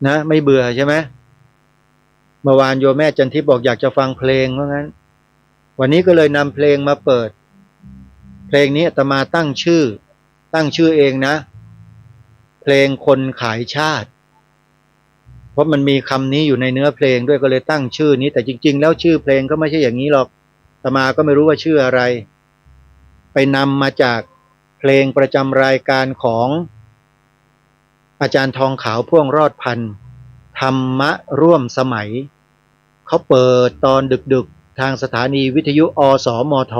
นะไม่เบื่อใช่ไหมเมื่อวานโยมแม่จันทิพย์บอกอยากจะฟังเพลงเพราะงั้นวันนี้ก็เลยนำเพลงมาเปิดเพลงนี้อาตมาตั้งชื่อเองนะเพลงคนขายชาติเพราะมันมีคำนี้อยู่ในเนื้อเพลงด้วยก็เลยตั้งชื่อนี้แต่จริงๆแล้วชื่อเพลงก็ไม่ใช่อย่างนี้หรอกอาตมาก็ไม่รู้ว่าชื่ออะไรไปนำมาจากเพลงประจำรายการของอาจารย์ทองขาวพ่วงรอดพันธ์ธรรมะร่วมสมัยเขาเปิดตอนดึกๆทางสถานีวิทยุอสมท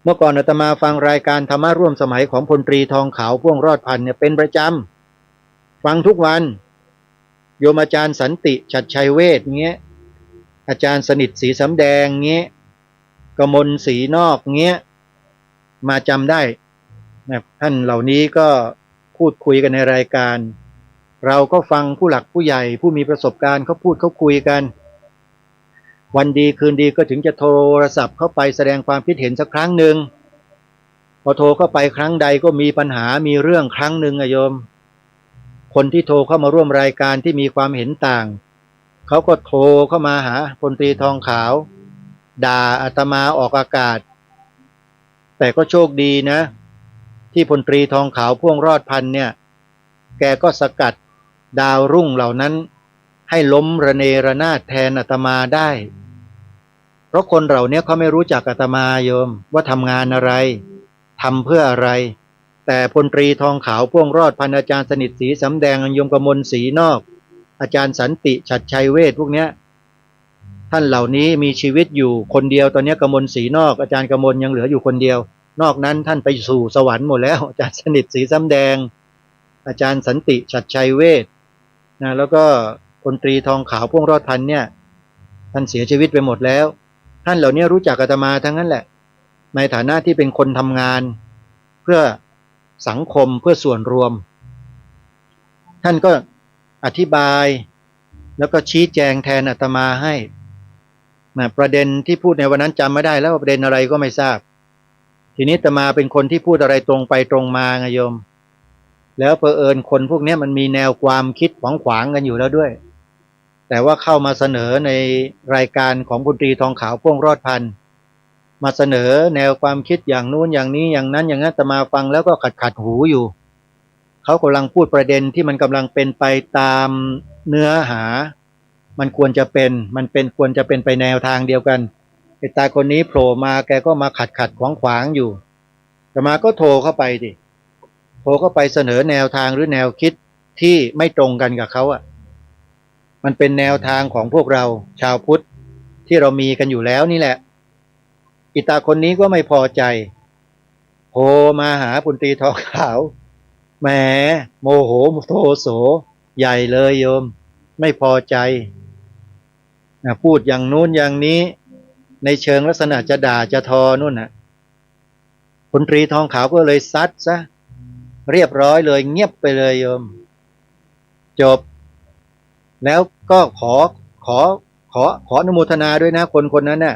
เมื่อก่อนอาตมาฟังรายการธรรมะร่วมสมัยของพลตรีทองขาวพ่วงรอดพันธ์เนี่ยเป็นประจำฟังทุกวันโยมอาจารย์สันติฉัตรชัยเวชเงี้ยอาจารย์สนิทศรีสำแดงเงี้ยกมลศรีนอกเงี้ยมาจำได้นะท่านเหล่านี้ก็พูดคุยกันในรายการเราก็ฟังผู้หลักผู้ใหญ่ผู้มีประสบการณ์เขาพูดเขาคุยกันวันดีคืนดีก็ถึงจะโทรศัพท์เข้าไปแสดงความคิดเห็นสักครั้งหนึ่งพอโทรเข้าไปครั้งใดก็มีปัญหามีเรื่องครั้งหนึ่งโยมคนที่โทรเข้ามาร่วมรายการที่มีความเห็นต่างเขาก็โทรเข้ามาหาพลตรีทองขาวด่าอาตมาออกอากาศแต่ก็โชคดีนะที่พลตรีทองขาวพ่วงรอดพันธ์เนี่ยแกก็สกัดดาวรุ่งเหล่านั้นให้ล้มระเนระนาดแทนอาตมาได้เพราะคนเหล่านี้เขาไม่รู้จักอาตมาโยมว่าทำงานอะไรทำเพื่ออะไรแต่พลตรีทองขาวพ่วงรอดพันธ์อาจารย์สนิทศรีสำแดงยมกมลศรีนอกอาจารย์สันติฉัตรชัยเวชพวกเนี้ยท่านเหล่านี้มีชีวิตอยู่คนเดียวตอนนี้กมลศรีนอกอาจารย์กมลยังเหลืออยู่คนเดียวนอกนั้นท่านไปสู่สวรรค์หมดแล้วอาจารย์สนิทศรีสำแดงอาจารย์สันติฉัตรชัยเวชนะแล้วก็พลตรีทองขาวพ่วงรอดพันธ์เนี่ยท่านเสียชีวิตไปหมดแล้วท่านเหล่านี้รู้จักอาตมาทั้งนั้นแหละในฐานะที่เป็นคนทำงานเพื่อสังคมเพื่อส่วนรวมท่านก็อธิบายแล้วก็ชี้แจงแทนอาตมาให้นะประเด็นที่พูดในวันนั้นจำไม่ได้แล้วประเด็นอะไรก็ไม่ทราบทีนี้อาตมาเป็นคนที่พูดอะไรตรงไปตรงมาไงโยมแล้วเผอิญคนพวกนี้มันมีแนวความคิดขวางกันอยู่แล้วด้วยแต่ว่าเข้ามาเสนอในรายการของพลตรีทองขาวพ่วงรอดพันธ์มาเสนอแนวความคิดอย่างนู้นอย่างนี้อย่างนั้นอย่างนั้นอาตมาฟังแล้วก็ขัดหูอยู่เขากำลังพูดประเด็นที่มันกำลังเป็นไปตามเนื้อหามันควรจะเป็นไปแนวทางเดียวกันไอ้ตาคนนี้โผล่มาแกก็มาขัดขวางอยู่อาตมาก็โทรเข้าไปดิโทรเข้าไปเสนอแนวทางหรือแนวคิดที่ไม่ตรงกันกับเขาอ่ะมันเป็นแนวทางของพวกเราชาวพุทธที่เรามีกันอยู่แล้วนี่แหละอิตาคนนี้ก็ไม่พอใจโทรมาหาพลตรีทองขาวแหมโมโหโทโสใหญ่เลยโยมไม่พอใจพูดอย่างนู้นอย่างนี้ในเชิงลักษณะจะด่าจะทอนู่นน่ะพลตรีทองขาวก็เลยซัดซะเรียบร้อยเลยเงียบไปเลยโยมจบแล้วก็ขออนุโมทนาด้วยนะคนนั้นน่ะ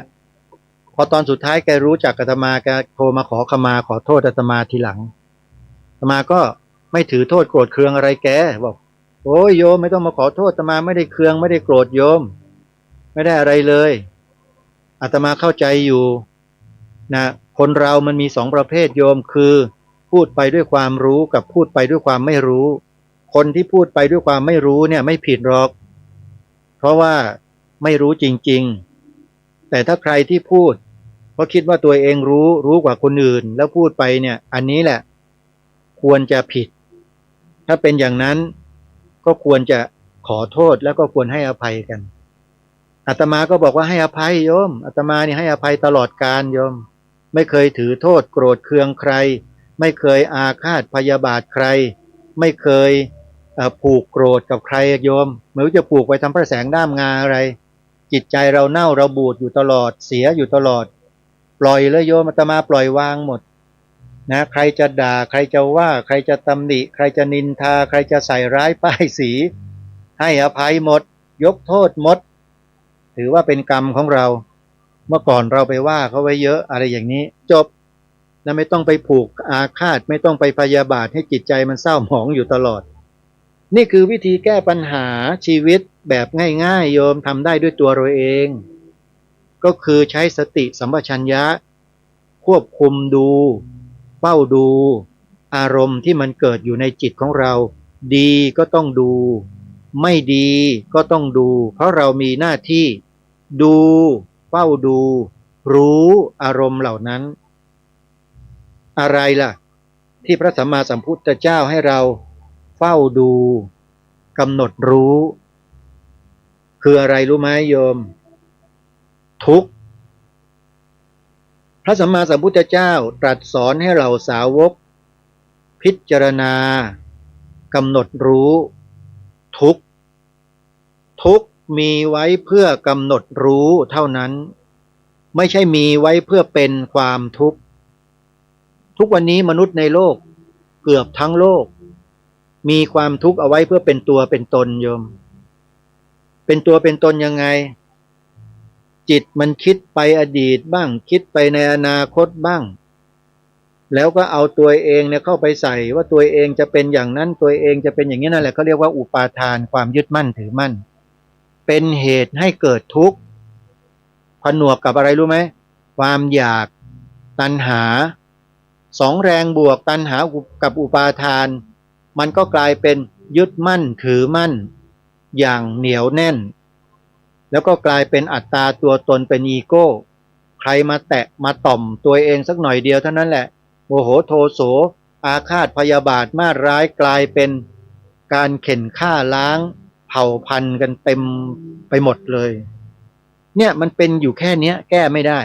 พอตอนสุดท้ายแกรู้จักอาตมาแกโทรมาขอขมาขอโทษอาตมาทีหลังอาตมาก็ไม่ถือโทษโกรธเคืองอะไรแกบอกโอ้ยโยมไม่ต้องมาขอโทษอาตมาไม่ได้เคืองไม่ได้โกรธโยมไม่ได้อะไรเลยอาตมาเข้าใจอยู่นะคนเรามันมีสองประเภทโยมคือพูดไปด้วยความรู้กับพูดไปด้วยความไม่รู้ คนที่พูดไปด้วยความไม่รู้เนี่ยไม่ผิดหรอกเพราะว่าไม่รู้จริงๆแต่ถ้าใครที่พูดเพราะคิดว่าตัวเองรู้กว่าคนอื่นแล้วพูดไปเนี่ยอันนี้แหละควรจะผิดถ้าเป็นอย่างนั้นก็ควรจะขอโทษแล้วก็ควรให้อภัยกันอาตมาก็บอกว่าให้อภัยโยมอาตมานี่ให้อภัยตลอดกาลโยมไม่เคยถือโทษโกรธเคืองใครไม่เคยอาฆาตพยาบาทใครไม่เคยผูกโกรธกับใครโยมไม่รู้จะผูกไปทำพระแสงด้ามงาอะไรจิตใจเราเน่าเราบูดอยู่ตลอดเสียอยู่ตลอดปล่อยเลยโยมอาตมาปล่อยวางหมดนะใครจะด่าใครจะว่าใครจะตำหนิใครจะนินทาใครจะใส่ร้ายป้ายสีให้อภัยหมดยกโทษหมดถือว่าเป็นกรรมของเราเมื่อก่อนเราไปว่าเขาไว้เยอะอะไรอย่างนี้จบแล้วไม่ต้องไปผูกอาฆาตไม่ต้องไปพยาบาทให้จิตใจมันเศร้าหมองอยู่ตลอดนี่คือวิธีแก้ปัญหาชีวิตแบบง่ายๆโยมทำได้ด้วยตัวเราเองก็คือใช้สติสัมปชัญญะควบคุมดูเฝ้าดูอารมณ์ที่มันเกิดอยู่ในจิตของเราดีก็ต้องดูไม่ดีก็ต้องดูเพราะเรามีหน้าที่ดูเฝ้าดูรู้อารมณ์เหล่านั้นอะไรล่ะที่พระสัมมาสัมพุทธเจ้าให้เราเฝ้าดูกำหนดรู้คืออะไรรู้ไหมโยมทุกข์พระสัมมาสัมพุทธเจ้าตรัสสอนให้เราสาวกพิจารณากำหนดรู้ทุกข์ทุกข์มีไว้เพื่อกำหนดรู้เท่านั้นไม่ใช่มีไว้เพื่อเป็นความทุกข์ทุกวันนี้มนุษย์ในโลกเกือบทั้งโลกมีความทุกข์เอาไว้เพื่อเป็นตัวเป็นตนโยมเป็นตัวเป็นตนยังไงจิตมันคิดไปอดีตบ้างคิดไปในอนาคตบ้างแล้วก็เอาตัวเองเนี่ยเข้าไปใส่ว่าตัวเองจะเป็นอย่างนั้นตัวเองจะเป็นอย่างนี้นั่นแหละเขาเรียกว่าอุปาทานความยึดมั่นถือมั่นเป็นเหตุให้เกิดทุกข์ผนวกกับอะไรรู้ไหมความอยากตัณหาสองแรงบวกตัณหากับอุปาทานมันก็กลายเป็นยึดมั่นถือมั่นอย่างเหนียวแน่นแล้วก็กลายเป็นอัตตาตัวตนเป็นอีโก้ใครมาแตะมาต่อมตัวเองสักหน่อยเดียวเท่านั้นแหละโมโหโทโสอาฆาตพยาบาทมาร้ายกลายเป็นการเข็นฆ่าล้างเผ่าพันธุ์กันเต็มไปหมดเลยเนี่ยมันเป็นอยู่แค่เนี้ยแก้ไม่ได้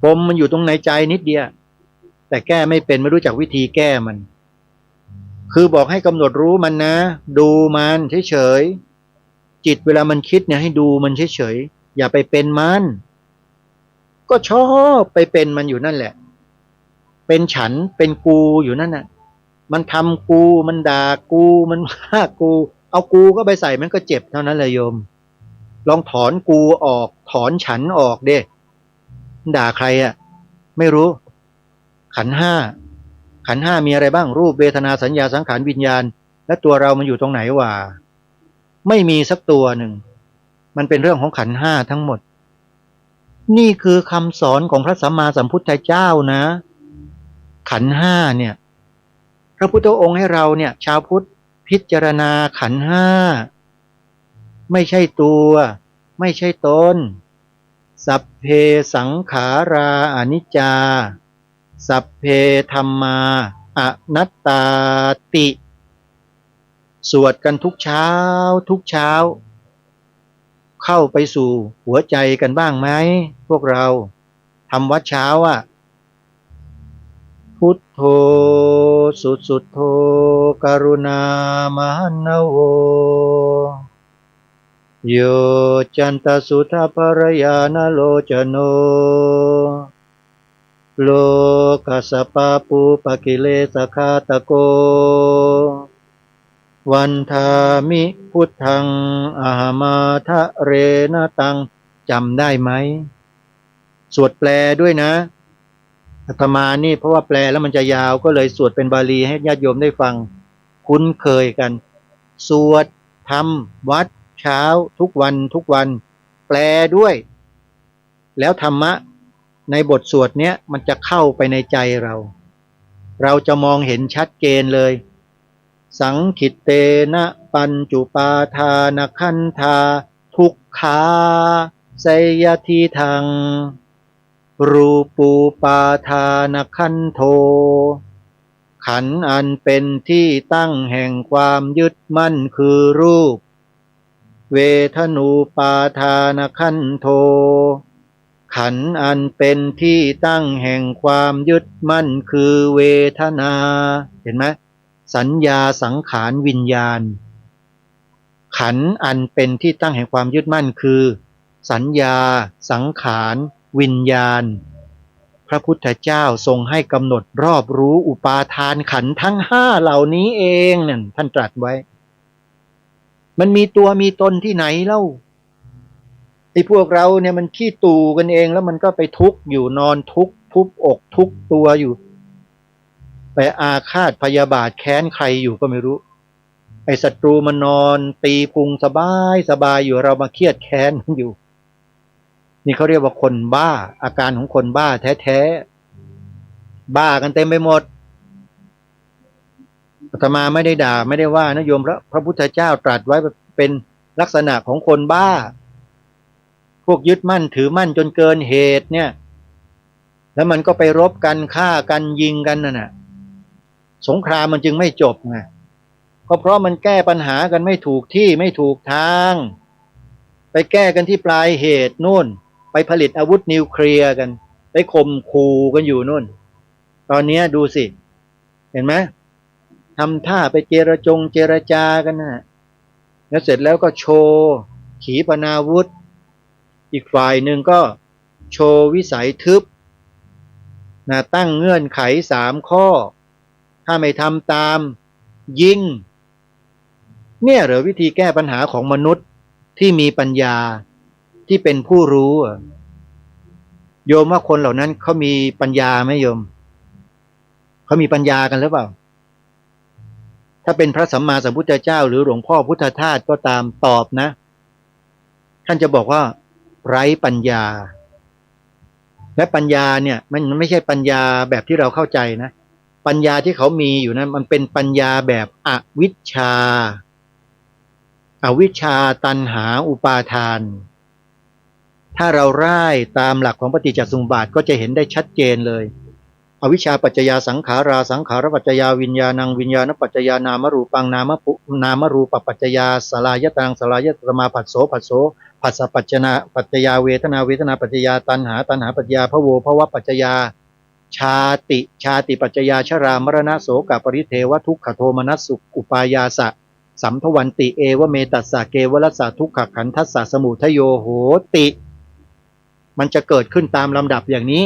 ปมมันอยู่ตรงในใจนิดเดียวแต่แก้ไม่เป็นไม่รู้จักวิธีแก้มันคือบอกให้กำหนดรู้มันนะดูมันเฉยๆจิตเวลามันคิดเนี่ยให้ดูมันเฉยๆอย่าไปเป็นมันก็ชอบไปเป็นมันอยู่นั่นแหละเป็นฉันเป็นกูอยู่นั่นน่ะมันทำกูมันด่ากูมันว่ากูเอากูก็ไปใส่มันก็เจ็บเท่านั้นเลยโยมลองถอนกูออกถอนฉันออกเด้ด่าใครอ่ะไม่รู้ขันธ์ห้ามีอะไรบ้างรูปเวทนาสัญญาสังขารวิญญาณและตัวเรามันอยู่ตรงไหนวะไม่มีสักตัวหนึ่งมันเป็นเรื่องของขันธ์ห้าทั้งหมดนี่คือคำสอนของพระสัมมาสัมพุทธเจ้านะขันธ์ห้าเนี่ยพระพุทธองค์ให้เราเนี่ยชาวพุทธพิจารณาขันธ์ห้าไม่ใช่ตัวไม่ใช่ตนสัพเพสังขาราอนิจจาสัพเพธัมมาอนัตตาติสวดกันทุกเช้าเข้าไปสู่หัวใจกันบ้างไหมพวกเราทำวัดเช้าอ่ะพุทโธสุดโธกรุณามหันโวโยจันตสุทธภรยานโลจโนโลกัสสปะปุปกิเลสคาตโกวันทามิพุทธังอาหมาทะเรนตังจำได้ไหมสวดแปลด้วยนะอาตมานี่เพราะว่าแปลแล้วมันจะยาวก็เลยสวดเป็นบาลีให้ญาติโยมได้ฟังคุ้นเคยกันสวดทำวัดเช้าทุกวันแปลด้วยแล้วธรรมะในบทสวดเนี้ยมันจะเข้าไปในใจเราจะมองเห็นชัดเจนเลย สังขิตเตนะปัญจุปาทานขันธาทุกขาไสยทิทังรูปูปาทานขันโทขันธ์อันเป็นที่ตั้งแห่งความยึดมั่นคือรูปเวทนูปาทานขันโทขันธ์อันเป็นที่ตั้งแห่งความยึดมั่นคือเวทนาเห็นไหมสัญญาสังขารวิญญาณขันธ์อันเป็นที่ตั้งแห่งความยึดมั่นคือสัญญาสังขารวิญญาณพระพุทธเจ้าทรงให้กำหนดรอบรู้อุปาทานขันธ์ทั้งห้าเหล่านี้เองนั่นท่านตรัสไว้มันมีตัวมีตนที่ไหนเล่าไอ้พวกเราเนี่ยมันขี้ตูกันเองแล้วมันก็ไปทุกข์อยู่นอนทุกข์ทุบอกทุกตัวอยู่ไปอาฆาตพยาบาทแค้นใครอยู่ก็ไม่รู้ไอ้ศัตรูมันนอนตีพุงสบายอยู่เรามาเครียดแค้นมันอยู่นี่เขาเรียกว่าคนบ้าอาการของคนบ้าแท้ๆบ้ากันเต็มไปหมดอาตมาไม่ได้ด่าไม่ได้ว่านะโยมพระพุทธเจ้าตรัสไว้เป็นลักษณะของคนบ้าพวกยึดมั่นถือมั่นจนเกินเหตุเนี่ยแล้วมันก็ไปรบกันฆ่ากันยิงกันน่ะสงครามมันจึงไม่จบไงก็เพราะมันแก้ปัญหากันไม่ถูกที่ไม่ถูกทางไปแก้กันที่ปลายเหตุนู่นไปผลิตอาวุธนิวเคลียร์กันไปข่มขู่กันอยู่นู่นตอนนี้ดูสิเห็นไหมทำท่าไปเจรจากันนะแล้วเสร็จแล้วก็โชว์ขีปนาวุธอีกฝ่ายหนึ่งก็โชว์วิสัยทึบนะตั้งเงื่อนไข3 ข้อถ้าไม่ทำตามยิงเนี่ยเหรอวิธีแก้ปัญหาของมนุษย์ที่มีปัญญาที่เป็นผู้รู้โยมว่าคนเหล่านั้นเขามีปัญญาไหมโยมเขามีปัญญากันหรือเปล่าถ้าเป็นพระสัมมาสัมพุทธเจ้าหรือหลวงพ่อพุทธทาสก็ตามตอบนะท่านจะบอกว่าไร้ปัญญาและปัญญาเนี่ยมันไม่ใช่ปัญญาแบบที่เราเข้าใจนะปัญญาที่เขามีอยู่นั้นมันเป็นปัญญาแบบอวิชชาตัณหาอุปาทานถ้าเราร่ายตามหลักของปฏิจจสมุปบาทก็จะเห็นได้ชัดเจนเลยอวิชชาปัจจยาสังขาราสังขารปัจจยาวิญญาณังวิญญาณปัจจยานามรูปังนามรูปปัจจยาสลายตังสลายตมาผัสโสผัสสะปัจจยาเวทนาปัจจยาตัณหาปัจจยาภโวภวะปัจจยาชาติปัจจยาชรามรณะโสกปริเทวทุกขโทมนัสสุอุปายาสะสัมภวันติเอวเมตัสสะเกวรัสสะทุกขขันธัสสะสมุทโยโหติมันจะเกิดขึ้นตามลำดับอย่างนี้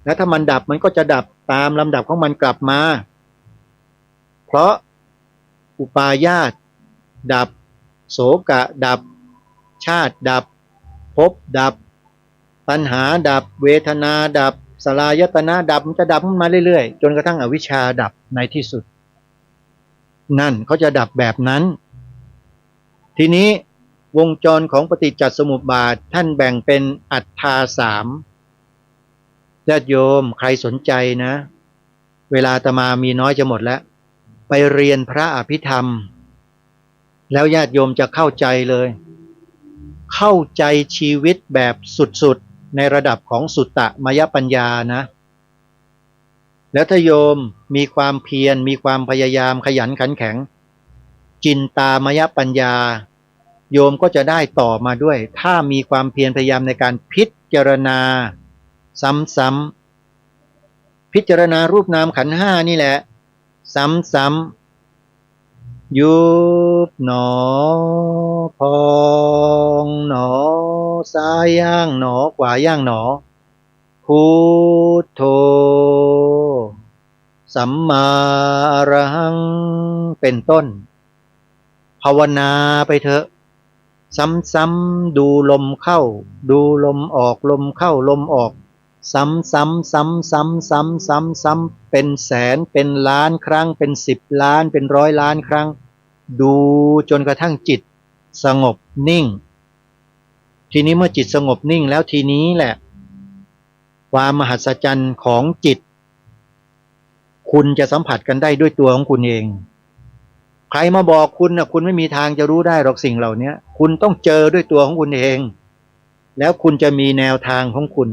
และถ้ามันดับมันก็จะดับตามลำดับของมันกลับมาเพราะอุปาญาตดับโสกะดับชาติดับภพดับตัณหาดับเวทนาดับสลายตนะดับมันจะดับมาเรื่อยๆจนกระทั่งอวิชชาดับในที่สุดนั่นเขาจะดับแบบนั้นทีนี้วงจรของปฏิจจสมุปบาทท่านแบ่งเป็นอัฏฐา3ญาติโยมใครสนใจนะเวลาอาตมามีน้อยจะหมดแล้วไปเรียนพระอภิธรรมแล้วญาติโยมจะเข้าใจเลยเข้าใจชีวิตแบบสุดๆในระดับของสุตตมยปัญญานะแล้วถ้าโยมมีความเพียรมีความพยายามขยันขันแข็งจินตามยปัญญาโยมก็จะได้ต่อมาด้วยถ้ามีความเพียรพยายามในการพิจารณาซ้ำๆพิจารณารูปนามขันธ์5นี่แหละซ้ำๆยุบหนอพองหนอซ้ายย่างหนอขวาย่างหนอพุทโธสัมมาอรหังเป็นต้นภาวนาไปเถอะซ้ำๆดูลมเข้าดูลมออกลมเข้าลมออกซ้ำๆเป็นแสนเป็นล้านครั้งเป็น10 ล้านเป็น100 ล้านครั้งดูจนกระทั่งจิตสงบนิ่งทีนี้เมื่อจิตสงบนิ่งแล้วทีนี้แหละความมหัศจรรย์ของจิตคุณจะสัมผัสกันได้ด้วยตัวของคุณเอง ใครมาบอกคุณนะคุณไม่มีทางจะรู้ได้หรอกสิ่งเหล่านี้คุณต้องเจอด้วยตัวของคุณเองแล้วคุณจะมีแนวทางของคุณ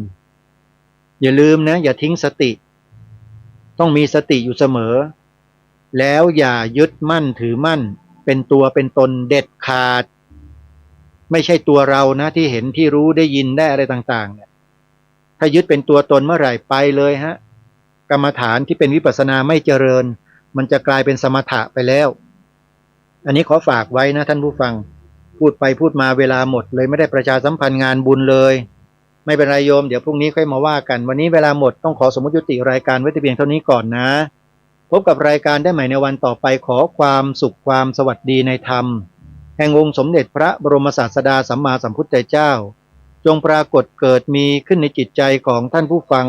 อย่าลืมนะอย่าทิ้งสติต้องมีสติอยู่เสมอแล้วอย่ายึดมั่นถือมั่นเป็นตัวเป็นตนเด็ดขาดไม่ใช่ตัวเรานะที่เห็นที่รู้ได้ยินได้อะไรต่างๆเนี่ยถ้ายึดเป็นตัวตนเมื่อไหร่ไปเลยฮะกรรมฐานที่เป็นวิปัสสนาไม่เจริญมันจะกลายเป็นสมถะไปแล้วอันนี้ขอฝากไว้นะท่านผู้ฟังพูดไปพูดมาเวลาหมดเลยไม่ได้ประชาสัมพันธ์งานบุญเลยไม่เป็นไรโยมเดี๋ยวพรุ่งนี้ค่อยมาว่ากันวันนี้เวลาหมดต้องขอสมมติยุติรายการไว้แต่เพียงเท่านี้ก่อนนะพบกับรายการได้ใหม่ในวันต่อไปขอความสุขความสวัสดีในธรรมแห่งองค์สมเด็จพระบรมศาสดาสัมมาสัมพุทธเจ้าจงปรากฏเกิดมีขึ้นในจิตใจของท่านผู้ฟัง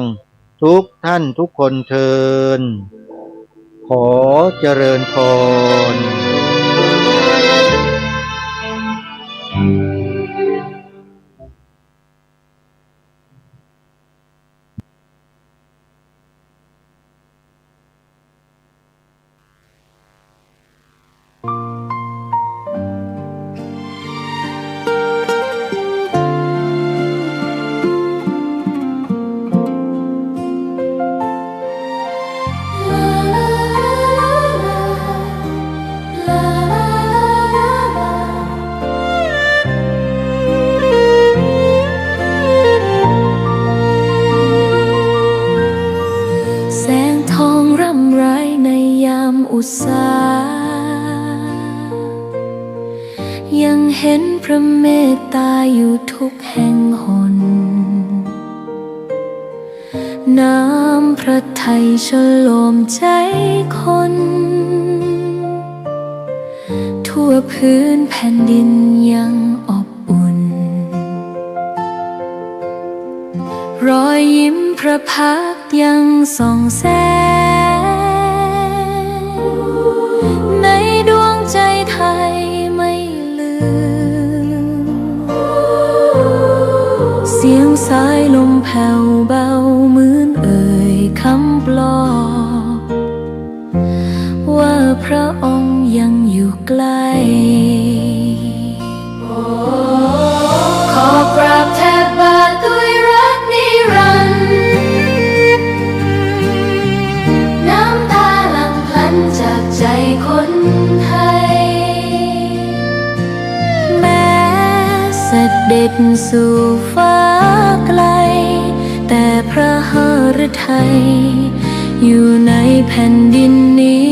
ทุกท่านทุกคนเทินขอเจริญพรแสงทองร่ำไรในยามอุตสายังเห็นพระเมตตาอยู่ทุกแห่งหนน้ำพระทัยฉโลมใจคนทั่วพื้นแผ่นดินยังอบอุ่นรอยยิ้มพระพักตร์ยังส่องแสงในดวงใจไทยไม่ลืมเสียงสายลมแผ่วเบาเหมือนเอ่ยคำปลอบว่าพระองค์ยังอยู่ใกล้ขอกราบแทบบาทด้วยรักนิรันดร์น้ำตาหลั่งพลันจากใจคนไทยแม้เสด็จสู่ฟ้าไกลแต่พระหฤทัยอยู่ในแผ่นดินนี้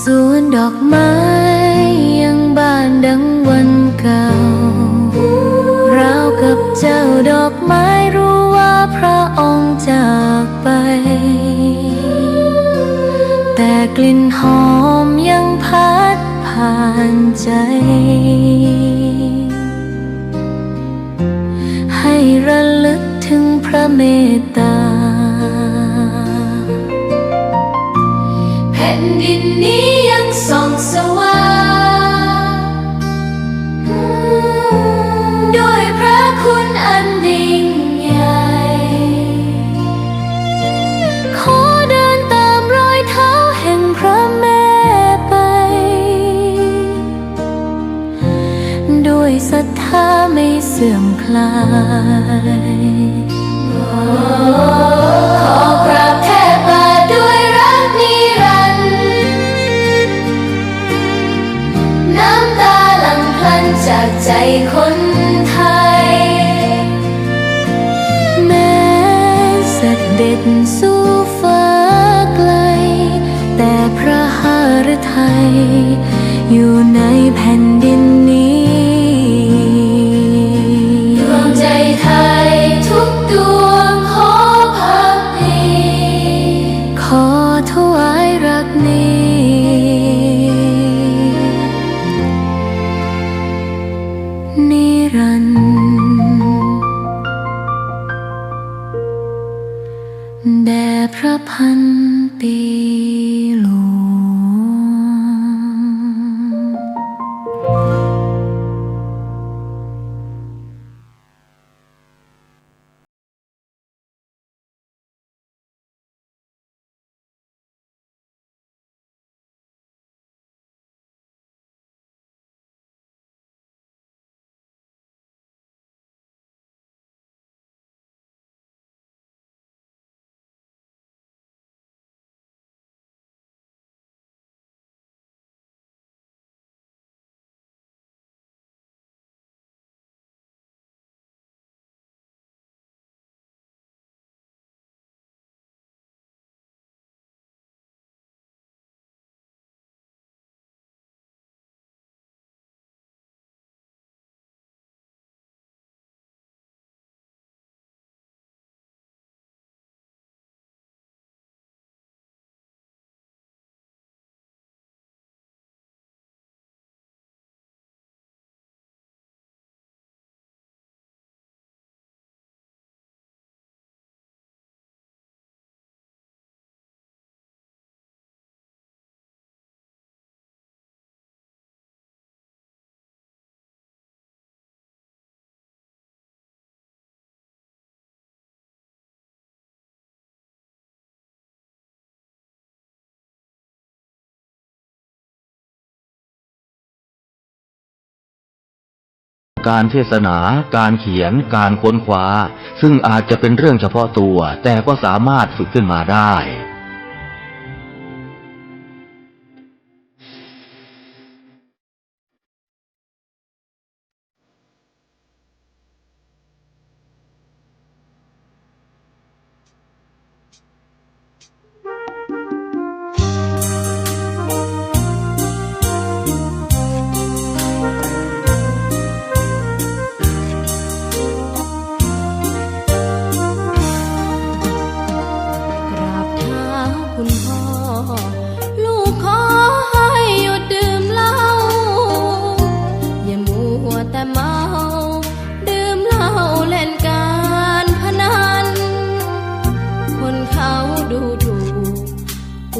สวนดอกไม้ยังบานดังวันเก่าราวกับเจ้าดอกไม้รู้ว่าพระองค์จากไปแต่กลิ่นหอมยังพัดผ่านใจให้ระลึกถึงพระเมตตาแผ่นดินนี้ยังส่องสว่างด้วยพระคุณอันยิ่งใหญ่ขอเดินตามรอยเท้าแห่งพระแม่ไปด้วยศรัทธาไม่เสื่อมคลายขอกราบแทบบาทด้วยรักนิรันดร์น้ำตาหลั่งพลันจากใจคนไทยแม้เสด็จสู่ฟ้าไกลแต่พระหฤทัยอยู่ในแผ่นดินนี้ดวงใจไทยทุกดวงขอพักดีขอถวายรักนี้นิรันดร์แด่พระพันปีหลวง การเทศนา การเขียน การค้นคว้าซึ่งอาจจะเป็นเรื่องเฉพาะตัวแต่ก็สามารถฝึกขึ้นมาได้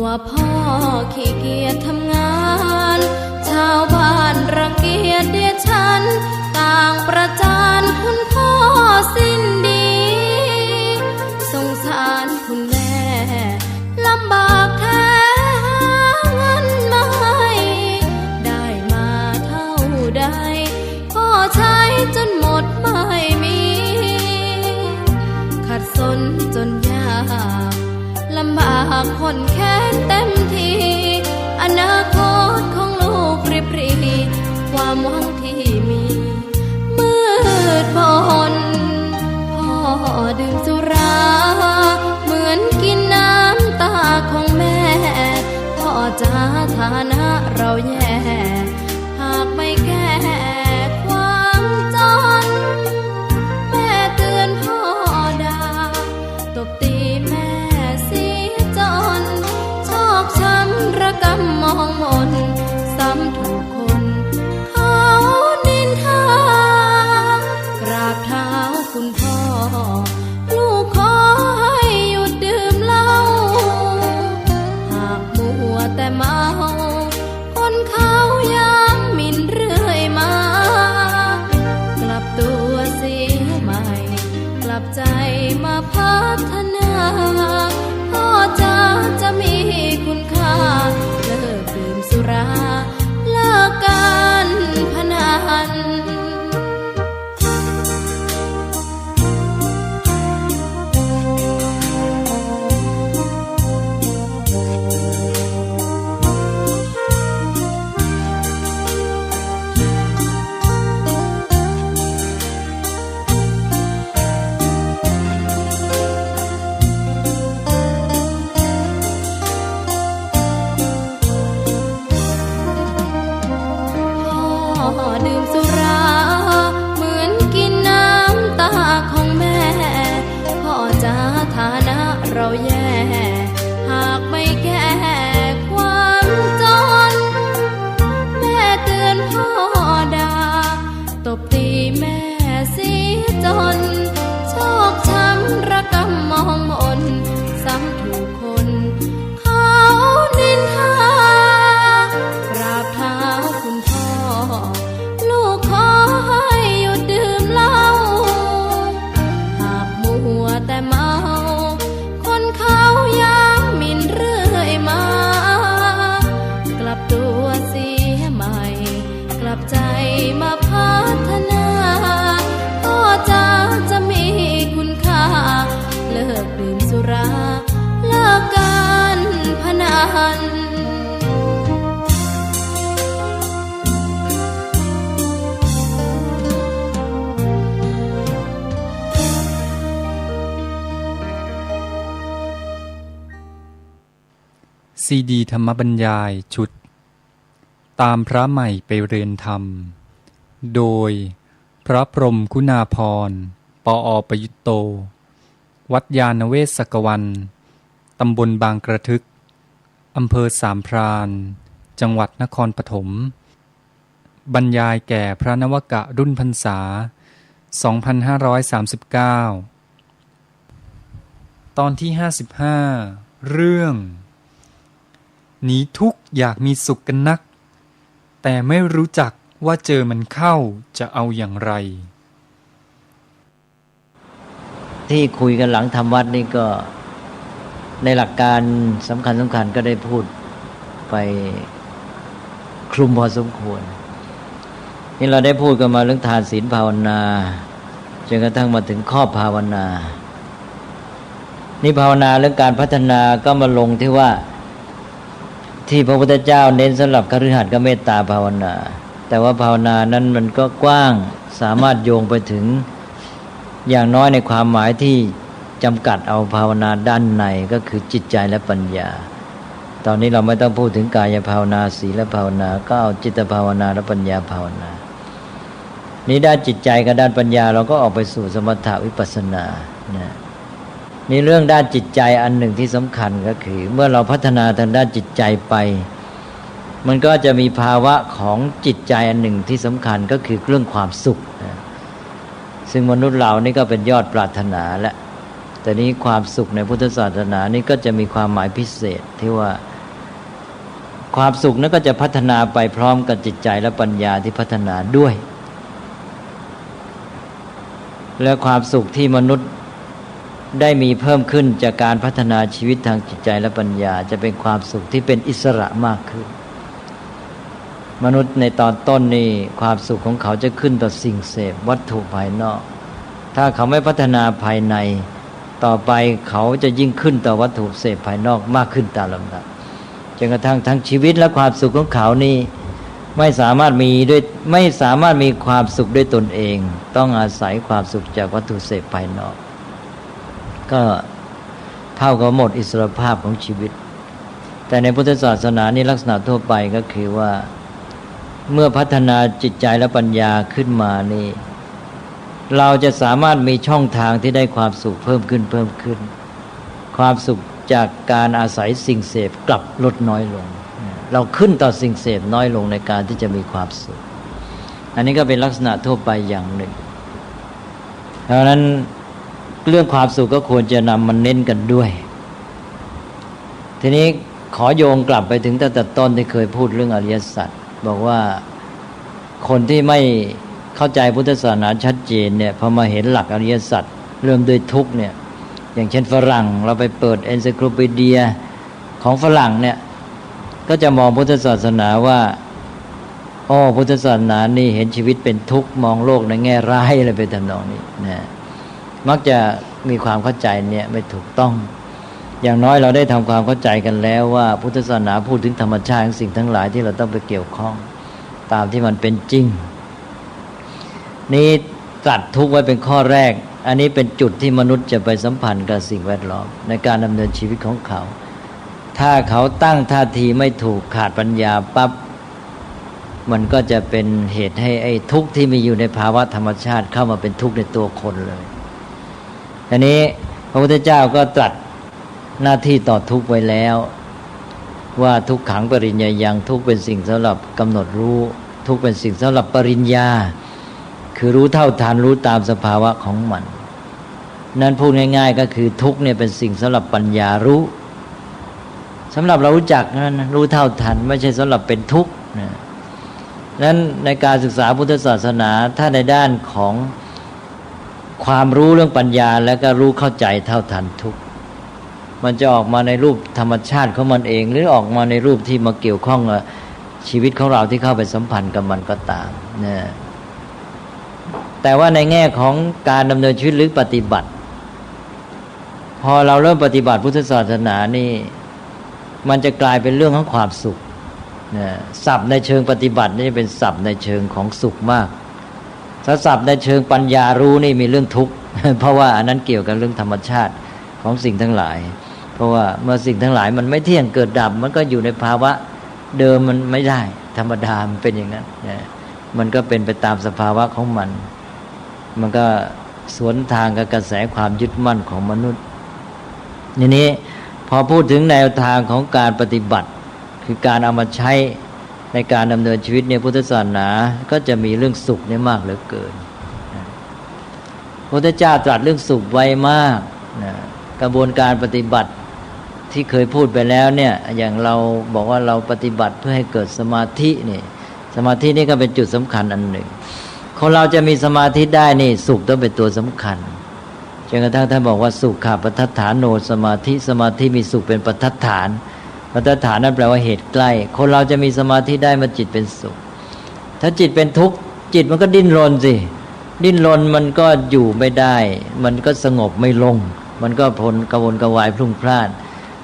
ว่าพ่อขี้เกียจทำงานชาวบ้านรังเกียจเดียดฉันต่างประจานคุณพ่อสิ้นดีสงสารคุณแม่ลำบากแท้หาเงินมาให้ได้มาเท่าใดพ่อใช้จนหมดไม่มีขัดสนจนยากลำบากคนแค้นเต็มทีอนาคตของลูกริบหรี่ความหวังที่มีมืดมนพ่อดื่มสุราเหมือนกินน้ำตาของแม่พ่อจะฐานะเราแย่หากไม่แก้ความจนแม่เตือนพ่อด่าตบตีแม่ชอกช้ำระกำมองมนซ้ำถูกคนเขานินทากราบเท้าคุณพ่อลูกขอให้หยุดดื่มเหล้าหากมัวแต่เมาคนเขาย้ำหมิ่นเรื่อยมากลับตัวเสียใหม่กลับใจมาพัฒนาพ่อจะมีคุณค่าเลิกดื่มสุราเลิกการพนันดื่มสุราเหมือนกินน้ำตาของแม่พ่อจะฐานะเราแย่หากไม่แก้ความจนแม่เตือนพ่อด่าตบตีแม่เสียจนชอกช้ำระกำมองมนซ้ำถูกคนเขานินทากราบเท้าคุณพ่อลูกขอให้หยุดดื่มเหล้าหากมัวแต่เมาคนเขาย้ำหมิ่นเรื่อยมากลับตัวเสียใหม่กลับใจมาพัฒนาพ่อจะมีคุณค่าเลิกดื่มสุราเลิกการพนันซีดีธรรมบรรยายชุดตามพระใหม่ไปเรียนธรรมโดยพระพรหมคุณาภรณ์ปอ.ประยุตโตวัดยานเวศกวันตำบลบางกระทึกอำเภอสามพรานจังหวัดนครปฐมบรรยายแก่พระนวกะรุ่นพรรษา 2539 ตอนที่ 55 เรื่องหนีทุกข์อยากมีสุขกันนักแต่ไม่รู้จักว่าเจอมันเข้าจะเอาอย่างไรที่คุยกันหลังทำวัดนี่ก็ในหลักการสำคัญก็ได้พูดไปคลุมพอสมควร นี่เราได้พูดกันมาเรื่องทานศีลภาวนาจนกระทั่งมาถึงข้อภาวนานี่ภาวนาเรื่องการพัฒนาก็มาลงที่ว่าที่พระพุทธเจ้าเน้นสำหรับคฤหัสถ์ก็เมตตาภาวนาแต่ว่าภาวนานั้นมันก็กว้างสามารถโยงไปถึงอย่างน้อยในความหมายที่จำกัดเอาภาวนาด้านในก็คือจิตใจและปัญญาตอนนี้เราไม่ต้องพูดถึงกายภาวนาศีลภาวนาก็เอาจิตภาวนาและปัญญาภาวนานี้ด้านจิตใจกับด้านปัญญาเราก็ออกไปสู่สมถะวิปัสสนานะนี่เรื่องด้านจิตใจอันหนึ่งที่สำคัญก็คือเมื่อเราพัฒนาทางด้านจิตใจไปมันก็จะมีภาวะของจิตใจอันหนึ่งที่สำคัญก็คือเรื่องความสุขนะซึ่งมนุษย์เรานี่ก็เป็นยอดปรารถนาและแต่นี้ความสุขในพุทธศาสนานี่ก็จะมีความหมายพิเศษที่ว่าความสุขนั้นก็จะพัฒนาไปพร้อมกับจิตใจและปัญญาที่พัฒนาด้วยและความสุขที่มนุษย์ได้มีเพิ่มขึ้นจากการพัฒนาชีวิตทางจิตใจและปัญญาจะเป็นความสุขที่เป็นอิสระมากขึ้นมนุษย์ในตอนต้นนี่ความสุขของเขาจะขึ้นต่อสิ่งเสพวัตถุภายนอกถ้าเขาไม่พัฒนาภายในต่อไปเขาจะยิ่งขึ้นต่อวัตถุเสพภายนอกมากขึ้นตามลำดับจนกระทั่งทั้งชีวิตและความสุขของเขานี่ไม่สามารถมีความสุขด้วยตนเองต้องอาศัยความสุขจากวัตถุเสพภายนอกก็เท่ากับหมดอิสรภาพของชีวิตแต่ในพุทธศาสนานี่ลักษณะทั่วไปก็คือว่าเมื่อพัฒนาจิตใจและปัญญาขึ้นมานี่เราจะสามารถมีช่องทางที่ได้ความสุขเพิ่มขึ้นความสุขจากการอาศัยสิ่งเสพกลับลดน้อยลงเราขึ้นต่อสิ่งเสพน้อยลงในการที่จะมีความสุขอันนี้ก็เป็นลักษณะทั่วไปอย่างหนึ่งเพราะฉะนั้นเรื่องความสุขก็ควรจะนำมันเน้นกันด้วยทีนี้ขอโยงกลับไปถึงตั้งแต่ต้นที่เคยพูดเรื่องอริยสัจบอกว่าคนที่ไม่เข้าใจพุทธศาสนาชัดเจนเนี่ยพอมาเห็นหลักอริยสัจเริ่มด้วยทุกข์เนี่ยอย่างเช่นฝรั่งเราไปเปิดเอนไซโคลปีเดียของฝรั่งเนี่ยก็จะมองพุทธศาสนาว่าพุทธศาสนานี่เห็นชีวิตเป็นทุกข์มองโลกในแง่ร้ายอะไรไปทำนองนี้นะมักจะมีความเข้าใจเนี่ยไม่ถูกต้องอย่างน้อยเราได้ทำความเข้าใจกันแล้วว่าพุทธศาสนาพูดถึงธรรมชาติของสิ่งทั้งหลายที่เราต้องไปเกี่ยวข้องตามที่มันเป็นจริงนี่ตรัสทุกข์ไว้เป็นข้อแรกอันนี้เป็นจุดที่มนุษย์จะไปสัมพันธ์กับสิ่งแวดล้อมในการดำเนินชีวิตของเขาถ้าเขาตั้งท่าทีไม่ถูกขาดปัญญาปั๊บมันก็จะเป็นเหตุให้ไอ้ทุกข์ที่มีอยู่ในภาวะธรรมชาติเข้ามาเป็นทุกข์ในตัวคนเลยอันนี้พระพุทธเจ้าก็ตรัสหน้าที่ต่อทุกข์ไว้แล้วว่าทุกขังปริญญายังทุกข์เป็นสิ่งสำหรับกำหนดรู้ทุกข์เป็นสิ่งสำหรับปริญญาคือรู้เท่าทันรู้ตามสภาวะของมันนั้นพูดง่ายๆก็คือทุกข์เนี่ยเป็นสิ่งสำหรับปัญญารู้สำหรับเรารู้จักนั้นรู้เท่าทันไม่ใช่สำหรับเป็นทุกข์นะนั้นในการศึกษาพุทธศาสนาถ้าในด้านของความรู้เรื่องปัญญาแล้วก็รู้เข้าใจเท่าทันทุกข์มันจะออกมาในรูปธรรมชาติของมันเองหรือออกมาในรูปที่มาเกี่ยวข้องกับชีวิตของเราที่เข้าไปสัมพันธ์กับมันก็ตามนะแต่ว่าในแง่ของการดำเนินชีวิตหรือปฏิบัติพอเราเริ่มปฏิบัติพุทธศาสนานี่มันจะกลายเป็นเรื่องของความสุขนะศัพท์ในเชิงปฏิบัตินี่เป็นศัพท์ในเชิงของสุขมากถ้าศัพท์ในเชิงปัญญารู้นี่มีเรื่องทุกข์ เพราะว่าอันนั้นเกี่ยวกับเรื่องธรรมชาติของสิ่งทั้งหลายเพราะว่าเมื่อสิ่งทั้งหลายมันไม่เที่ยงเกิดดับมันก็อยู่ในภาวะเดิมมันไม่ได้ธรรมดามันเป็นอย่างนั้นนะมันก็เป็นไปตามสภาวะของมันก็สวนทางกับกระแสความยึดมั่นของมนุษย์ทีนี้พอพูดถึงแนวทางของการปฏิบัติคือการเอามาใช้ในการดำเนินชีวิตในพุทธศาสนาก็จะมีเรื่องสุขนี่มากเหลือเกินพระพุทธเจ้าตรัสเรื่องสุขไว้มากนะกระบวนการปฏิบัติที่เคยพูดไปแล้วเนี่ยอย่างเราบอกว่าเราปฏิบัติเพื่อให้เกิดสมาธินี่สมาธินี่ก็เป็นจุดสำคัญอันหนึ่งคนเราจะมีสมาธิได้นี่สุขต้องเป็นตัวสำคัญจนกระทั่งท่านบอกว่าสุขขาปัฏฐฐานโนสมาธิมีสุขเป็นปัฏฐฐานปัฏฐฐานนั่นแปลว่าเหตุใกล้คนเราจะมีสมาธิได้เมื่อจิตเป็นสุขถ้าจิตเป็นทุกข์ จิตมันก็ดิ้นรนสิดิ้นรนมันก็อยู่ไม่ได้ มันก็สงบไม่ลง มันก็พลกระวนกระวายพลุ่งพล่าน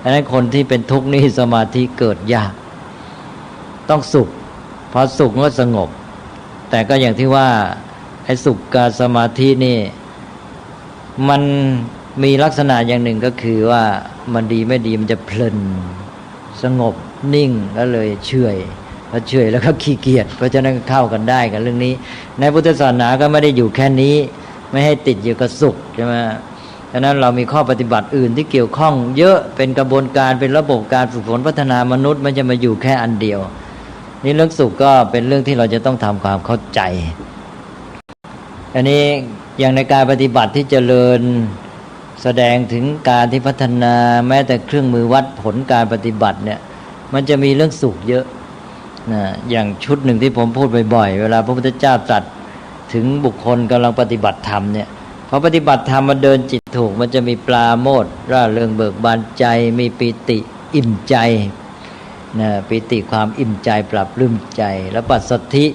ดังนั้นคนที่เป็นทุกข์นี่สมาธิเกิดยากต้องสุขพอสุขก็สงบแต่ก็อย่างที่ว่าไอ้สุขกับสมาธินี่มันมีลักษณะอย่างหนึ่งก็คือว่ามันดีไม่ดีมันจะเพลินสงบนิ่งแล้วเลยเฉยแล้วเฉยแล้วก็ขี้เกียจเพราะฉะนั้นเข้ากันได้กับเรื่องนี้ในพุทธศาสนาก็ไม่ได้อยู่แค่นี้ไม่ให้ติดอยู่กับสุขใช่ไหมฉะนั้นเรามีข้อปฏิบัติอื่นที่เกี่ยวข้องเยอะเป็นกระบวนการเป็นระบบการฝึกฝนพัฒนามนุษย์มันจะมาอยู่แค่อันเดียวนี่เรื่องสุขก็เป็นเรื่องที่เราจะต้องทำความเข้าใจอันนี้อย่างในการปฏิบัติที่เจริญแสดงถึงการที่พัฒนาแม้แต่เครื่องมือวัดผลการปฏิบัติเนี่ยมันจะมีเรื่องสุขเยอะนะอย่างชุดหนึ่งที่ผมพูดบ่อยๆเวลาพระพุทธเจ้าตรัสถึงบุคคลกำลังปฏิบัติธรรมเนี่ยพอปฏิบัติธรรมมาเดินจิตถูกมันจะมีปราโมทย์ร่าเริงเบิกบานใจมีปิติอิ่มใจนะปิติความอิ่มใจปรับลื้มใจแล้วปัสสัทธิ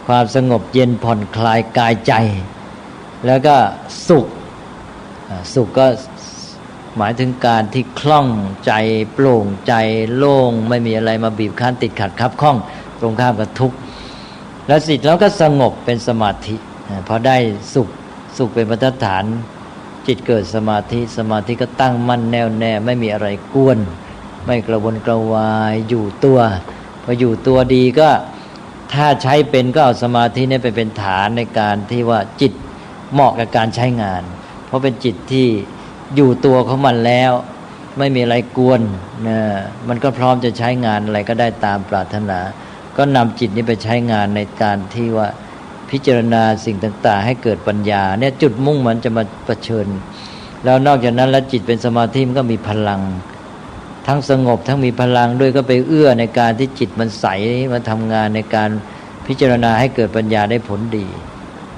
ความสงบเย็นผ่อนคลายกายใจแล้วก็สุขสุขก็หมายถึงการที่คล่องใจโปร่งใจโล่งไม่มีอะไรมาบีบคั้นติดขัดคับข้องตรงข้ามกับทุกข์แล้วสิแล้วก็สงบเป็นสมาธิพอได้สุขเป็นมาตรฐานจิตเกิดสมาธิสมาธิก็ตั้งมั่นแน่วแน่ไม่มีอะไรกวนไม่กระวนกระวายอยู่ตัวพออยู่ตัวดีก็ถ้าใช้เป็นก็เอาสมาธินี้ไปเป็นฐานในการที่ว่าจิตเหมาะกับการใช้งานเพราะเป็นจิตที่อยู่ตัวของมันแล้วไม่มีอะไรกวนนะมันก็พร้อมจะใช้งานอะไรก็ได้ตามปรารถนาก็นำจิตนี้ไปใช้งานในการที่ว่าพิจารณาสิ่งต่างๆให้เกิดปัญญาเนี่ยจุดมุ่งมันจะมาเผชิญแล้วนอกจากนั้นแล้วจิตเป็นสมาธิมันก็มีพลังทั้งสงบทั้งมีพลังด้วยก็ไปเอื้อในการที่จิตมันใสมาทำงานในการพิจารณาให้เกิดปัญญาได้ผลดี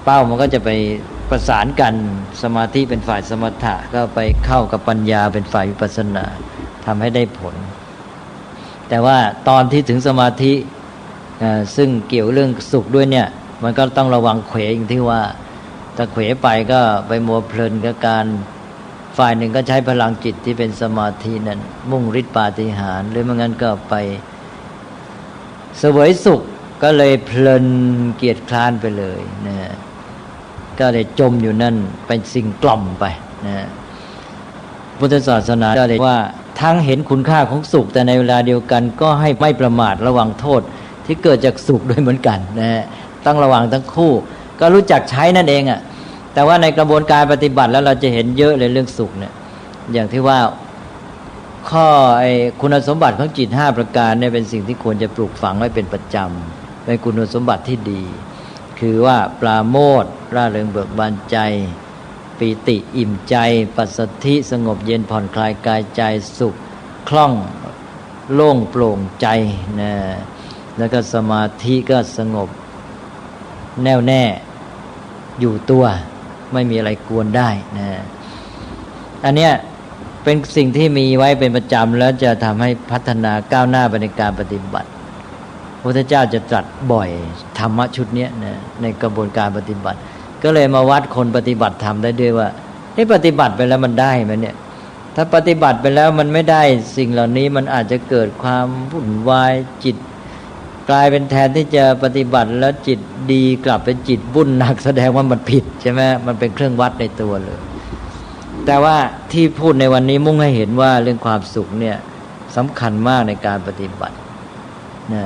เป้ามันก็จะไปประสานกันสมาธิเป็นฝ่ายสมถะก็ไปเข้ากับปัญญาเป็นฝ่ายวิปัสสนาทำให้ได้ผลแต่ว่าตอนที่ถึงสมาธิซึ่งเกี่ยวเรื่องสุขด้วยเนี่ยมันก็ต้องระวังเขวอย่างที่ว่าถ้าเขวไปก็ไปมัวเพลินกับการฝ่ายหนึ่งก็ใช้พลังจิตที่เป็นสมาธินั้นมุ่งฤทธิปาฏิหาริย์หรือไม่งั้นก็ไปเสวยสุขก็เลยเพลินเกียจคร้านไปเลยนะก็เลยจมอยู่นั่นเป็นสิ่งกล่อมไปนะพุทธศาสนาก็เลยว่าทั้งเห็นคุณค่าของสุขแต่ในเวลาเดียวกันก็ให้ไม่ประมาทระวังโทษที่เกิดจากสุขด้วยเหมือนกันนะต้องระวังทั้งคู่ก็รู้จักใช้นั่นเองอ่ะแต่ว่าในกระบวนการปฏิบัติแล้วเราจะเห็นเยอะเลยเรื่องสุขเนี่ยอย่างที่ว่าข้อคุณสมบัติของจิต5ประการเนี่ยเป็นสิ่งที่ควรจะปลูกฝังไว้เป็นประจำเป็นคุณสมบัติที่ดีคือว่าปราโมทย์ร่าเริงเบิกบานใจปีติอิ่มใจปัสสัทธิสงบเย็นผ่อนคลายกายใจสุขคล่องโล่งโปร่งใจนะแล้วก็สมาธิก็สงบแน่วแน่อยู่ตัวไม่มีอะไรกวนได้นะอันเนี้ยเป็นสิ่งที่มีไว้เป็นประจำแล้วจะทำให้พัฒนาก้าวหน้าไปในการปฏิบัติพระพุทธเจ้าจะตรัสบ่อยธรรมะชุดนี้นะในกระบวนการปฏิบัติก็เลยมาวัดคนปฏิบัติธรรมได้ด้วยว่าปฏิบัติไปแล้วมันได้ไหมเนี่ยถ้าปฏิบัติไปแล้วมันไม่ได้สิ่งเหล่านี้มันอาจจะเกิดความวุ่นวายจิตกลายเป็นแทนที่จะปฏิบัติแล้วจิตดีกลับเป็นจิตวุ่นหนักแสดงว่ามันผิดใช่ไหมมันเป็นเครื่องวัดในตัวเลยแต่ว่าที่พูดในวันนี้มุ่งให้เห็นว่าเรื่องความสุขเนี่ยสำคัญมากในการปฏิบัตินะ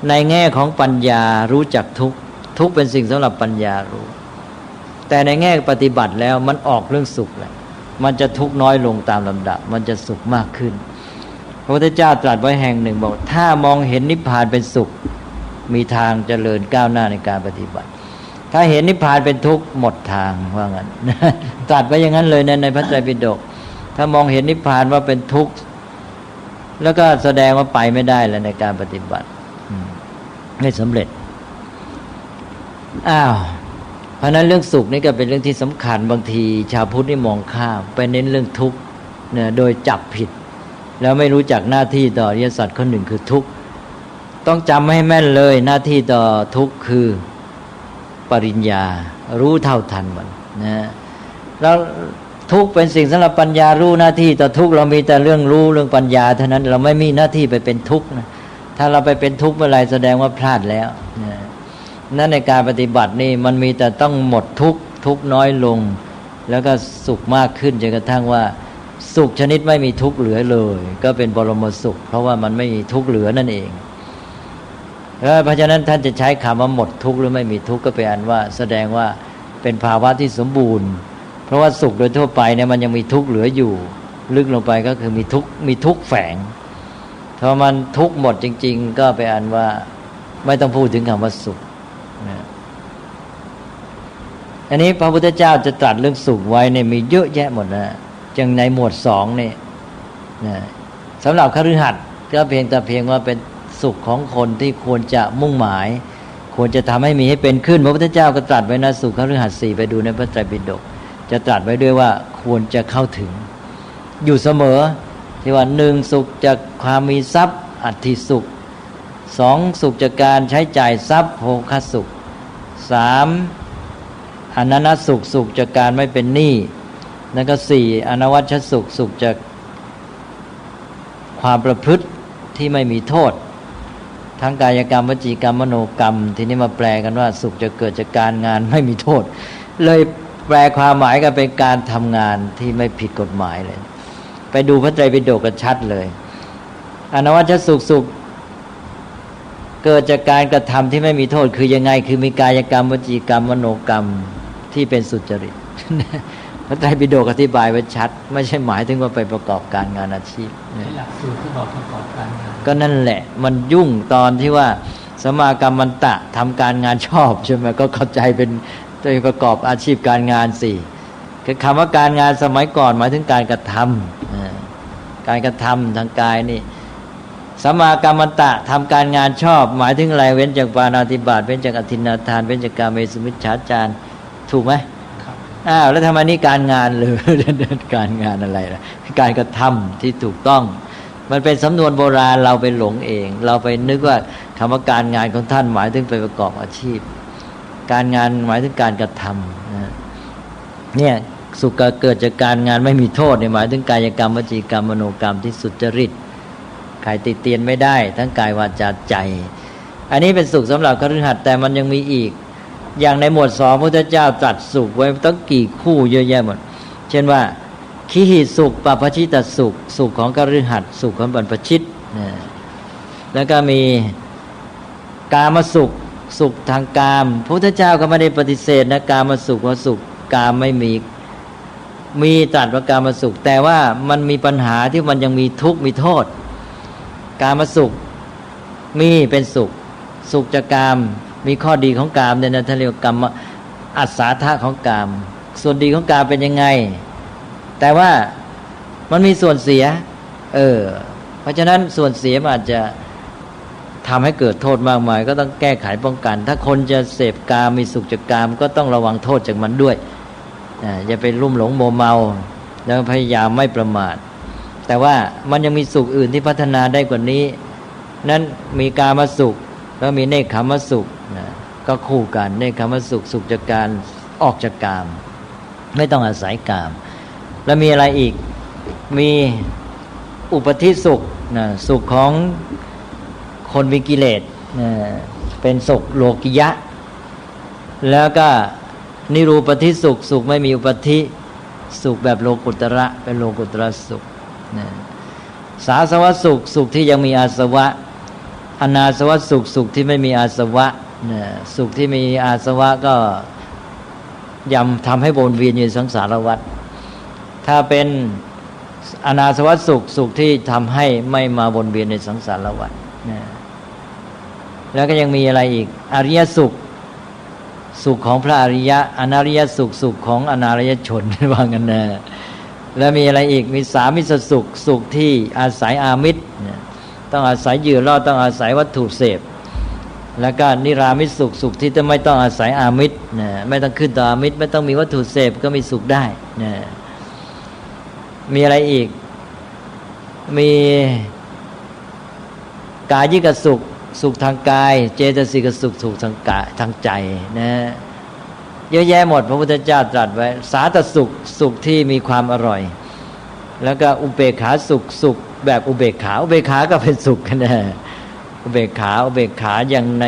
ในแง่ของปัญญารู้จักทุกข์เป็นสิ่งสำหรับปัญญารู้แต่ในแง่ปฏิบัติแล้วมันออกเรื่องสุขแหละมันจะทุกข์น้อยลงตามลำดับมันจะสุขมากขึ้นพระพุทธเจ้าตรัสไว้แห่งหนึ่งบอกถ้ามองเห็นนิพพานเป็นสุขมีทางเจริญก้าวหน้าในการปฏิบัติถ้าเห็นนิพพานเป็นทุกข์หมดทางว่างั้นตรัสไว้อย่างนั้นเลยในพระไตรปิฎกถ้ามองเห็นนิพพานว่าเป็นทุกข์แล้วก็แสดงว่าไปไม่ได้แล้วในการปฏิบัติไม่สำเร็จเพราะนั้นเรื่องสุขนี่ก็เป็นเรื่องที่สำคัญบางทีชาวพุทธนี่มองข้ามไปเน้นเรื่องทุกข์เนี่ยโดยจับผิดแล้วไม่รู้จักหน้าที่ต่ออริยสัจข้อหนึ่งคือทุกข์ต้องจำให้แม่นเลยหน้าที่ต่อทุกข์คือ ปริญญารู้เท่าทันมันนะแล้วทุกข์เป็นสิ่งสำหรับปัญญารู้หน้าที่ต่อทุกข์เรามีแต่เรื่องรู้เรื่องปัญญาเท่านั้นเราไม่มีหน้าที่ไปเป็นทุกข์นะถ้าเราไปเป็นทุกข์เมื่อไรแสดงว่าพลาดแล้วนะนั่นในการปฏิบัตินี่มันมีแต่ต้องหมดทุกข์น้อยลงแล้วก็สุขมากขึ้นจนกระทั่งว่าสุขชนิดไม่มีทุกข์เหลือเลยก็เป็นบรมสุขเพราะว่ามันไม่มีทุกข์เหลือนั่นเองเพราะฉะนั้นท่านจะใช้คำว่าหมดทุกข์หรือไม่มีทุกข์ก็เป็นอันว่าแสดงว่าเป็นภาวะที่สมบูรณ์เพราะว่าสุขโดยทั่วไปเนี่ยมันยังมีทุกข์เหลืออยู่ลึกลงไปก็คือมีทุกข์แฝงถ้ามันทุกข์หมดจริงๆก็เป็นอันว่าไม่ต้องพูดถึงคำว่าสุขนะอันนี้พระพุทธเจ้าจะตรัสเรื่องสุขไว้เนี่ยมีเยอะแยะหมดนะอย่างในหมวด2เนี่ยนะสำหรับคฤหัสถ์ก็เพียงว่าเป็นสุขของคนที่ควรจะมุ่งหมายควรจะทำให้มีให้เป็นขึ้นพระพุทธเจ้าก็ตรัสไว้นะสุขคฤหัสถ์4ไปดูในพระไตรปิฎกจะตรัสไว้ด้วยว่าควรจะเข้าถึงอยู่เสมอที่ว่า1สุขจากความมีทรัพย์อัตถิสุข2สุขจากการใช้จ่ายทรัพย์โภคสุข3อนันตสุขสุขจากการไม่เป็นหนี้แล้วก็4อนวัชสุขสุขจากความประพฤติที่ไม่มีโทษทั้งกายกรรมวจีกรรมมโนกรรมทีนี้มาแปลกันว่าสุขจะเกิดจากการงานไม่มีโทษเลยแปลความหมายกันเป็นการทำงานที่ไม่ผิดกฎหมายเลยไปดูพระไตรปิฎกกันชัดเลยอนวัชสุขสุขเกิดจากการกระทำที่ไม่มีโทษคือยังไงคือมีกายกรรมวจีกรรมมโนกรรมที่เป็นสุจริต พระไตรปิฎกอธิบายไว้ชัดไม่ใช่หมายถึงว่าไปประกอบการงานอาชีพหลักสูตรที่บอกประกอบการงานก็นั่นแหละมันยุ่งตอนที่ว่าสมากัมมันตะทำการงานชอบใช่ไหมก็เข้าใจเป็นตัวประกอบอาชีพการงานสิคือคำว่าการงานสมัยก่อนหมายถึงการกระทำการกระทำทางกายนี่สมากัมมันตะทำการงานชอบหมายถึงอะไรเว้นจากปาณาติบาตเว้นจากอทินนาทานเว้นจากกาเมสุมิจฉาจารถูกไหมแล้วทำไมนี่การงานเลยการงานอะไรล่ะการกระทำที่ถูกต้องมันเป็นสำนวนโบราณเราไปหลงเองเราไปนึกว่าคำว่าการงานของท่านหมายถึงไปประกอบอาชีพการงานหมายถึงการกระทำเนี่ยสุขเกิดจากการงานไม่มีโทษเนี่ยหมายถึงกายกรรมวจีกรรมมโนกรรมที่สุจริตใครติเตียนไม่ได้ทั้งกายวาจาใจอันนี้เป็นสุขสำหรับคฤหัสถ์แต่มันยังมีอีกอย่างในหมวด2พระพุทธเจ้าตรัสสุขไว้ตั้งกี่คู่เยอะแยะหมดเช่นว่าคิหิสุขปปชิตสุขสุขของคฤหัสถ์สุขของบรรพชิตแล้วก็มีกามสุขสุขทางกามพระพุทธเจ้าก็ไม่ได้ปฏิเสธนะกามสุขว่าสุขกามไม่มีตรัสว่ากามสุขแต่ว่ามันมีปัญหาที่มันยังมีทุกข์มีโทษกามสุขมีเป็นสุขสุขจากกามมีข้อดีของกามเนี่ยนะท่านเรียกกรรมอัศสาทะของกามส่วนดีของกามเป็นยังไงแต่ว่ามันมีส่วนเสียเพราะฉะนั้นส่วนเสียมันอาจจะทำให้เกิดโทษมากมายก็ต้องแก้ไขป้องกันถ้าคนจะเสพกามมีสุขจากกามก็ต้องระวังโทษจากมันด้วยอย่าไปลุ่มหลงโมเมาแล้วพยายามไม่ประมาทแต่ว่ามันยังมีสุขอื่นที่พัฒนาได้กว่านี้นั้นมีกามสุขแล้วมีเนคขมสุขก็คู่กันเนคขมสุขสุขจากการออกจากกามไม่ต้องอาศัยกามแล้วมีอะไรอีกมีอุปธิสุขสุขของคนมีกิเลสเป็นสุขโลกิยะแล้วก็นิรูปธิสุขสุขไม่มีอุปธิสุขแบบโลกุตระเป็นโลกุตระสุขสาสวะสุขสุขที่ยังมีอาสวะอนาสวะสุขสุขที่ไม่มีอาสวะสุขที่มีอาสวะก็ย่อมทำให้วนเวียนอยู่ในสังสารวัฏถ้าเป็นอนาสวะสุขสุขที่ทำให้ไม่มาวนเวียนในสังสารวัฏแล้วก็ยังมีอะไรอีกอริยสุขสุขของพระอริยะอนาริยสุขสุขของอนาริยชนว่างั้นนะแล้วมีอะไรอีกมีสามิสสุขสุขที่อาศัยอามิตรต้องอาศัยเหยื่อล่อต้องอาศัยวัตถุเสพแล้วก็นิรามิตสุขสุขที่จะไม่ต้องอาศัยอามิตรไม่ต้องขึ้นต่ออามิตรไม่ต้องมีวัตถุเสพก็มีสุขได้มีอะไรอีกมีกายิกสุขสุขทางกายเจตสิกสุขสุขทางกายทางใจนะ เยอะแยะหมดพระพุทธเจ้าตรัสไว้สาตสุขสุขที่มีความอร่อยแล้วก็อุเบกขาสุขสุขแบบอุเบกขาอุเบกขาก็เป็นสุขกันนะอุเบกขาอย่างใน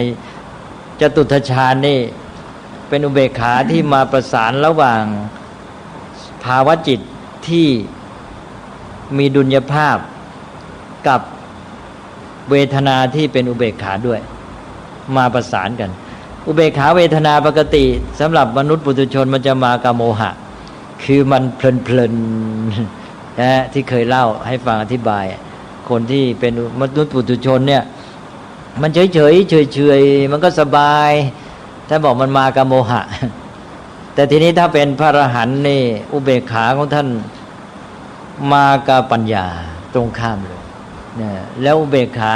จตุตถฌานนี่เป็นอุเบกขาที่มาประสานระหว่างภาวะจิตที่มีดุลยภาพกับเวทนาที่เป็นอุเบกขาด้วยมาประสานกันอุเบกขาเวทนาปกติสำหรับมนุษย์ปุถุชนมันจะมากับโมหะคือมันเพลินๆนะที่เคยเล่าให้ฟังอธิบายคนที่เป็นมนุษย์ปุถุชนเนี่ยมันเฉยมันก็สบายถ้าบอกมันมากับโมหะแต่ทีนี้ถ้าเป็นพระอรหันต์นี่อุเบกขาของท่านมากับปัญญาตรงข้ามเลยนะแล้วอุเบกขา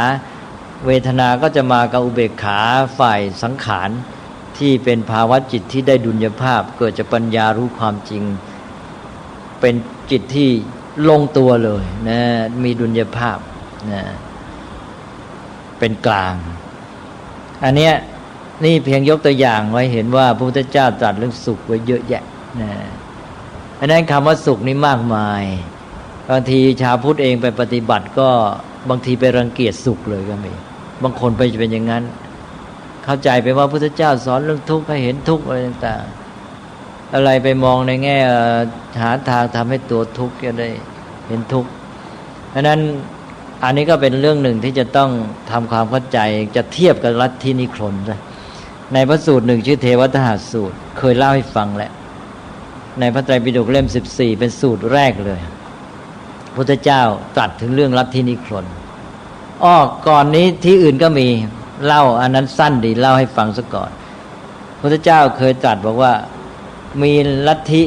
เวทนาก็จะมากับอุเบกขาฝ่ายสังขารที่เป็นภาวะจิตที่ได้ดุลยภาพเกิดจากปัญญารู้ความจริงเป็นจิตที่ลงตัวเลยนะมีดุลยภาพนะเป็นกลางอันเนี้ยนี่เพียงยกตัวอย่างไว้เห็นว่าพระพุทธเจ้าตรัสเรื่องสุขไว้เยอะแยะนะอันนั้นคำว่าสุขนี่มากมายบางทีชาวพุทธเองไปปฏิบัติก็บางทีไปรังเกียจสุขเลยก็มีบางคนไปเป็นอย่างนั้นเข้าใจไปว่าพระพุทธเจ้าสอนเรื่องทุกข์ให้เห็นทุกข์อะไรต่างๆอะไรไปมองในแง่หาทางทำให้ตัวทุกข์จะได้เห็นทุกข์อันนั้นอันนี้ก็เป็นเรื่องหนึ่งที่จะต้องทำความเข้าใจจะเทียบกับลัทธินิครนนะในพระสูตรหนึ่งชื่อเทวทหสูตรเคยเล่าให้ฟังแหละในพระไตรปิฎกเล่ม14เป็นสูตรแรกเลยพุทธเจ้าตรัสถึงเรื่องลัทธินิครนก่อนนี้ที่อื่นก็มีเล่าอันนั้นสั้นดีเล่าให้ฟังซะก่อนพุทธเจ้าเคยตรัสบอกว่ามีลัทธิ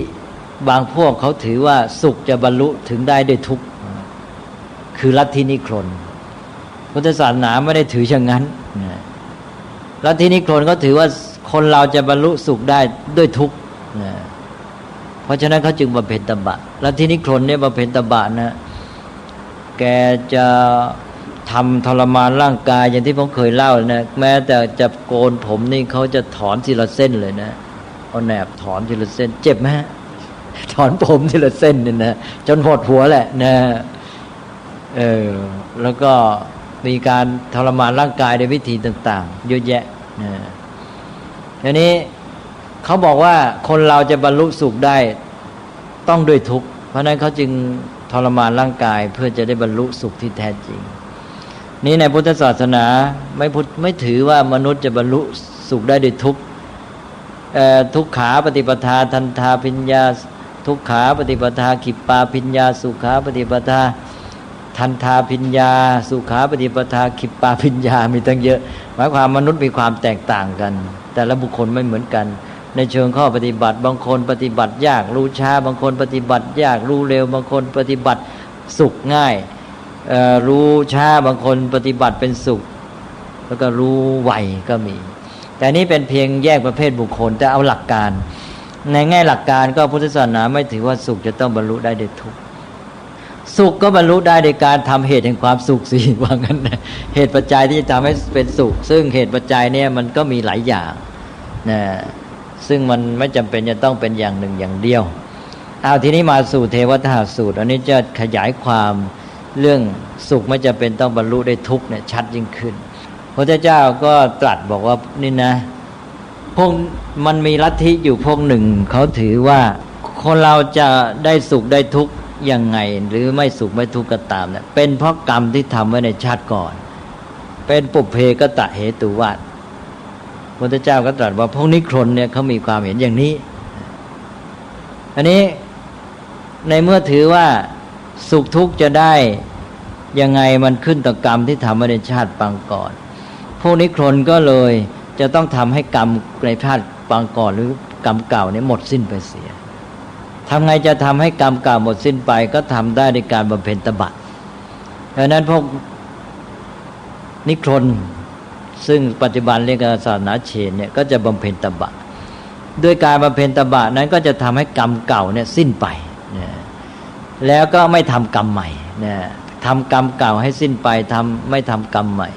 บางพวกเขาถือว่าสุขจะบรรลุถึงได้ด้วยทุกข์คือลัทธินิครนพุทธศาสนาไม่ได้ถืออย่างนั้นลัทธินิครนเขาถือว่าคนเราจะบรรลุสุขได้ด้วยทุกข์เพราะฉะนั้นเขาจึงบำเพ็ญตบะลัทธินิครนเนี่ยบำเพ็ญตบะนะแกจะทำทรมานร่างกายอย่างที่ผมเคยเล่านะแม้แต่จะโกนผมนี่เขาจะถอนทีละเส้นเลยนะเอาแหนบถอนทีละเส้นเจ็บไหมถอนผมทีละเส้นนี่นะจนหดหัวแหละนะแล้วก็มีการทรมานร่างกายในวิธีต่างๆเยอะแยะทีนี้เขาบอกว่าคนเราจะบรรลุสุขได้ต้องด้วยทุกข์เพราะนั้นเขาจึงทรมานร่างกายเพื่อจะได้บรรลุสุขที่แท้จริงนี่ในพุทธศาสนาไม่ถือว่ามนุษย์จะบรรลุสุขได้ด้วยทุกข์ทุกขาปฏิปทาทันทาพิญญาทุกขาปฏิปทาขิปปาพิญญาสุขาปฏิปทาทันทาพิญญาสุขาปฏิปทาขิปปาพิญญามีตั้งเยอะหมายความมนุษย์มีความแตกต่างกันแต่ละบุคคลไม่เหมือนกันในเชิงข้อปฏิบัติบางคนปฏิบัติยากรู้ช้าบางคนปฏิบัติยากรู้เร็วบางคนปฏิบัติสุขง่ายรู้ช้าบางคนปฏิบัติเป็นสุขแล้วก็รู้ไวก็มีแต่นี่เป็นเพียงแยกประเภทบุคคลแต่เอาหลักการในแง่หลักการก็พุทธศาสนาไม่ถือว่าสุขจะต้องบรรลุได้ด้วยทุกข์สุขก็บรรลุได้โดยการทำเหตุแห่งความสุขสิว่างั้นนะเหตุปัจจัยที่จะทำให้เป็นสุขซึ่งเหตุปัจจัยเนี่ยมันก็มีหลายอย่างนะซึ่งมันไม่จำเป็นจะต้องเป็นอย่างหนึ่งอย่างเดียวเอาทีนี้มาสู่เทวทหสูตรอันนี้จะขยายความเรื่องสุขไม่จำเป็นต้องบรรลุได้ทุกข์เนี่ยชัดยิ่งขึ้นพระเจ้าก็ตรัสบอกว่านี่นะพวกมันมีลัทธิอยู่พวกหนึ่งเขาถือว่าคนเราจะได้สุขได้ทุกข์ยังไงหรือไม่สุขไม่ทุกข์ก็ตามเนี่ยเป็นเพราะกรรมที่ทำไว้ในชาติก่อนเป็นปุพเพกตะเหตุวาทพระเจ้าก็ตรัสว่าพวกนิครนเนี่ยเขามีความเห็นอย่างนี้อันนี้ในเมื่อถือว่าสุขทุกข์จะได้ยังไงมันขึ้นต่อกรรมที่ทำไว้ในชาติปางก่อนพวกนิครนก็เลยจะต้องทำให้กรรมในชาติปางก่อนหรือกรรมเก่าเนี่ยหมดสิ้นไปเสียทำไงจะทำให้กรรมเก่าหมดสิ้นไปก็ทำได้ในการบำเพ็ญตบะดังนั้นพวกนิครนซึ่งปัจจุบันเรียกศาสนาเชนเนี่ยก็จะบำเพ็ญตบะด้วยการบำเพ็ญตบะนั้นก็จะทำให้กรรมเก่าเนี่ยสิ้นไปนะแล้วก็ไม่ทำกรรมใหม่นะทำกรรมเก่าให้สิ้นไปไม่ทำกรรมใหม่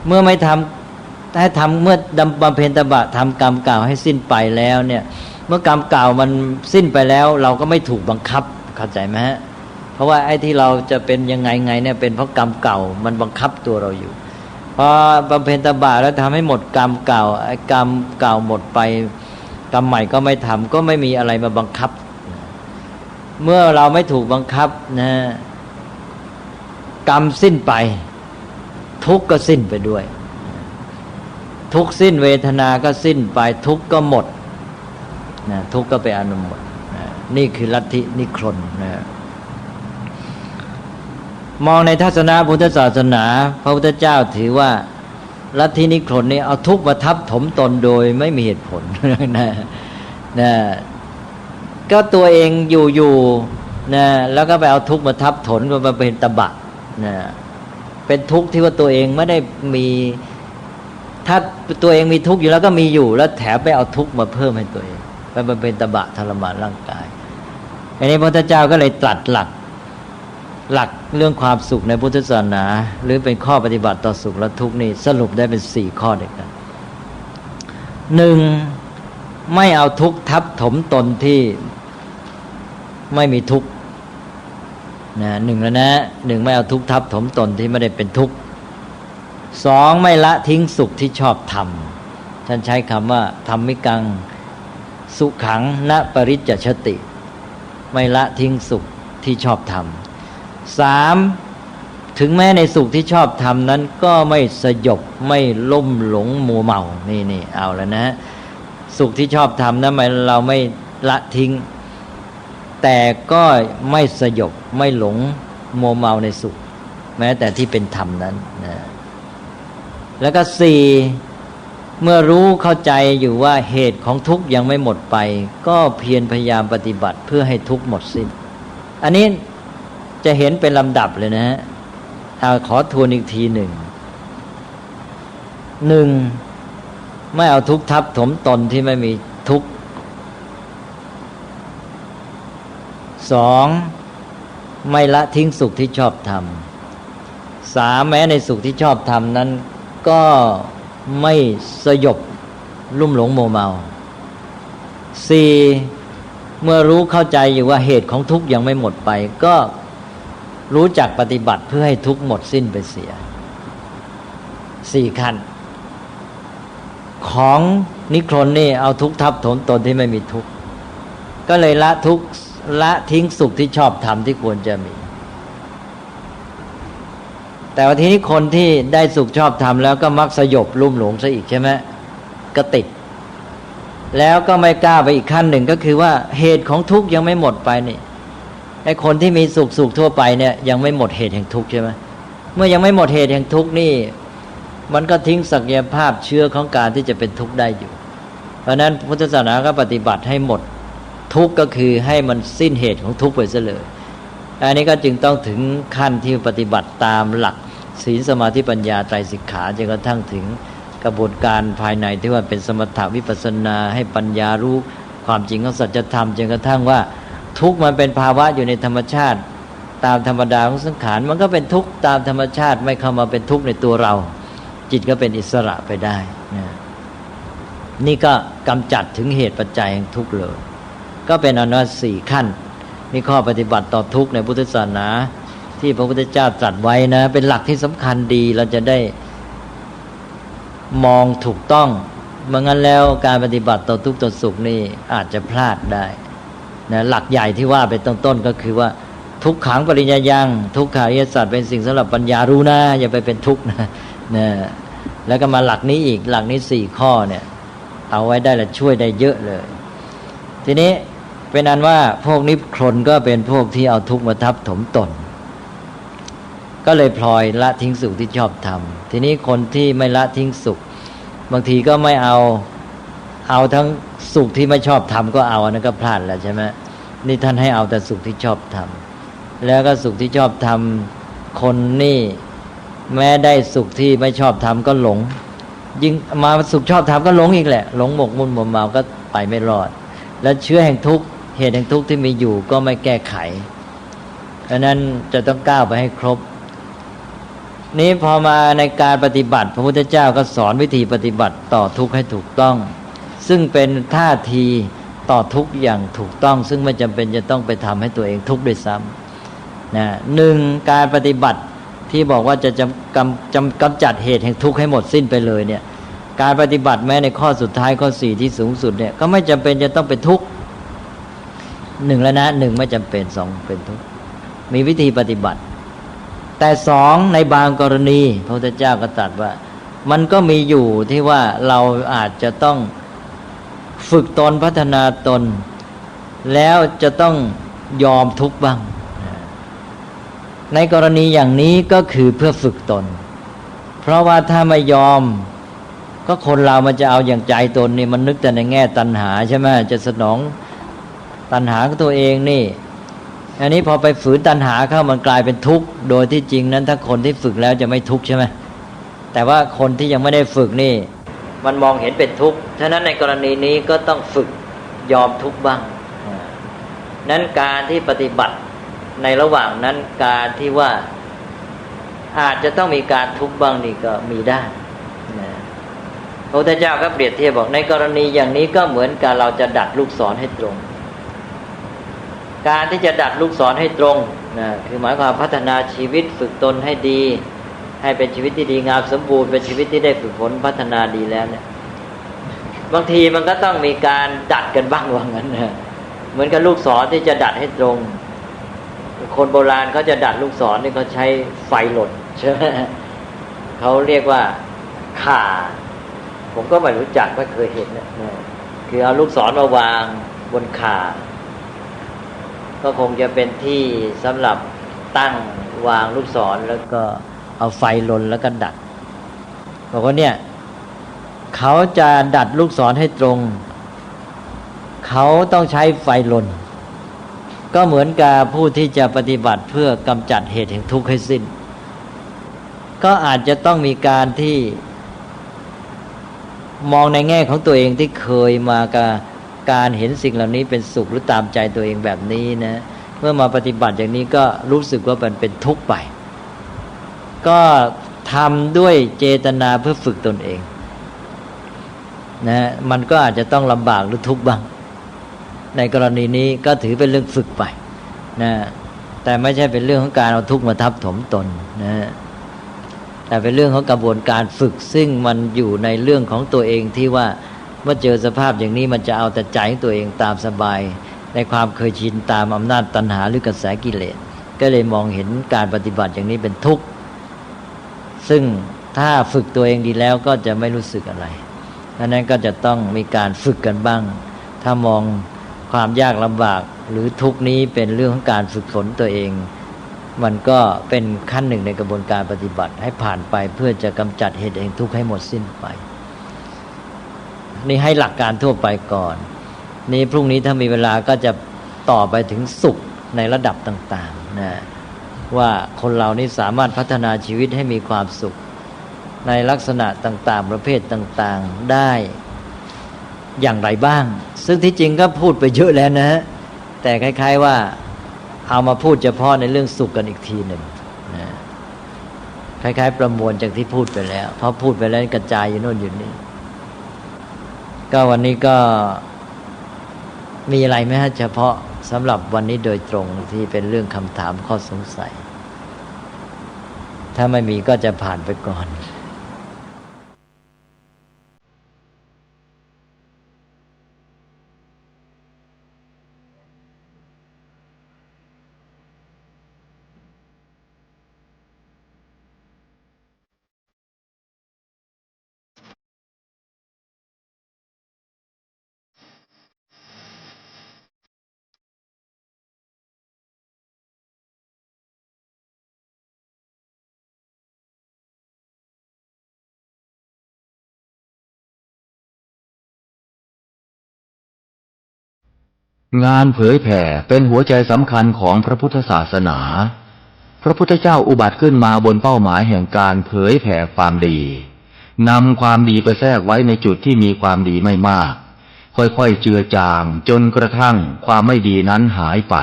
เมื่อไม่ทำ ให้ทำเมื่อบำเพ็ญตบะทำกรรมเก่าให้สิ้นไปแล้วเนี่ยเมื่อกรรมเก่ามันสิ้นไปแล้วเราก็ไม่ถูกบังคับเข้าใจไหมฮะเพราะว่าไอ้ที่เราจะเป็นยังไงเนี่ยเป็นเพราะกรรมเก่ามันบังคับตัวเราอยู่พอบำเพ็ญตบะแล้วทำให้หมดกรรมเก่าไอ้กรรมเก่าหมดไปกรรมใหม่ก็ไม่ทำก็ไม่มีอะไรมาบังคับเมื่อเราไม่ถูกบังคับนะกรรมสิ้นไปทุกข์ก็สิ้นไปด้วยทุกข์สิ้นเวทนาก็สิ้นไปทุกข์ก็หมดนะทุกข์ก็ไปอนุโมทนะนี่คือลัทธินิครนนะมองในทัศนะพุทธศาสนาพระพุทธเจ้าถือว่าลัทธินิครนนี่เอาทุกข์มาทับถมตนโดยไม่มีเหตุผลนะก็ตัวเองอยู่นะแล้วก็ไปเอาทุกข์มาทับถมมาเป็นตบะนะเป็นทุกข์ที่ว่าตัวเองไม่ได้มีถ้าตัวเองมีทุกข์อยู่แล้วก็มีอยู่แล้วแถมไปเอาทุกข์มาเพิ่มให้ตัวเองไปเป็นตบะทรมานร่างกายอันนี้พระพุทธเจ้าก็เลยตรัสหลักเรื่องความสุขในพุทธศาสนาหรือเป็นข้อปฏิบัติต่อสุขและทุกข์นี่สรุปได้เป็น4ข้อด้วยกัน 1. ไม่เอาทุกข์ทับถมตนที่ไม่มีทุกข์นะ1แล้วนะ1ไม่เอาทุกข์ทับถมตนที่ไม่ได้เป็นทุกข์ 2. ไม่ละทิ้งสุขที่ชอบทำท่านใช้คำว่าธรรมิกังสุขังณปริจจชติไม่ละทิ้งสุขที่ชอบทำ 3. ถึงแม้ในสุขที่ชอบทำนั้นก็ไม่สยบไม่ล่มหลงมัวเมานี่เอาแล้วนะสุขที่ชอบทำนั้นเราไม่ละทิ้งแต่ก็ไม่สยบไม่หลงมัวเมาในสุขแม้แต่ที่เป็นธรรมนั้นนะแล้วก็ 4. เมื่อรู้เข้าใจอยู่ว่าเหตุของทุกข์ยังไม่หมดไปก็เพียรพยายามปฏิบัติเพื่อให้ทุกข์หมดสิ้นอันนี้จะเห็นเป็นลำดับเลยนะฮะขอทวนอีกทีหนึ่ง ไม่เอาทุกข์ทับถมตนที่ไม่มีทุกข์ 2. ไม่ละทิ้งสุขที่ชอบทำ 3. แม้ในสุขที่ชอบทำนั้นก็ไม่สยบลุ่มหลงโมเมา 4. เมื่อรู้เข้าใจอยู่ว่าเหตุของทุกข์ยังไม่หมดไปก็รู้จักปฏิบัติเพื่อให้ทุกข์หมดสิ้นไปเสีย 4 ขั้นของนิครนนี่เอาทุกข์ทับถมตนที่ไม่มีทุกข์ก็เลยละทุกข์ละทิ้งสุขที่ชอบทำที่ควรจะมีแต่ว่าทีนี้คนที่ได้สุขชอบทำแล้วก็มักสยบลุ่มหลงซะอีกใช่ไหมก็ติดแล้วก็ไม่กล้าไปอีกขั้นหนึ่งก็คือว่าเหตุของทุกข์ยังไม่หมดไปนี่ไอ้คนที่มีสุขทั่วไปเนี่ยยังไม่หมดเหตุแห่งทุกข์ใช่ไหมเมื่อยังไม่หมดเหตุแห่งทุกข์นี่มันก็ทิ้งศักยภาพเชื้อของการที่จะเป็นทุกข์ได้อยู่เพราะนั้นพุทธศาสนาก็ปฏิบัติให้หมดทุกข์ก็คือให้มันสิ้นเหตุของทุกข์ไปซะเลยอันนี้ก็จึงต้องถึงขั้นที่ปฏิบัติตามหลักศีลสมาธิปัญญาไตรสิกขาจนกระทั่งถึงกระบวนการภายในที่ว่าเป็นสมถะวิปัสสนาให้ปัญญารู้ความจริงของสัจธรรมจนกระทั่งว่าทุกข์มันเป็นภาวะอยู่ในธรรมชาติตามธรรมดาของสังขารมันก็เป็นทุกข์ตามธรรมชาติไม่เข้ามาเป็นทุกข์ในตัวเราจิตก็เป็นอิสระไปได้นี่ก็กำจัดถึงเหตุปัจจัยแห่งทุกข์เลยก็เป็นอนุ 4 ขั้นนี่ข้อปฏิบัติต่อทุกข์ในพุทธศาสนาที่พระพุทธเจ้าตรัสไว้นะเป็นหลักที่สำคัญดีเราจะได้มองถูกต้องไม่งั้นแล้วการปฏิบัติต่อทุกข์ต่อสุขนี่อาจจะพลาดได้นะหลักใหญ่ที่ว่าไปต้นๆก็คือว่าทุกขังปริญญายังทุกขาริยสัจเป็นสิ่งสำหรับปัญญารู้นะอย่าไปเป็นทุกข์นะแล้วก็มาหลักนี้อีกหลักนี้4 ข้อเนี่ยเอาไว้ได้และช่วยได้เยอะเลยทีนี้เป็นอันว่าพวกนิครนก็เป็นพวกที่เอาทุกข์มาทับถมตนก็เลยพลอยละทิ้งสุขที่ชอบทำทีนี้คนที่ไม่ละทิ้งสุขบางทีก็ไม่เอาทั้งสุขที่ไม่ชอบทำก็เอาอันนั้นก็พลาดแล้วใช่ไหมนี่ท่านให้เอาแต่สุขที่ชอบทำแล้วก็สุขที่ชอบทำคนนี่แม้ได้สุขที่ไม่ชอบทำก็หลงยิ่งมาสุขชอบทำก็หลงอีกแหละหลงหมกมุ่นมัวเมาก็ไปไม่รอดแล้วเชื้อแห่งทุกข์เหตุแห่งทุกข์ที่มีอยู่ก็ไม่แก้ไขดังนั้นจะต้องก้าวไปให้ครบ นี้พอมาในการปฏิบัติพระพุทธเจ้าก็สอนวิธีปฏิบัติต่อทุกข์ให้ถูกต้องซึ่งเป็นท่าทีต่อทุกข์อย่างถูกต้องซึ่งไม่จำเป็นจะต้องไปทำให้ตัวเองทุกข์ด้วยซ้ำนะหนึ่งการปฏิบัติที่บอกว่าจะกำจัดเหตุแห่งทุกข์ให้หมดสิ้นไปเลยเนี่ยการปฏิบัติแม้ในข้อสุดท้ายข้อ4ที่สูงสุดเนี่ยก็ไม่จำเป็นจะต้องเป็นทุกข์หนึ่งแล้วนะหนึ่งไม่จำเป็นสองเป็นทุกข์มีวิธีปฏิบัติแต่สองในบางกรณีพระพุทธเจ้าก็ตรัสว่ามันก็มีอยู่ที่ว่าเราอาจจะต้องฝึกตนพัฒนาตนแล้วจะต้องยอมทุกข์บ้างในกรณีอย่างนี้ก็คือเพื่อฝึกตนเพราะว่าถ้าไม่ยอมก็คนเรามันจะเอาอย่างใจตนนี่มันนึกแต่ในแง่ตัณหาใช่ไหมจะสนองตัณหาของตัวเองนี่อันนี้พอไปฝืนตัณหาเข้ามันกลายเป็นทุกข์โดยที่จริงนั้นถ้าคนที่ฝึกแล้วจะไม่ทุกข์ใช่ไหมแต่ว่าคนที่ยังไม่ได้ฝึกนี่มันมองเห็นเป็นทุกข์ฉะนั้นในกรณีนี้ก็ต้องฝึกยอมทุกข์บ้างนั้นการที่ปฏิบัติในระหว่างนั้นการที่ว่าอาจจะต้องมีการทุกข์บ้างนี่ก็มีได้พระพุทธเจ้าก็เปรียบเทียบบอกในกรณีอย่างนี้ก็เหมือนกับเราจะดัดลูกศรให้ตรงการที่จะดัดลูกศรให้ตรงนะคือหมายความพัฒนาชีวิตฝึกตนให้ดีให้เป็นชีวิตที่ดีงามสมบูรณ์เป็นชีวิตที่ได้ฝึกฝนพัฒนาดีแล้วเนี่ยบางทีมันก็ต้องมีการดัดกันบ้างว่างั้นนะเหมือนกับลูกศรที่จะดัดให้ตรงคนโบราณเขาจะดัดลูกศรนี่เขาใช้ไฟหล่นใช่ไหมเขาเรียกว่าข่าผมก็ไม่รู้จักไม่เคยเห็นนะคือเอาลูกศรมาวางบนข่าก็คงจะเป็นที่สำหรับตั้งวางลูกศรแล้วก็เอาไฟลนแล้วก็ดัดบอกว่าเนี่ยเขาจะดัดลูกศรให้ตรงเขาต้องใช้ไฟลนก็เหมือนกับผู้ที่จะปฏิบัติเพื่อกำจัดเหตุแห่งทุกข์ให้สิ้นก็อาจจะต้องมีการที่มองในแง่ของตัวเองที่เคยมากับการเห็นสิ่งเหล่านี้เป็นสุขหรือตามใจตัวเองแบบนี้นะเมื่อมาปฏิบัติอย่างนี้ก็รู้สึกว่ามันเป็นทุกข์ไปก็ทำด้วยเจตนาเพื่อฝึกตนเองนะมันก็อาจจะต้องลำบากหรือทุกข์บ้างในกรณีนี้ก็ถือเป็นเรื่องฝึกไปนะแต่ไม่ใช่เป็นเรื่องของการเอาทุกข์มาทับถมตนนะแต่เป็นเรื่องของกระบวนการฝึกซึ่งมันอยู่ในเรื่องของตัวเองที่ว่าเมื่อเจอสภาพอย่างนี้มันจะเอาแต่ใจของตัวเองตามสบายในความเคยชินตามอำนาจตัณหาหรือกระแสกิเลสก็เลยมองเห็นการปฏิบัติอย่างนี้เป็นทุกข์ซึ่งถ้าฝึกตัวเองดีแล้วก็จะไม่รู้สึกอะไรดังนั้นก็จะต้องมีการฝึกกันบ้างถ้ามองความยากลำบากหรือทุกข์นี้เป็นเรื่องของการฝึกฝนตัวเองมันก็เป็นขั้นหนึ่งในกระบวนการปฏิบัติให้ผ่านไปเพื่อจะกำจัดเหตุแห่งทุกข์ให้หมดสิ้นไปนี่ให้หลักการทั่วไปก่อนนี่พรุ่งนี้ถ้ามีเวลาก็จะต่อไปถึงสุขในระดับต่างๆนะว่าคนเรานี่สามารถพัฒนาชีวิตให้มีความสุขในลักษณะต่างๆประเภทต่างๆได้อย่างไรบ้างซึ่งที่จริงก็พูดไปเยอะแล้วนะฮะแต่คล้ายๆว่าเอามาพูดเฉพาะในเรื่องสุขกันอีกทีหนึ่งนะคล้ายๆประมวลจากที่พูดไปแล้วเพราะพูดไปแล้วกระจายอยู่โน่นอยู่นี่ก็วันนี้ก็มีอะไรไหมฮะเฉพาะสำหรับวันนี้โดยตรงที่เป็นเรื่องคำถามข้อสงสัยถ้าไม่มีก็จะผ่านไปก่อนงานเผยแผ่เป็นหัวใจสำคัญของพระพุทธศาสนา พระพุทธเจ้าอุบัติขึ้นมาบนเป้าหมายแห่งการเผยแผ่ความดีนำความดีไปแทรกไว้ในจุดที่มีความดีไม่มากค่อยๆเจือจางจนกระทั่งความไม่ดีนั้นหายไป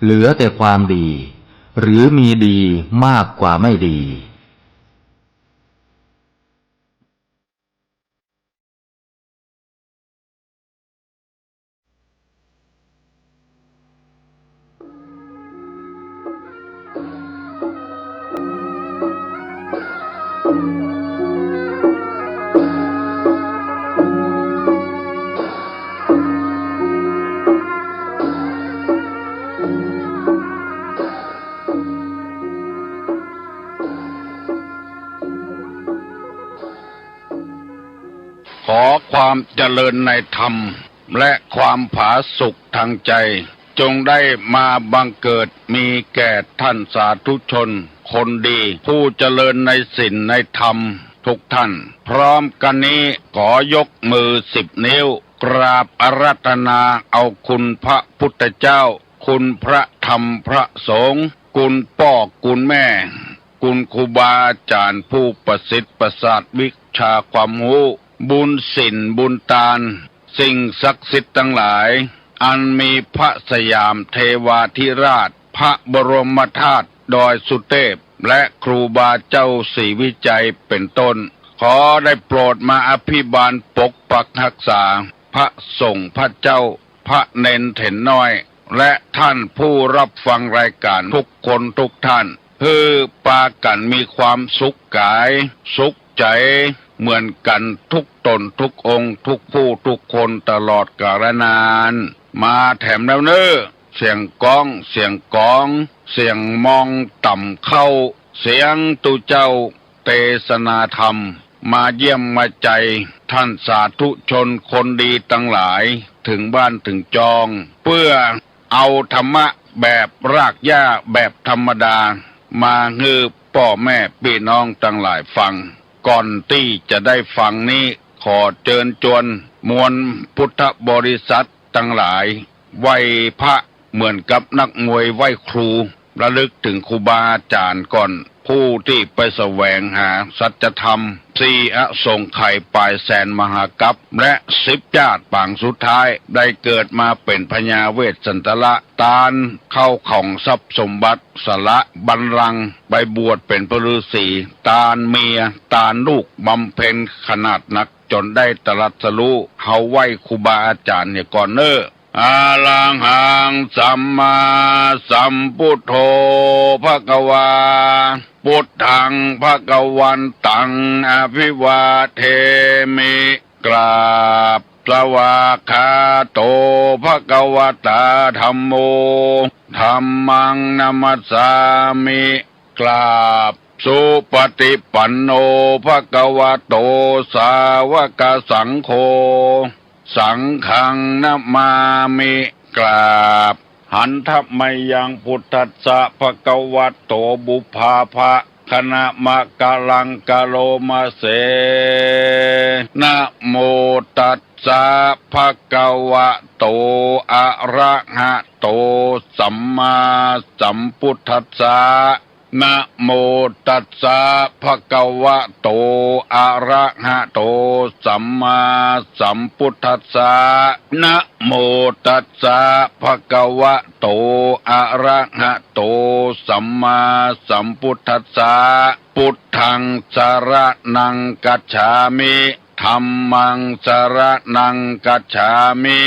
เหลือแต่ความดีหรือมีดีมากกว่าไม่ดี ขอความเจริญในธรรมและความผาสุกทางใจจงได้มาบังเกิดมีแก่ท่านสาธุชนคนดีผู้เจริญในศีลในธรรมทุกท่านพร้อมกันนี้ขอยกมือ10 นิ้วกราบอาราธนาเอาคุณพระพุทธเจ้าคุณพระธรรมพระสงฆ์คุณพ่อคุณแม่คุณครูบาอาจารย์ผู้ประสิทธิ์ประสาทวิชาความรู้บุญศีลบุญทานสิ่งศักดิ์สิทธิ์ทั้งหลายอันมีพระสยามเทวาธิราชพระบรมธาตุดอยสุเทพและครูบาเจ้าศรีวิจัยเป็นต้นขอได้โปรดมาอภิบาลปกปักรักษาพระสงฆ์พระเจ้าพระเนนเถนน้อยและท่านผู้รับฟังรายการทุกคนทุกท่านเพื่อปากันมีความสุขกายสุขใจเหมือนกันทุกตนทุกองค์ทุกผู้ทุกคนตลอดกาลนานมาแถมแล้วเนอเสียงก้องเสียงกองเสียงมองต่ำเข้าเสียงตุเจ้าเทศนาธรรมมาเยี่ยมมาใจท่านสาธุชนคนดีทั้งหลายถึงบ้านถึงจองเพื่อเอาธรรมะแบบรากหญ้าแบบธรรมดามาฮือพ่อแม่พี่น้องทั้งหลายฟังก่อนที่จะได้ฟังนี้ขอเชิญชวนมวลพุทธบริษัททั้งหลายไหว้พระเหมือนกับนักมวยไหว้ครูระลึกถึงครูบาอาจารย์ก่อนผู้ที่ไปแสวงหาสัจธรรม4 อสงไขยปลายแสนมหากัปและ10 ญาติปางสุดท้ายได้เกิดมาเป็นพญาเวสสันตละตาลเข้าของทรัพย์สมบัติสละบัลลังก์ไปบวชเป็นพระฤาษีตาลเมียตาลลูกบำเพ็ญขนาดนักจนได้ตรัสรู้เฮาไหว้ครูบาอาจารย์เนี่ยก่อนเนออาลังหังสัมมาสัมพุทโธภควาพุทธังภควันตังอภิวาเทมิกราบสวากขาโตภควตาธัมโมธัมมังนัมสสามิกราบสุปฏิปันโนภควโตสาวกสังโฆสังฆังนะมามิกราบหันทัพมยังพุทธัสสะภควโตบุพาภะคณะมะกะลังกะโลมาเสนะโมตัสสะภะคะวะโตอะระหะโตสัมมาสัมพุทธัสสะนะโมตัสสะภะคะวะโตอะระหะโตสัมมาสัมพุทธัสสะนะโมตัสสะภะคะวะโตอะระหะโตสัมมาสัมพุทธัสสะพุทธังสรณังกัจฉามิธัมมังสรณังกัจฉามิ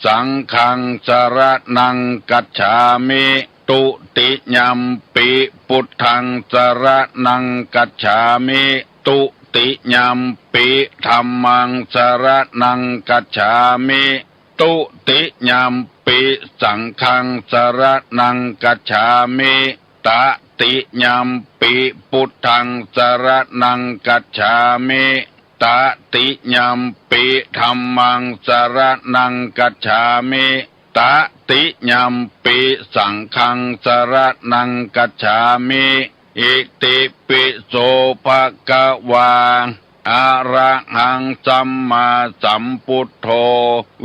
สังฆังสรณังกัจฉามิตุติยัมปิพุทธังสรณังกัจฉามิตุติยัมปิธัมมังสรณังกัจฉามิตุติยัมปิสังฆังสรณังกัจฉามิตติยัมปิพุทธังสรณังกัจฉามิตติยัมปิธัมมังสรณังกัจฉามิตติยัมปิสังฆังสรณังกัจฉามิอิติปิโสภะคะวาอะระหังสัมมาสัมพุทโธ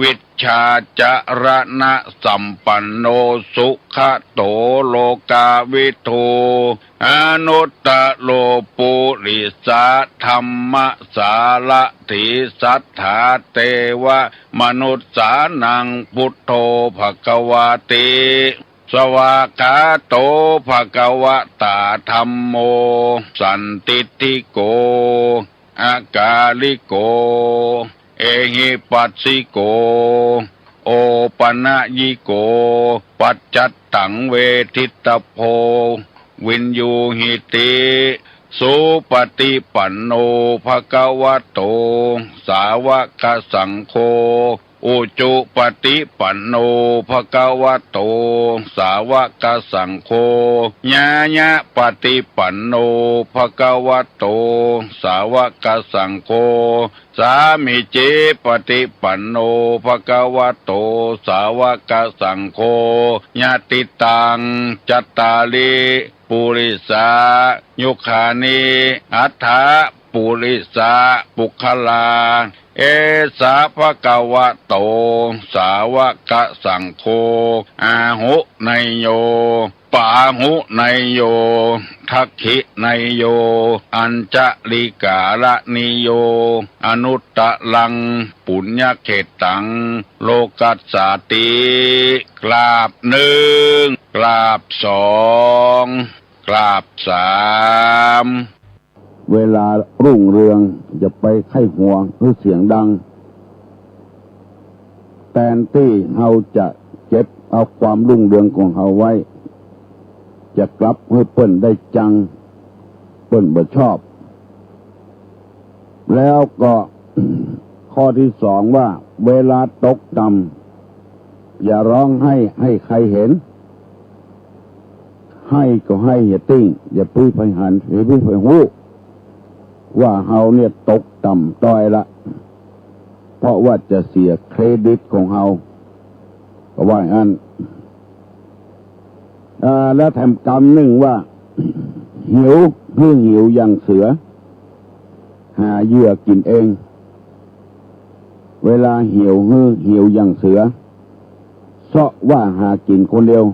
วิชชาจรณะสัมปันโนสุขโตโลกาวิทูอนุตตโลปุริสาธัมมสาละถิสัทธาเทวมนุสสานังพุทโธภควาติสวากขาโตภควตาธัมโมสันติติโกอากาลิโกเอหิปัสสิโกโอปนะยิโกปัจจัตตังเวทิตโพวินยูหิติสุปฏิปันโนภควโตสาวกสังโฆ อุจุปฏิปันโนภะคะวะโตสาวกสังโฆญาญะปฏิปันโนภะคะวะโตสาวกสังโฆสามิจิปฏิปันโนภะคะวะโตสาวกสังโฆญาติตังจัตตาลิปุริสายุคานิอัฏฐะปุริสาปุคลาเอสาภะคะวะโตสาวกสังโฆอาหุไนโยปาหุไนโยทักขิไนโยอัญจลิกาละนิโยอนุตตะลังปุญญเขตังโลกัสสาติกราบหนึ่งกราบสองกราบสาม เวลารุ่งเรืองจะไปไข้หัวหรือเสียงดังแทนที่เราจะเก็บเอาความรุ่งเรืองของเราไว้จะกลับให้เปิ้นได้จังเปิ้นบ่ชอบแล้วก็ ข้อที่สองว่าเวลาตกต่ำอย่าร้องให้ใครเห็นให้ก็ให้อย่าติ้งอย่าพื้นไปหันอย่าพื้นไปหูว่าเฮาเนี่ยตกต่ำต้อยละเพราะว่าจะเสียเครดิตของเฮาก็ว่าอย่างนั้นแล้วแถมกรรมหนึ่งว่า หิวเพื่อหิวอย่างเสือหาเหยื่อกินเองเวลาหิวอย่างเสือเสาะว่าหากินคนเดียว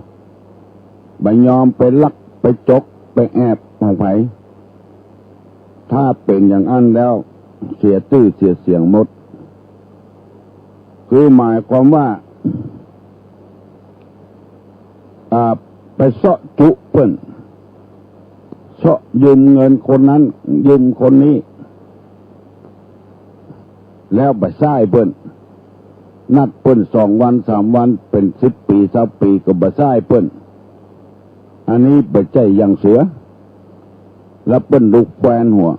บ่ยอมไปลักไปจกไปแอบของไผถ้าเป็นอย่างนั้นแล้วเสียตื้อเสียเสียงหมดคือหมายความว่าไปเสาะจุเปิ้นเสาะยืมเงินคนนั้นยืมคนนี้แล้วไปซ้ายเปิ้นนัดเปิ้น2 วัน 3 วันเป็น10 ปี20 ปีก็บ่ซ้ายเปิ้นอันนี้บ่ใจอย่างเสือแล้วเปิ้นลูกแฟนหัว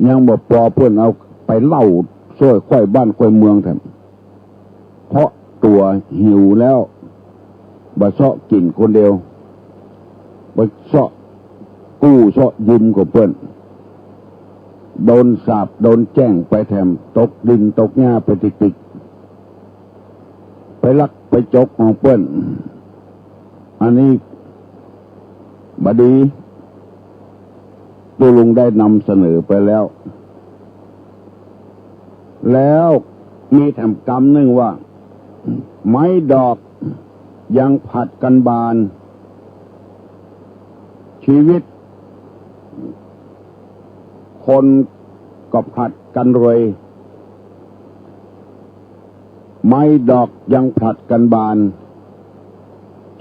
ยังบ่พอเปิ้นเอาไปเล่าช่วยค่อยบ้านค่อยเมืองแถมเพราะตัวหิวแล้วบ่เสาะกินคนเดียวบ่เสาะกู้เสาะยืมกับเปิ้นโดนสาปโดนแจ้งไปแถมตกดินตกหญ้าไปติกๆไปลักไปจกของเปิ้นอันนี้บดีตัวลุงได้นำเสนอไปแล้วมีแถมกรรมหนึ่งว่าไม้ดอกยังผัดกันบานชีวิตคนก็ผัดกันรวยไม้ดอกยังผัดกันบาน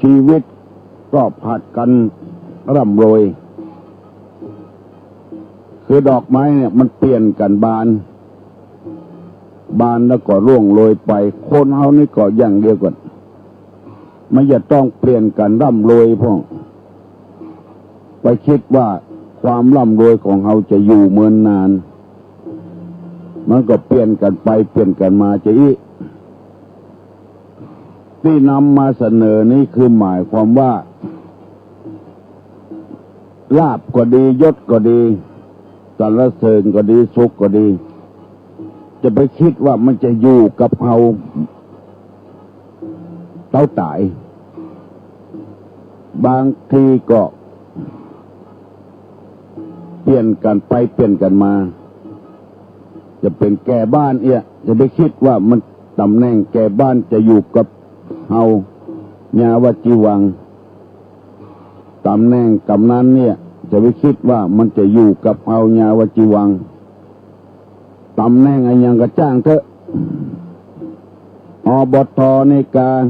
ชีวิตก็ผัดกันร่ำรวยคือดอกไม้เนี่ยมันเปลี่ยนกันบานแล้วก็ร่วงโรยไปคนเฮานี่ก็อย่างเดียวกันไม่จะต้องเปลี่ยนกันร่ำรวยพ่อไปคิดว่าความร่ำรวยของเฮาจะอยู่เมือนนานมันก็เปลี่ยนกันไปเปลี่ยนกันมาจะอีที่นำมาเสนอนี้คือหมายความว่าลาภก็ดียศก็ดีสรรเสริญก็ดีสุขก็ดีจะไปคิดว่ามันจะอยู่กับเฮาเท่าตายบางทีก็เปลี่ยนกันไปเปลี่ยนกันมาจะเป็นแก่บ้านจะไปคิดว่ามันตำแหน่งแก่บ้านจะอยู่กับเฮาญาวจีวังตำแหน่งกำนันเนี่ยจะไปคิดว่ามันจะอยู่กับเฮาญาวจีวังตำแหน่งอะไรยังกระจ้างเถอะอบต.ในการ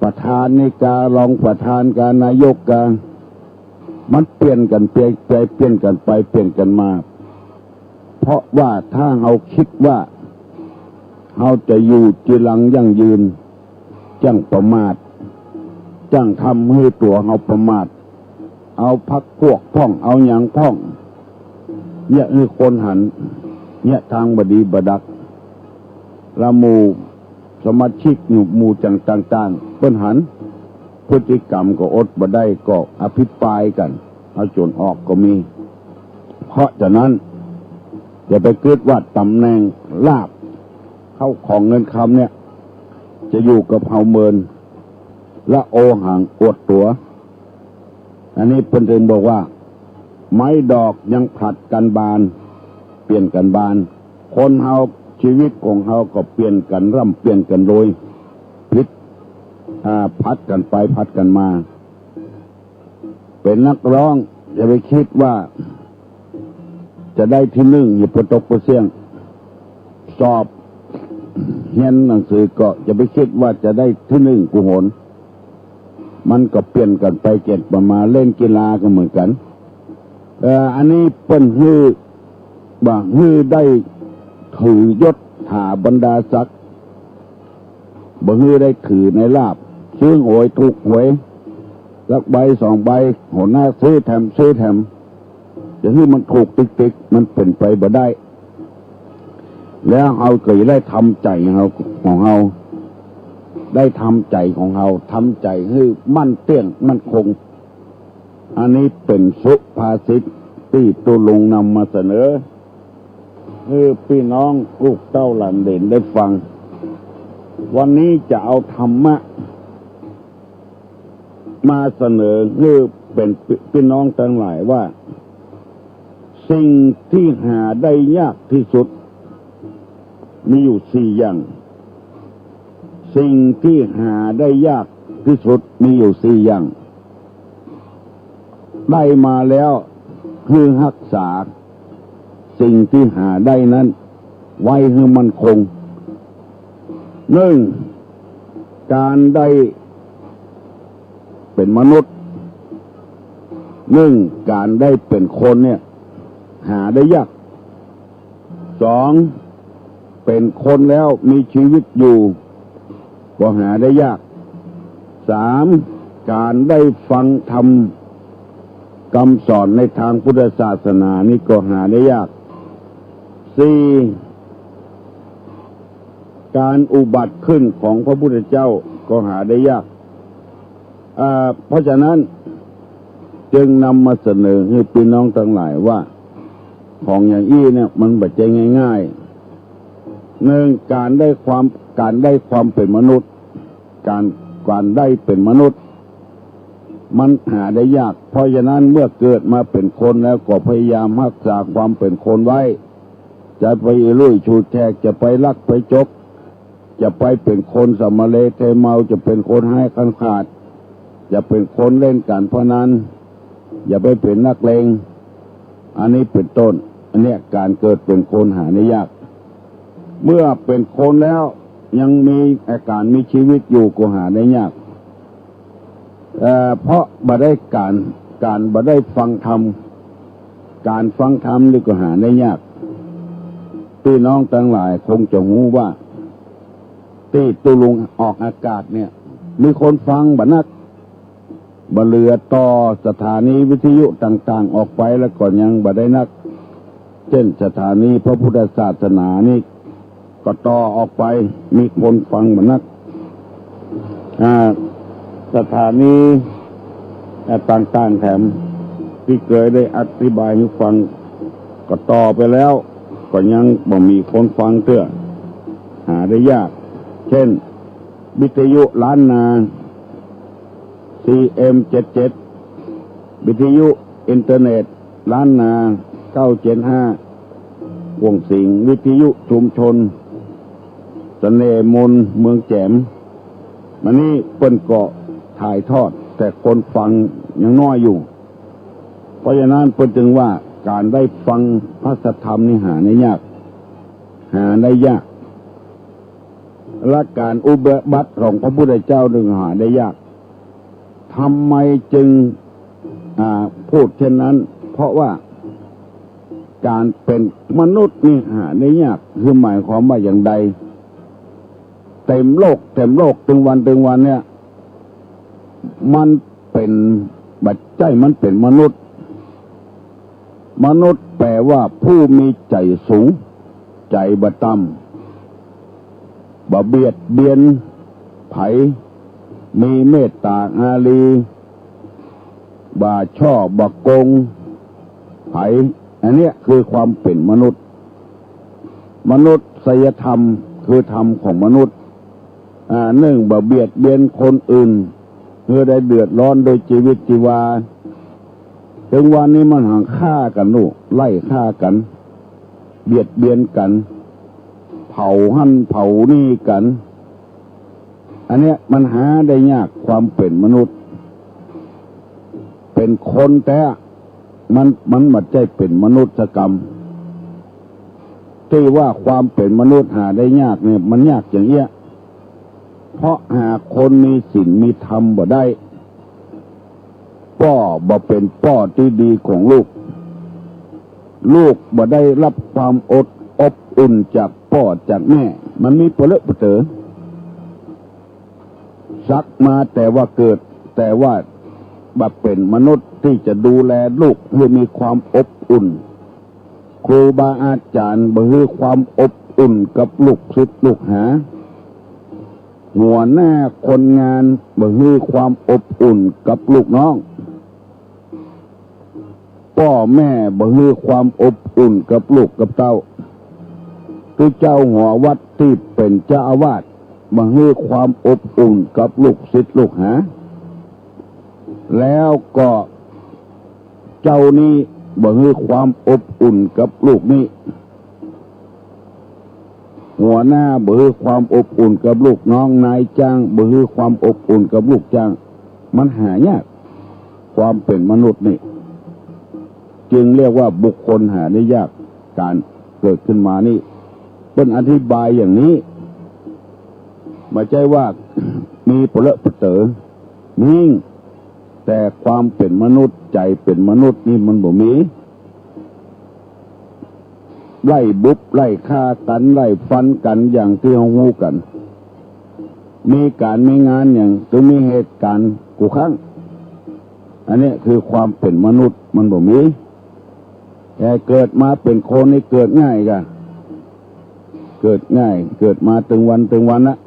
ประธานในการรองประธานการนายกการมันเปลี่ยนกันเปลี่ยนกันไปเปลี่ยนกันมาเพราะว่าถ้าเราคิดว่าเราจะอยู่จีรังยั่งยืนจังประมาทจังทำให้ตัวเราประมาทเอาพักพวกพ่องเอาอย่างพ่องเนี่ยคือคนหันเนี่ยทางบดีบดัก ละหมู่สมาชิกหมู่ต่างๆเปิ้นหันพฤติกรรมก็อดบ่ได้ก็อภิปรายกันเอาจนออกก็มี เพราะฉะนั้นอย่าไปคิดว่าตำแหน่งลาภเข้าของเงินคำเนี่ยจะอยู่กับเฮาเมินและโอหังอวดตัวอันนี้เพิ่นถึงบอกว่าไม้ดอกยังผลัดกันบานเปลี่ยนกันบานคนเฮาชีวิตของเฮาก็เปลี่ยนกันร่ำเปลี่ยนกันโดยพิษพัดกันไปพัดกันมาเป็นนักร้องอย่าไปคิดว่าจะได้ที่หนึ่งอย่าประตกประเสี่ยงสอบเรียนหนังสือก็อย่าไปคิดว่าจะได้ที่หนึ่งกุหนมันก็เปลี่ยนกันไปเก็บมาเล่นกีฬากันเหมือนกันอันนี้เป็นฮือบ่ฮือได้ถือยศถาบรรดาศักดิ์บ่ฮือได้ถือในลาภซื้อหวยถูกหวยสักใบสองใบหัวหน้าซื้อแถมจะให้มันถูกติ๊กมันเป็นไปบ่ได้แล้วเอาก็จะได้ทำใจของเราได้ทำใจของเราทำใจให้มั่นเตี้ยงมั่นคงอันนี้เป็นสุภาษิตที่ตุลุงนำมาเสนอให้พี่น้องลูกเต้าหลานเด่นได้ฟังวันนี้จะเอาธรรมะมาเสนอให้เป็นพี่น้องทั้งหลายว่าสิ่งที่หาได้ยากที่สุดมีอยู่สี่อย่างสิ่งที่หาได้ยากที่สุดมีอยู่สี่อย่างได้มาแล้วคือรักษาสิ่งที่หาได้นั้นไว้ให้มันคงหนึ่งการได้เป็นมนุษย์หนึ่งการได้เป็นคนเนี่ยหาได้ยากสองเป็นคนแล้วมีชีวิตอยู่ก็หาได้ยากสามการได้ฟังธรรมคำสอนในทางพุทธศาสนานี่ก็หาได้ยากสี่การอุบัติขึ้นของพระพุทธเจ้าก็หาได้ยากเพราะฉะนั้นจึงนำมาเสนอให้พี่น้องทั้งหลายว่าของอย่างอี้เนี่ยมันบัดใจง่ายๆหนึ่งการได้ความเป็นมนุษย์การได้เป็นมนุษย์มันหาได้ยากเพราะฉะนั้นเมื่อเกิดมาเป็นคนแล้วก็พยายามรักษาความเป็นคนไว้จะไปลุยชูแทกจะไปลักไปจกจะไปเป็นคนสมเลเทเมาจะเป็นคนให้ขันขาดจะเป็นคนเล่นการพนันอย่าไปเป็นนักเลงอันนี้เป็นต้นอันนี้การเกิดเป็นคนหาได้ยากเมื่อเป็นคนแล้วยังมีอาการมีชีวิตอยู่ก็หาได้ยากเพราะบ่ได้การบ่ได้ฟังธรรมการฟังธรรมนี่ก็หาได้ยากพี่น้องทั้งหลายคงจะรู้ว่าที่ตุลุงออกอากาศเนี่ยมีคนฟังบ่นักบ่เหลือต่อสถานีวิทยุต่างๆออกไปแล้วก็ยังบ่ได้นักเช่นสถานีพระพุทธศาสนานี่ก็ต่อออกไปมีคนฟังบ่นักสถานีต่างๆแถมที่เคยได้อธิบายให้ฟังก็ต่อไปแล้วก็ยังบ่มีคนฟังเตื้อหาได้ยากเช่นวิทยุล้านนา CM77 วิทยุอินเทอร์เน็ตล้านนา975วงสิงห์วิทยุชุมชนเสน่ห์มนเมืองแจ่มมันนี่เปิ้นก็ถ่ายทอดแต่คนฟังยังน้อยอยู่เพราะฉะนั้นเปิ้นจึงว่าการได้ฟังพระธรรมนี่หาได้ยากและการอุบัติของพระพุทธเจ้าดึงหาได้ยากทำไมจึงพูดเช่นนั้นเพราะว่าการเป็นมนุษย์นี่หาได้ยากคือหมายความว่าอย่างใดเต็มโลกถึงวันเนี่ยมันเป็นบัดใจมันเป็นมนุษย์แปลว่าผู้มีใจสูงใจบ่ต่ บ่เบียดเบียนไผมีเมตตาอารีบ่ช่อบ่โกงไผอันเนี้ยคือความเป็นมนุษย์มนุษยธรรมคือธรรมของมนุษย์หนึ่งบ่เบียดเบียนคนอื่นเพื่อได้เดือดร้อนโดยชีวิตชีวาถึงวันนี้มันห่างฆ่ากันลูกไล่ฆ่ากันเบียดเบียนกันเผาหั่นเผานี่กันอันเนี้ยมันหาได้ยากความเป็นมนุษย์เป็นคนแต่มันไม่ใช่เป็นมนุษย์กรรมที่ว่าความเป็นมนุษย์หาได้ยากเนี่ยมันยากอย่างเงี้ยเพราะหากคนมีศีลมีธรรมบ่ได้พ่อบ่เป็นพ่อที่ดีของลูกบ่ได้รับความอบอุ่นจากพ่อจากแม่มันมีเปลือกเปลือซักมาแต่ว่าเกิดแต่ว่าบ่เป็นมนุษย์ที่จะดูแลลูกให้มีความอบอุ่นครูบาอาจารย์บ่ให้ความอบอุ่นกับลูกศิษย์ลูกหาหัวหน้าคนงานบ่ให้ความอบอุ่นกับลูกน้องพ่อแม่บ่ให้ความอบอุ่นกับลูกกับเต้าคือเจ้าหัววัดที่เป็นเจ้าอาวาสบ่ให้ความอบอุ่นกับลูกศิษย์ลูกหาแล้วก็เจ้านี้บ่ให้ความอบอุ่นกับลูกนี้หัวหน้าบ่ให้ความอบอุ่นกับลูกน้องนายจ้างบ่ให้ความอบอุ่นกับลูกจ้างมันหายากความเป็นมนุษย์นี่จึงเรียกว่าบุคคลหาได้ยากการเกิดขึ้นมานี่เป็นอธิบายอย่างนี้ไม่ใช่ว่ามีเปลือกเปลือนิ่งแต่ความเป็นมนุษย์ใจเป็นมนุษย์นี่มันบ่มีไล่บุบไล่ฆ่ากันไล่ฟันกันอย่างที่เราฮู้กันมีการมีงานอย่างต้องมีเหตุการณ์กูครั้งอันนี้คือความเป็นมนุษย์มันบ่มีแต่เกิดมาเป็นคนนี่เกิดง่ายกันเกิดง่ายเกิดมาตึงวันนะ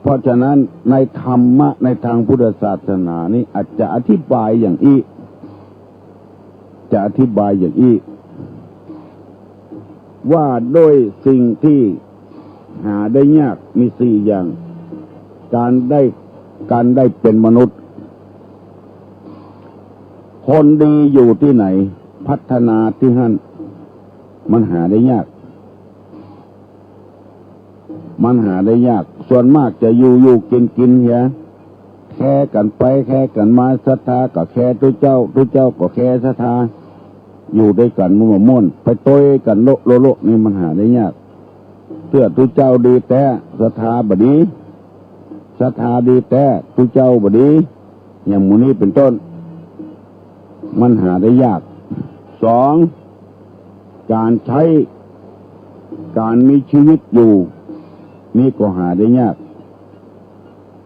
เพราะฉะนั้นในธรรมะในทางพุทธศาสนานี้อาจจะอธิบายอย่างอี้ว่าโดยสิ่งที่หาได้ยากมีสี่อย่างการได้เป็นมนุษย์คนดีอยู่ที่ไหนพัฒนาที่นั่นมันหาได้ยากส่วนมากจะอยู่กินเหี้ยแค่กันไปแค่กันมาศรัทธาก็แค่ทุเจ้าก็แค่ศรัทธาอยู่ด้วยกันม่วนไปโต้ยกันโลนี่มันหาได้ยากเพื่อทุเจ้าดีแต่ศรัทธาบดีศรัทธาดีแต่ทุเจ้าบดีอย่างหมู่นี้เป็นต้นมันหาได้ยากสองการใช้การมีชีวิตอยู่นี่ก็หาได้ยาก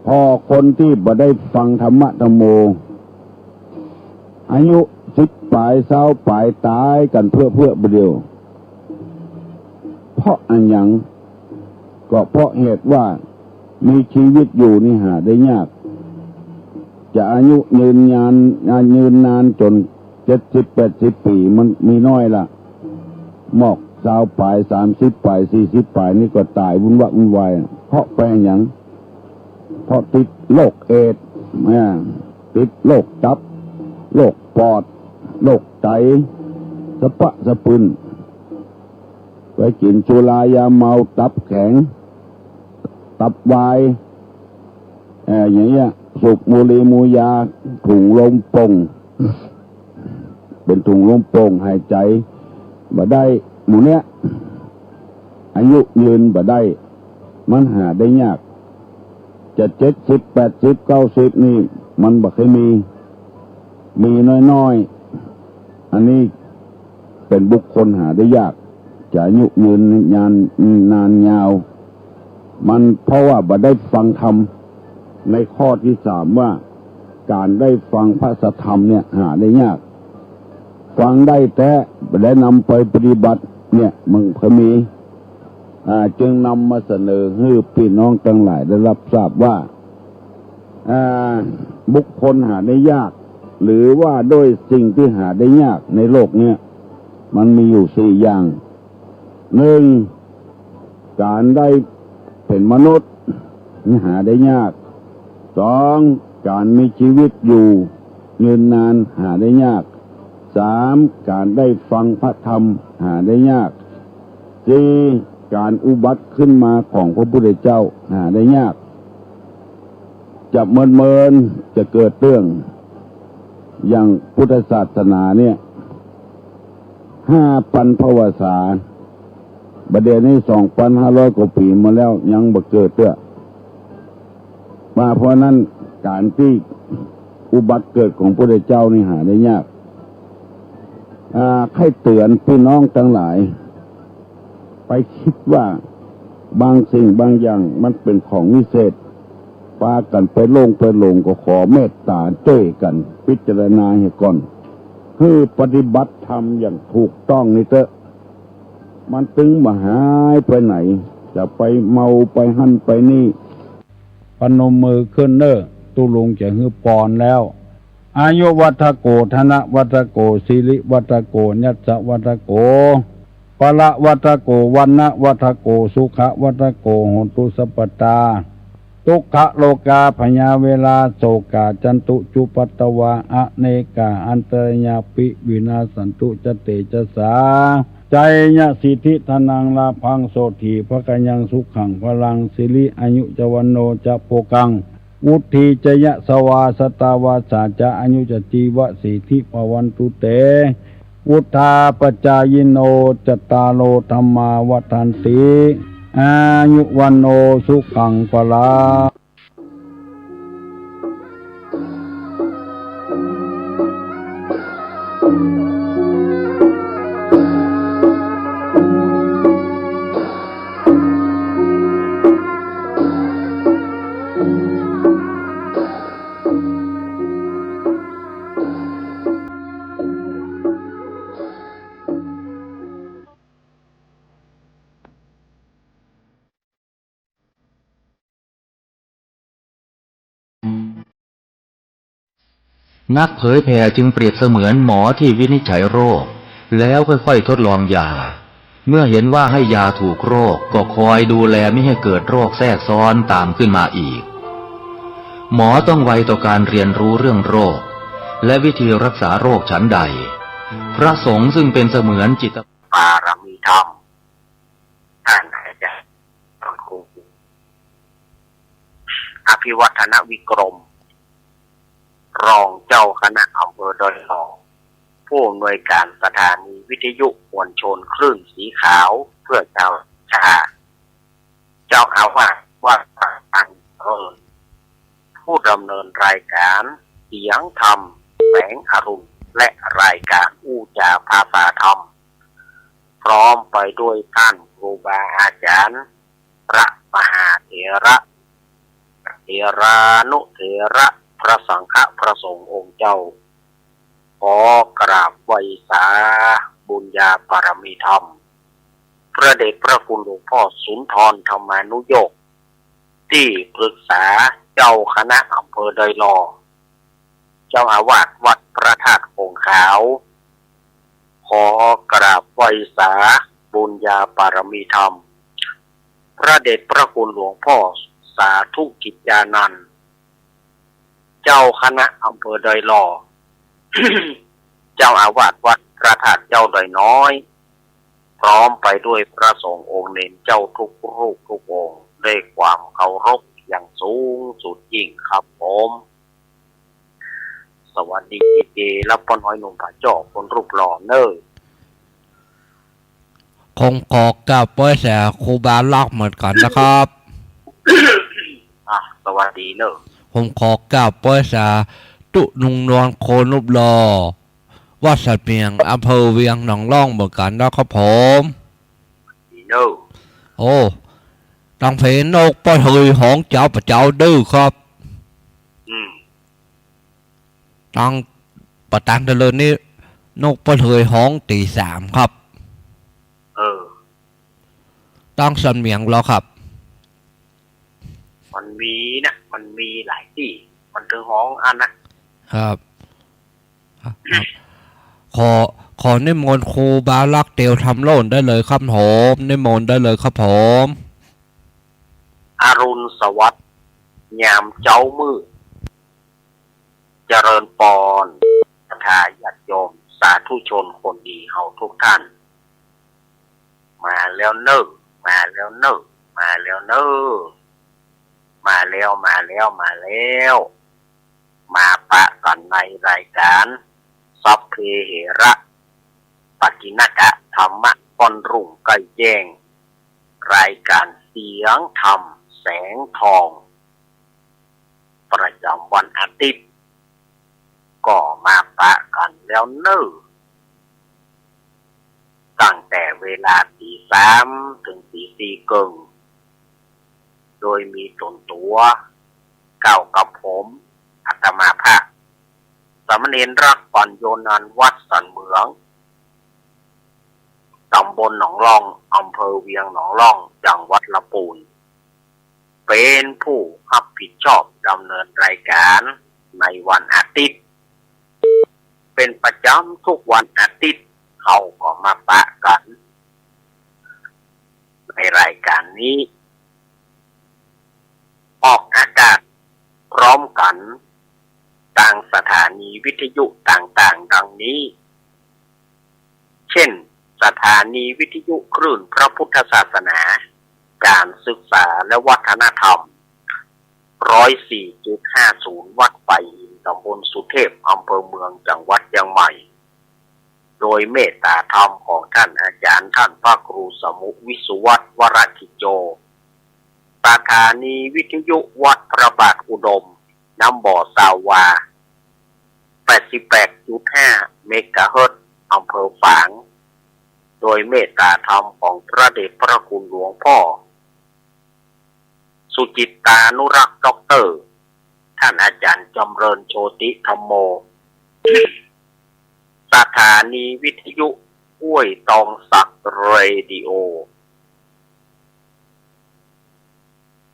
พอคนที่บ่ได้ฟังธรรมะธรรมโมอายุ10 ปลาย20 ปลายตายกันเพื่อเดียวเพราะอันยังก็เพราะเหตุว่ามีชีวิตอยู่นี่หาได้ยากจะอายุยืนนานจน70-80 ปีมันมีน้อยละหมอก20 ปลาย30 ปลาย40 ปลายนี่ก็ตายวุ่นวายเพราะแปลงอย่างเพราะติดโรคเอดส์ติดโรคตับโรคปอดโรคไตสะปืนไปกินสุรายาเมาตับแข็งตับวายอย่างเงี้ยสูบบุหรี่มูยาถุงลมโป่งเป็นถุงลมโป่งหายใจบ่ได้หมู่เนี้ยอายุยืนบ่ได้มันหาได้ยากจะ70 80 90นี่มันบ่เคยมีน้อยอันนี้เป็นบุคคลหาได้ยากจะอายุยืนนานยาวมันเพราะว่าบ่ได้ฟังธรรมในข้อที่3ว่าการได้ฟังพระธรรมเนี่ยหาได้ยากฟังได้แต่ได้นำไปปฏิบัติเนี่ยมันเคยมี จึงนำมาเสนอให้พี่น้องทั้งหลายได้รับทราบว่าบุคคลหาได้ยากหรือว่าด้วยสิ่งที่หาได้ยากในโลกเนี้ยมันมีอยู่สี่อย่างหนึ่งการได้เป็นมนุษย์นี่หาได้ยากสองการมีชีวิตอยู่ยืนนานหาได้ยากสามการได้ฟังพระธรรมหาได้ยากสี่การอุบัติขึ้นมาของพระพุทธเจ้าหาได้ยากจะเมินจะเกิดเรื่องอย่างพุทธศาสนาเนี่ย5,000 พวสาบัดเดี๋ยวนี้ 2,500 กว่าปีมาแล้วยังบ่เกิดเด้อมาเพราะนั้นการที่อุบัติเกิดของพระพุทธเจ้านี่หาได้ยากให้เตือนพี่น้องทั้งหลายไปคิดว่าบางสิ่งบางอย่างมันเป็นของวิเศษพากันไปลงก็ขอเมตตาช่วยกันพิจารณาให้ก่อนคือปฏิบัติธรรมอย่างถูกต้องนี่เถอะมันตึงมาหายไปไหนจะไปเมาไปหั่นไปนี่พนมมือขึ้นเนอตุลงจะฮือปอนแล้วอายุวัฏโกธนวัฏโกสิริวัฏโกญัสสะวัฏโกปะละวัฏโกวันนะวัฏโกสุขะวัฏโกโหตุสัพพตาทุกขโลกาพยาเวลาโศกาจันตุจุปัตตวาอเนกาอันตรญาปิวินาสันตุจเตจสาใจยะสิทธิธนังลาพังโสถีภกัญญังสุขังพลังสิริอายุจวันโนจะโพกังวุธีจยะสวาสตาวาสาจะอายุจจีวะสิทธิภวันตุเตวุธาปจายโนจตาโลธรรมาวัฏันติอายุวันโนสุขังพลัง นักเผยแผ่จึงเปรียบเสมือนหมอที่วินิจฉัยโรคแล้วค่อยๆทดลองยาเมื่อเห็นว่าให้ยาถูกโรคก็คอยดูแลไม่ให้เกิดโรคแทรกซ้อนตามขึ้นมาอีกหมอต้องไวต่อการเรียนรู้เรื่องโรคและวิธีรักษาโรคฉันใดพระสงฆ์ซึ่งเป็นเสมือนจิตปารมีธรรมท่านอาจารย์ครูอภิวัฒนวิกรมรองเจ้าคณะอำเภอดอยหล่อผู้อำนวยการสถานีวิทยุมวลชนคลื่นสีขาวเพื่อชาวชาเจ้าอาวาสวัดอันผู้ดำเนินรายการเสียงธรรมแสงอรุณและรายการอู้จาภาษาธรรมพร้อมไปด้วยท่านครูบาอาจารย์พระมหาเถระเถรานุเถระพระสังฆพระสงฆ์องค์เจ้าขอกราบไหว้สาบุญญาปารมีธรรมพระเดชพระคุณหลวงพ่อสุนทรธรรมานุโยคที่ปรึกษาเจ้าคณะอำเภอดอยหล่อเจ้าอาวาสวัดพระธาตุคงขาวขอกราบไหว้สาบุญญาปารมีธรรมพระเดชพระคุณหลวงพ่อสาธุกิจญานันท์เจ้าคณะอำเภอดอยหล่อ เจ้าอาวาสวัดพระธาตุเจ้าดอยน้อยพร้อมไปด้วยพระสงฆ์องค์เนนเจ้าทุกรูปทุกองค์ด้วยความเคารพอย่างสูงสุดยิ่งครับผมสวัสดีเจรับปน้อยหนุ่มผาจอกคนรูปหล่อเนอคงขอกราบไหว้แสครูบาลอกเหมือนกันนะครับ สวัสดีเนอผมขอกราบไหว้แสตุนุงนวลโคนุบลอวัดสัตเมียงอำเภอเวียงหนองล่องเหมือนกันนะครับผมดีเนอโอ้ต้องเพนนกปอยเฮยหองเจ้าประเจ้าดื้อครับต้องประตังเดลินนี่นกปอยเฮยหองตี 3ครับ ต้องสำเนียงแล้วครับมันมีนะมันมีหลายที่มันถึงห้องอันนะครับ ขอนิมนต์ครูบาลักเตียวทำโล่นได้เลยครับผมนิมนต์ได้เลยครับผมอรุณสวัสดิ์ยามเจ้ามือเจริญปอนทาญาติโยมสาธุชนคนดีเฮาทุกท่านมาแล้วเนอะมาแล้วเนอะมาแล้วเนอะมาแล้วมาแล้วมาแล้วมาปะกันในรายการสัพเพเหระปกิณกะธรรมะปอนรุ่งใกล้แจ้งรายการเสียงธรรมแสงทองประจำวันอาทิตย์ก็มาปะกันแล้วเนอะตั้งแต่เวลาตี3ถึงตี4ครึ่งโดยมีตนตัวเก้ากับผมอาตมาภาพสามเณรรักปัญโยนันท์วัดสันเหมืองตำบลหนองล่องอำเภอเวียงหนองล่องจังหวัดลำพูนเป็นผู้รับผิดชอบดำเนินรายการในวันอาทิตย์เป็นประจำทุกวันอาทิตย์เขาก็มาปะกันในรายการนี้ออกอากาศพร้อมกันทางสถานีวิทยุต่างๆดังนี้เช่นสถานีวิทยุคลื่นพระพุทธศาสนาการศึกษาและวัฒนธรรม 104.50 วัดไฟอินตำบลสุเทพอำเภอเมืองจังหวัดเชียงใหม่โดยเมตตาธรรมของท่านอาจารย์ท่านพระครูสมุวิสุวัฒน์วรกิจโจสถานีวิทยุวัดพระบาทอุดมน้ำบ่อสาวา 88.5 เมกะเฮิรตซ์อำเภอฝางโดยเมตตาธรรมของพระเดชพระคุณหลวงพ่อสุจิตตานุรักษ์ด็อกเตอร์ท่านอาจารย์จำเริญโชติธรรมโมสถานีวิทยุห้วยตองสักเรดิโอ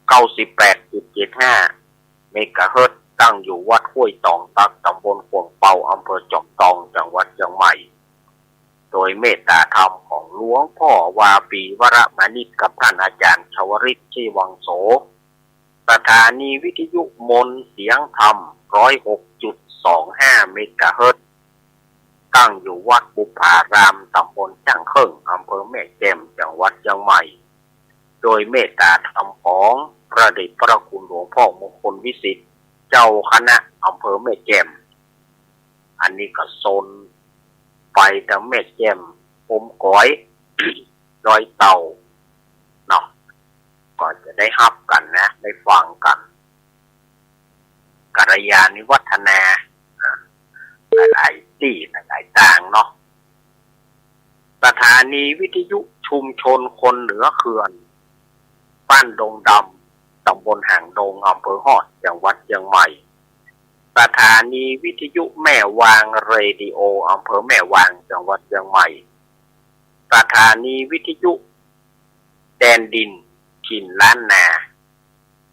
98.75 เมกะเฮิรตซ์ตั้งอยู่วัดห้วยตองสักตำบลขวงเปาอำเภอจอมทองจังหวัดเชียงใหม่โดยเมตตาธรรมของหลวงพ่อวาปีวรมานิตกับท่านอาจารย์ชวริตชีวังโสสถานีวิทยุมนเสียงธรรม 106.25 เมกะเฮิรตซ์ตั้งอยู่วัดบุพารามตำบลจ้างเคิ่งอำเภอแม่แจ่มจังหวัดเชียงใหม่โดยเมตตาธรรมของพระเดชพระคุณหลวงพ่อมงคลวิสิทธิ์เจ้าคณะอำเภอแม่แจ่มอันนี้ก็โซนไปแต่แม่แจ่มผมก้อย ดอยเต่าเนาะก็จะได้ฮับกันนะได้ฟังกันกัลยาณิวัฒนาหลายที่หลายต่างเนาะสถานีวิทยุชุมชนคนเหนือเขื่อนบ้านดงดำตำบลหางดงอำเภอฮอดจังหวัดเชียงใหม่สถานีวิทยุแม่วางเรดิโออำเภอแม่วางจังหวัดเชียงใหม่สถานีวิทยุแดนดินถิ่นล้านนา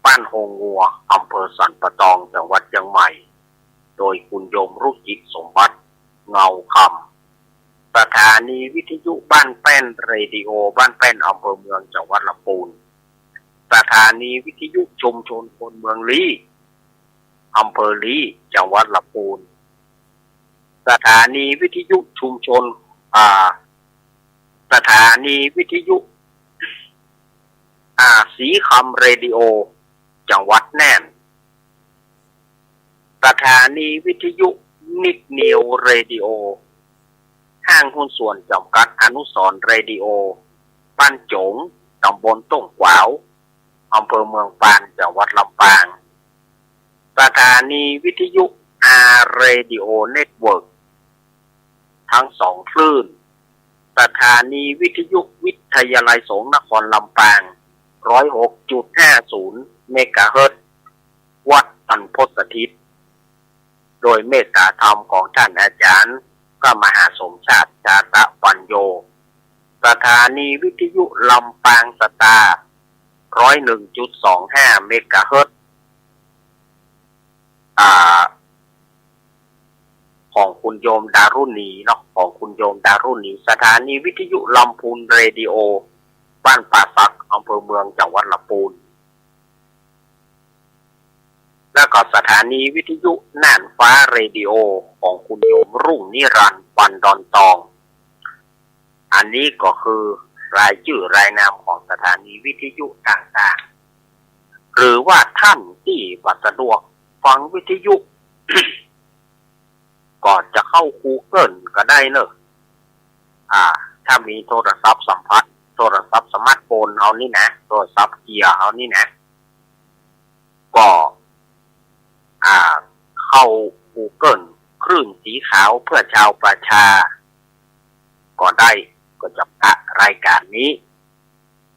บ้านโฮงงัวอำเภอสันปะตองจังหวัดเชียงใหม่โดยคุณโยมรุจิสมบัติเงาคำสถานีวิทยุบ้านแป้นเรดิโอบ้านแป้นอำเภอเมืองจังหวัดลำพูนสถานีวิทยุชุมชนคนเมืองลี้อำเภอลี้จังหวัดลำพูนสถานีวิทยุชุมชนสถานีวิทยุสีคำเรดิโอจังหวัดแน่นสถานีวิทยุนิกเนียวเรดิโอห้างหุ้นส่วนจำกัดอนุสรณ์เรดิโอบ้านโจงตำบลต้งกวาวอำเภอเมืองปานจังหวัดลำปางสถานีวิทยุเรดิโอเน็ตเวิร์กทั้ง2คลื่นสถานีวิทยุวิทยาลัยสงฆ์นครลำปาง 106.50 เมกะเฮิรตซ์วัดตันพสถิตโดยเมตตาธรรมของท่านอาจารย์ก็มหาสมชาติชาตะปัญโย สถานีวิทยุลำปางสตาร์ 101.25 เมกะเฮิรตซ์ของคุณโยมดารุณีเนาะของคุณโยมดารุณีสถานีวิทยุลำพูนเรดิโอบ้านป่าสักอำเภอเมืองจังหวัดลำพูนแล้วก็สถานีวิทยุน่านฟ้าเรดิโอของคุณโยมรุ่งนิรันดร์ปันดอนตองอันนี้ก็คือรายชื่อรายนามของสถานีวิทยุต่างๆหรือว่าท่านที่บัสะดวกฟังวิทยุ ก่อนจะเข้า Google ก็ได้เนอะถ้ามีโทรศัพท์สัมผัสโทรศัพท์สมาร์ทโฟนเอานี่นะโทรศัพท์เกียร์เอานี่นะก็เข้า Google คลื่นสีขาวเพื่อชาวประชาก็ได้ก็จะพบรายการนี้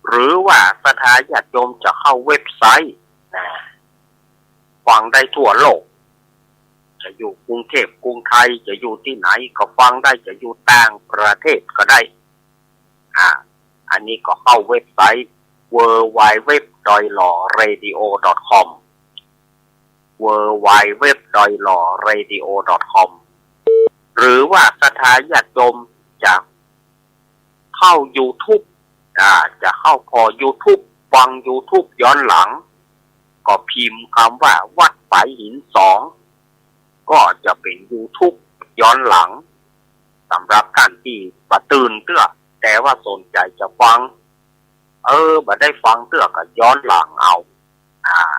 หรือว่าสถาญาติโยมจะเข้าเว็บไซต์ฟังได้ทั่วโลกจะอยู่กรุงเทพกรุงไทยจะอยู่ที่ไหนก็ฟังได้จะอยู่ต่างประเทศก็ได้อันนี้ก็เข้าเว็บไซต์ www.doilawradio.com www.doilawradio.com หรือว่าสถาญาติโยมจะเข้า YouTube จะเข้าพอ YouTube ฟัง YouTube ย้อนหลังก็พิมพ์คำว่าวัดฝายหิน2ก็จะเป็น YouTube ย้อนหลังสำหรับท่านที่บ่ตื่นเตื้อแต่ว่าสนใจจะฟังบ่ได้ฟังเตื้อก็ย้อนหลังเอา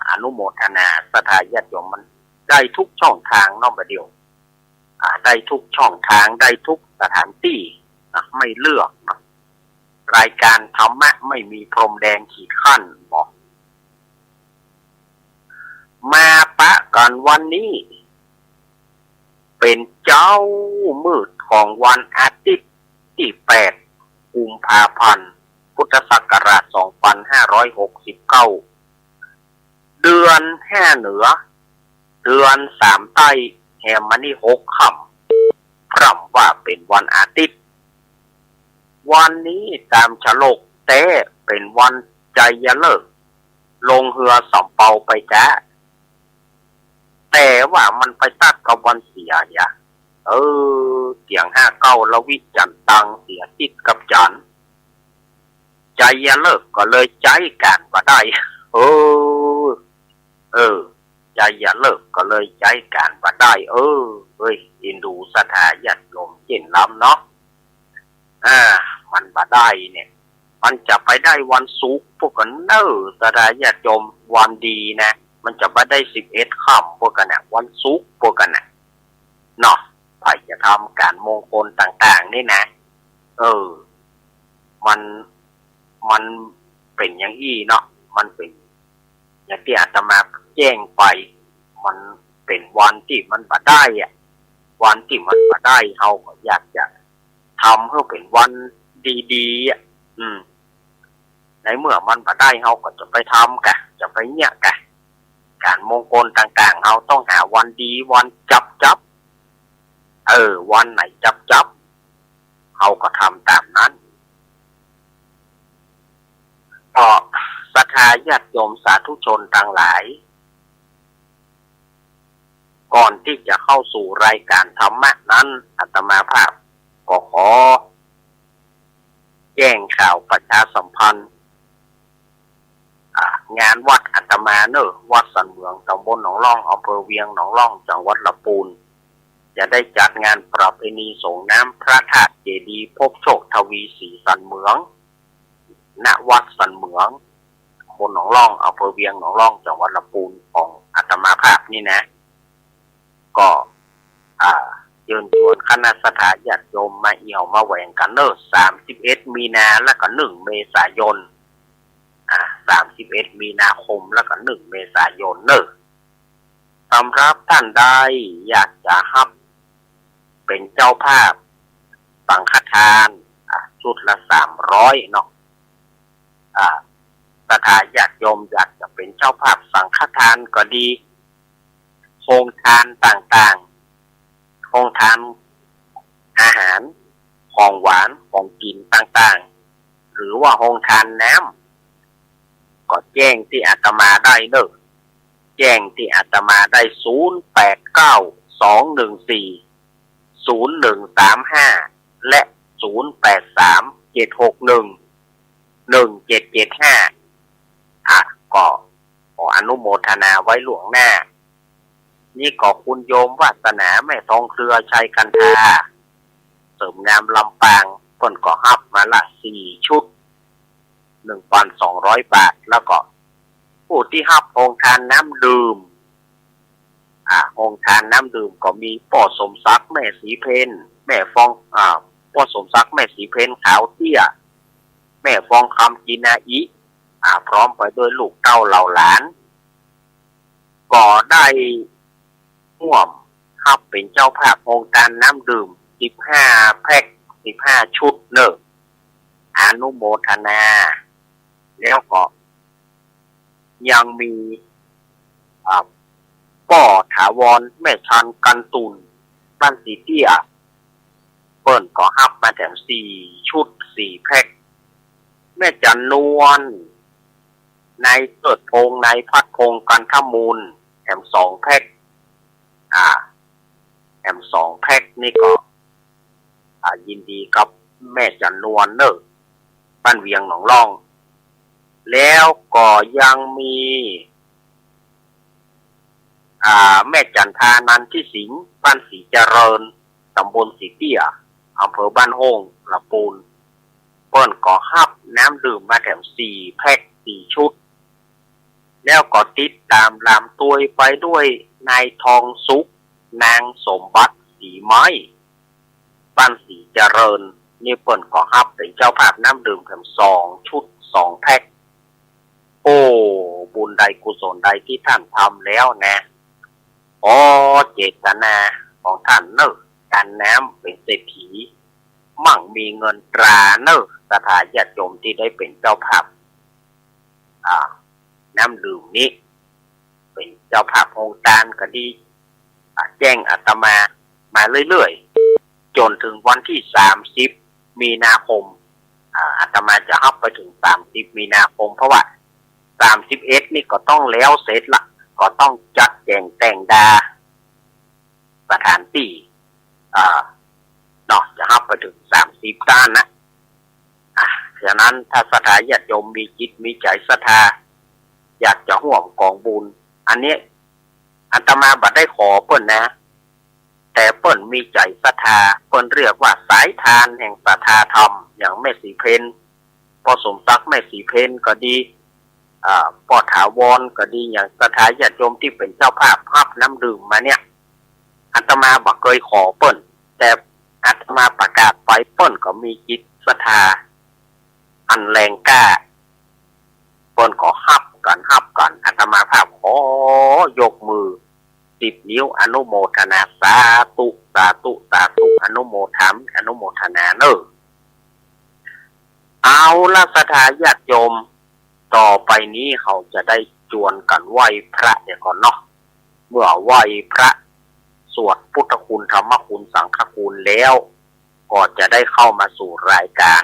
อนุโมทนาสถาญาติโยมมันได้ทุกช่องทางเนาะบ่เดียวได้ทุกช่องทางได้ทุกสถานที่ไม่เลือกนะรายการธรรมะไม่มีพรมแดงขีดขั้นบอกมาปะกันวันนี้เป็นเจ้ามืดของวันอาทิตย์ที่8กุมภาพันธ์พุทธศักราช2569เดือน5เหนือเดือน3ใต้แห่มันนี่6ค่ำพร่ำว่าเป็นวันอาทิตย์วันนี้ตามฉลกแต่เป็นวันใจยเลิกลงเรือสำเปาไปจ้าแต่ว่ามันไปตัดกับวันเสียอย่าเสียง59ละวิจันตังเสียติดกับจันใจยเลิกก็เลยใจการบ่ได้ใจอย่าเลิกก็เลยใจการบ่ได้อินดูสถาญาติโยมเจนล้ำเนาะมันบ่ได้เนี่ยมันจะไปได้วันศุกร์พวกกันสถาญาติโยมวันดีนะมันจะไปได้11ค่ำพวกกันน่ะวันศุกร์พวกกันน่ะเนาะใครจะทำการมงคลต่างๆนี่นะมันเป็นอย่างอี้เนาะมันเป็นอย่างที่อาตมาแจ้งไปมันเป็นวันที่มันบ่ได้วันที่มันบ่ได้เฮาก็อยากจะทำให้เป็นวันดีในเมื่อมันบ่ได้เฮาก็จะไปทำกะจะไปเนี่ยกะการมงคลต่างๆเฮาต้องหาวันดีวันจับวันไหนจับเฮาก็ทำตามนั้นก็ศรัทธาญาติโยมสาธุชนทั้งหลายก่อนที่จะเข้าสู่รายการธรรมะนั้นอาตมาภาพก็ขอแจ้งข่าวประชาสัมพันธ์งานวัดอาตมาวัดสันเมืองตำบลหนองร่องอำเภอเวียงหนองร่องจังหวัดลำพูนจะได้จัดงานประเพณีส่งน้ำพระธาตุเจดีย์พบโชคทวีศรีสันเมืองณวัดสันเมืองตำบลหนองร่องอำเภอเวียงหนองร่องจังหวัดลำพูนของอาตมาภาพนี่นะก็เชิญชวนคณะสถาญาติโยมมาเอี่ยวมาแหวงกัน31มีนาและก็1เมษายน31มีนาคมแล้วก็1เมษายนสำหรับท่านใดอยากจะรับเป็นเจ้าภาพสังฆทานชุดละ300เนาะสถาญาติโยมอยากจะเป็นเจ้าภาพสังฆทานก็ดีโครงทานต่างๆโครงทานอาหารของหวานของกินต่าง หรือว่าโรงทานน้ำก็แจ้งที่อาตมาได้เนอะแจ้งที่อาตมาได้0892140135และ0837611775ก็ขออนุโมทนาไว้หลวงหน้านี่ก็คุณโยมวาสนาแม่ทองเครือชัยกันทาเสริมงามลำปางเพิ่นก็ฮับมาละ4 ชุด 1,200 บาทแล้วก็ผู้ที่ฮับโรงทานน้ำดื่มโรงทานน้ำดื่มก็มีป่อสมศักดิ์แม่สีเพนแม่ฟองป่อสมศักดิ์แม่สีเพนขาวเตี้ยแม่ฟองคำจีนาอิพร้อมไปด้วยลูกเต้าเหล่าหลานก็ได้ร่วมฮับเป็นเจ้าภาพโรงทานน้ำดื่ม15 แพ็ค15 ชุดเนอะอนุโมทนาแล้วก็ยังมีป่อถาวรแม่ชันกันตุนบ้านสีเตี้ยเปิ้นก็ฮับมาแถม4 ชุด 4 แพ็คแม่จันนวลนายเกิดพงษ์นายพัดพงษ์กันทมูลแถม2 แพ็คแถม2 แพ็คนี่ก็ยินดีกับแม่จันนวลเนอะบ้านเวียงหนองล่องแล้วก็ยังมีแม่จันทานันที่สิงห์บ้านสีเจริญตำบลสีเตี้ยอำเภอบ้านโฮงลำปูนเปิ้นก็ฮับน้ำดื่มมาแถม4 แพ็ค4 ชุดแล้วก็ติดตามลำตัวยไปด้วยนายทองสุขนางสมบัติสีไม้บ้านสีเจริญนี่เปิ้นก็ฮับเป็นเจ้าภาพน้ำดื่มแถม2 ชุด 2 แพ็คโอ้บุญใดกุศลใดที่ท่านทำแล้วนะเจตนาของท่านเนอะการน้ำเป็นเศรษฐีมั่งมีเงินตราเนอะสถาญาติโยมที่ได้เป็นเจ้าภาพน้ำดื่มนี้เป็นเจ้าภาพโครงการก็ดีแจ้งอาตมาเรื่อยๆจนถึงวันที่30 มีนาคมอาตมาจะฮับไปถึง30 มีนาคมเพราะว่า31นี่ก็ต้องแล้วเสร็จละก็ต้องจัดแจงแต่งดาสถานที่จะฮับไปถึง30 ด้านนะฉะนั้นถ้าศรัทธาญาติโยมมีจิตมีใจศรัทธาอยากจะร่วมกองบุญอันนี้อาตมาบัดได้ขอเปิ้นนะแต่เปิ้นมีใจศรัทธาเปิ้นเรียกว่าสายทานแห่งศรัทธาธรรมอย่างแม่สีเพนพ่อสมศักดิ์แม่สีเพนก็ดีป่อถาวรก็ดีอย่างศรัทธาญาติโยมที่เป็นเจ้าภาพฮับน้ำดื่มมาเนี่ยอาตมาบ่เคยขอเปิ้นแต่อาตมาประกาศไปเปิ้นก็มีจิตศรัทธาอันแรงกล้าเปิ้นก็ฮับกันอาตมาภาพขอยกมือ10 นิ้วอนุโมทนาสาธุสาธุสาธุอนุโมทนาเนอะเอาละศรัทธาญาติโยมต่อไปนี้เขาจะได้จวนกันไหว้พระเนี่ยก่อนเนาะเมื่อไหว้พระสวดพุทธคุณธรรมคุณสังฆคุณแล้วก็จะได้เข้ามาสู่รายการ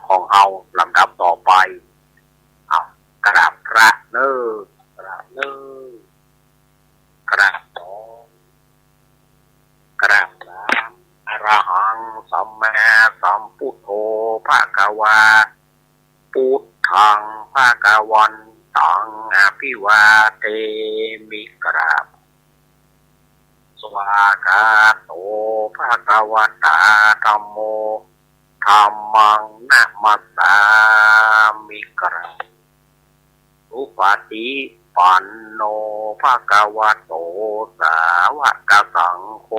ของเราลำดับต่อไปกราบพระเนอกราบเนอกราบสองกราบสามอรหังสัมมาสัมพุทโธภะคะวาพุทธังภะคะวันตังอภิวาเทมิกราบสวากาโตภะคะวะตาธัมโมธัมมังนะมัสสามิกราบอุปติปันโนภะคะวะโตสาวกสังโฆ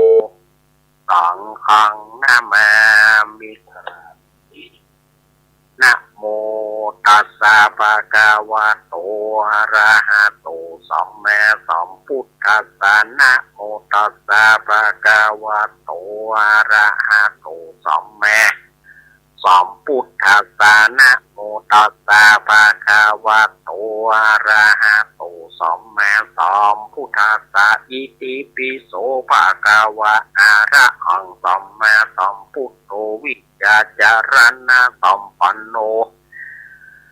สังฆังนะมามิกราบนะโมตัสสะภะคะวะโตอะระหะโตสัมมาสัมพุทธัสสะนะโมตัสสะภะคะวะโตอะระหะโตสัมมาสัมพุทธัสสะนะโมตัสสะภะคะวะโตอะระหะโตสัมมาสัมพุทธัสสะอิติปิโสภะคะวะอะระหังสัมมาสัมพุทโธวิ จาจารณะสัมปันโน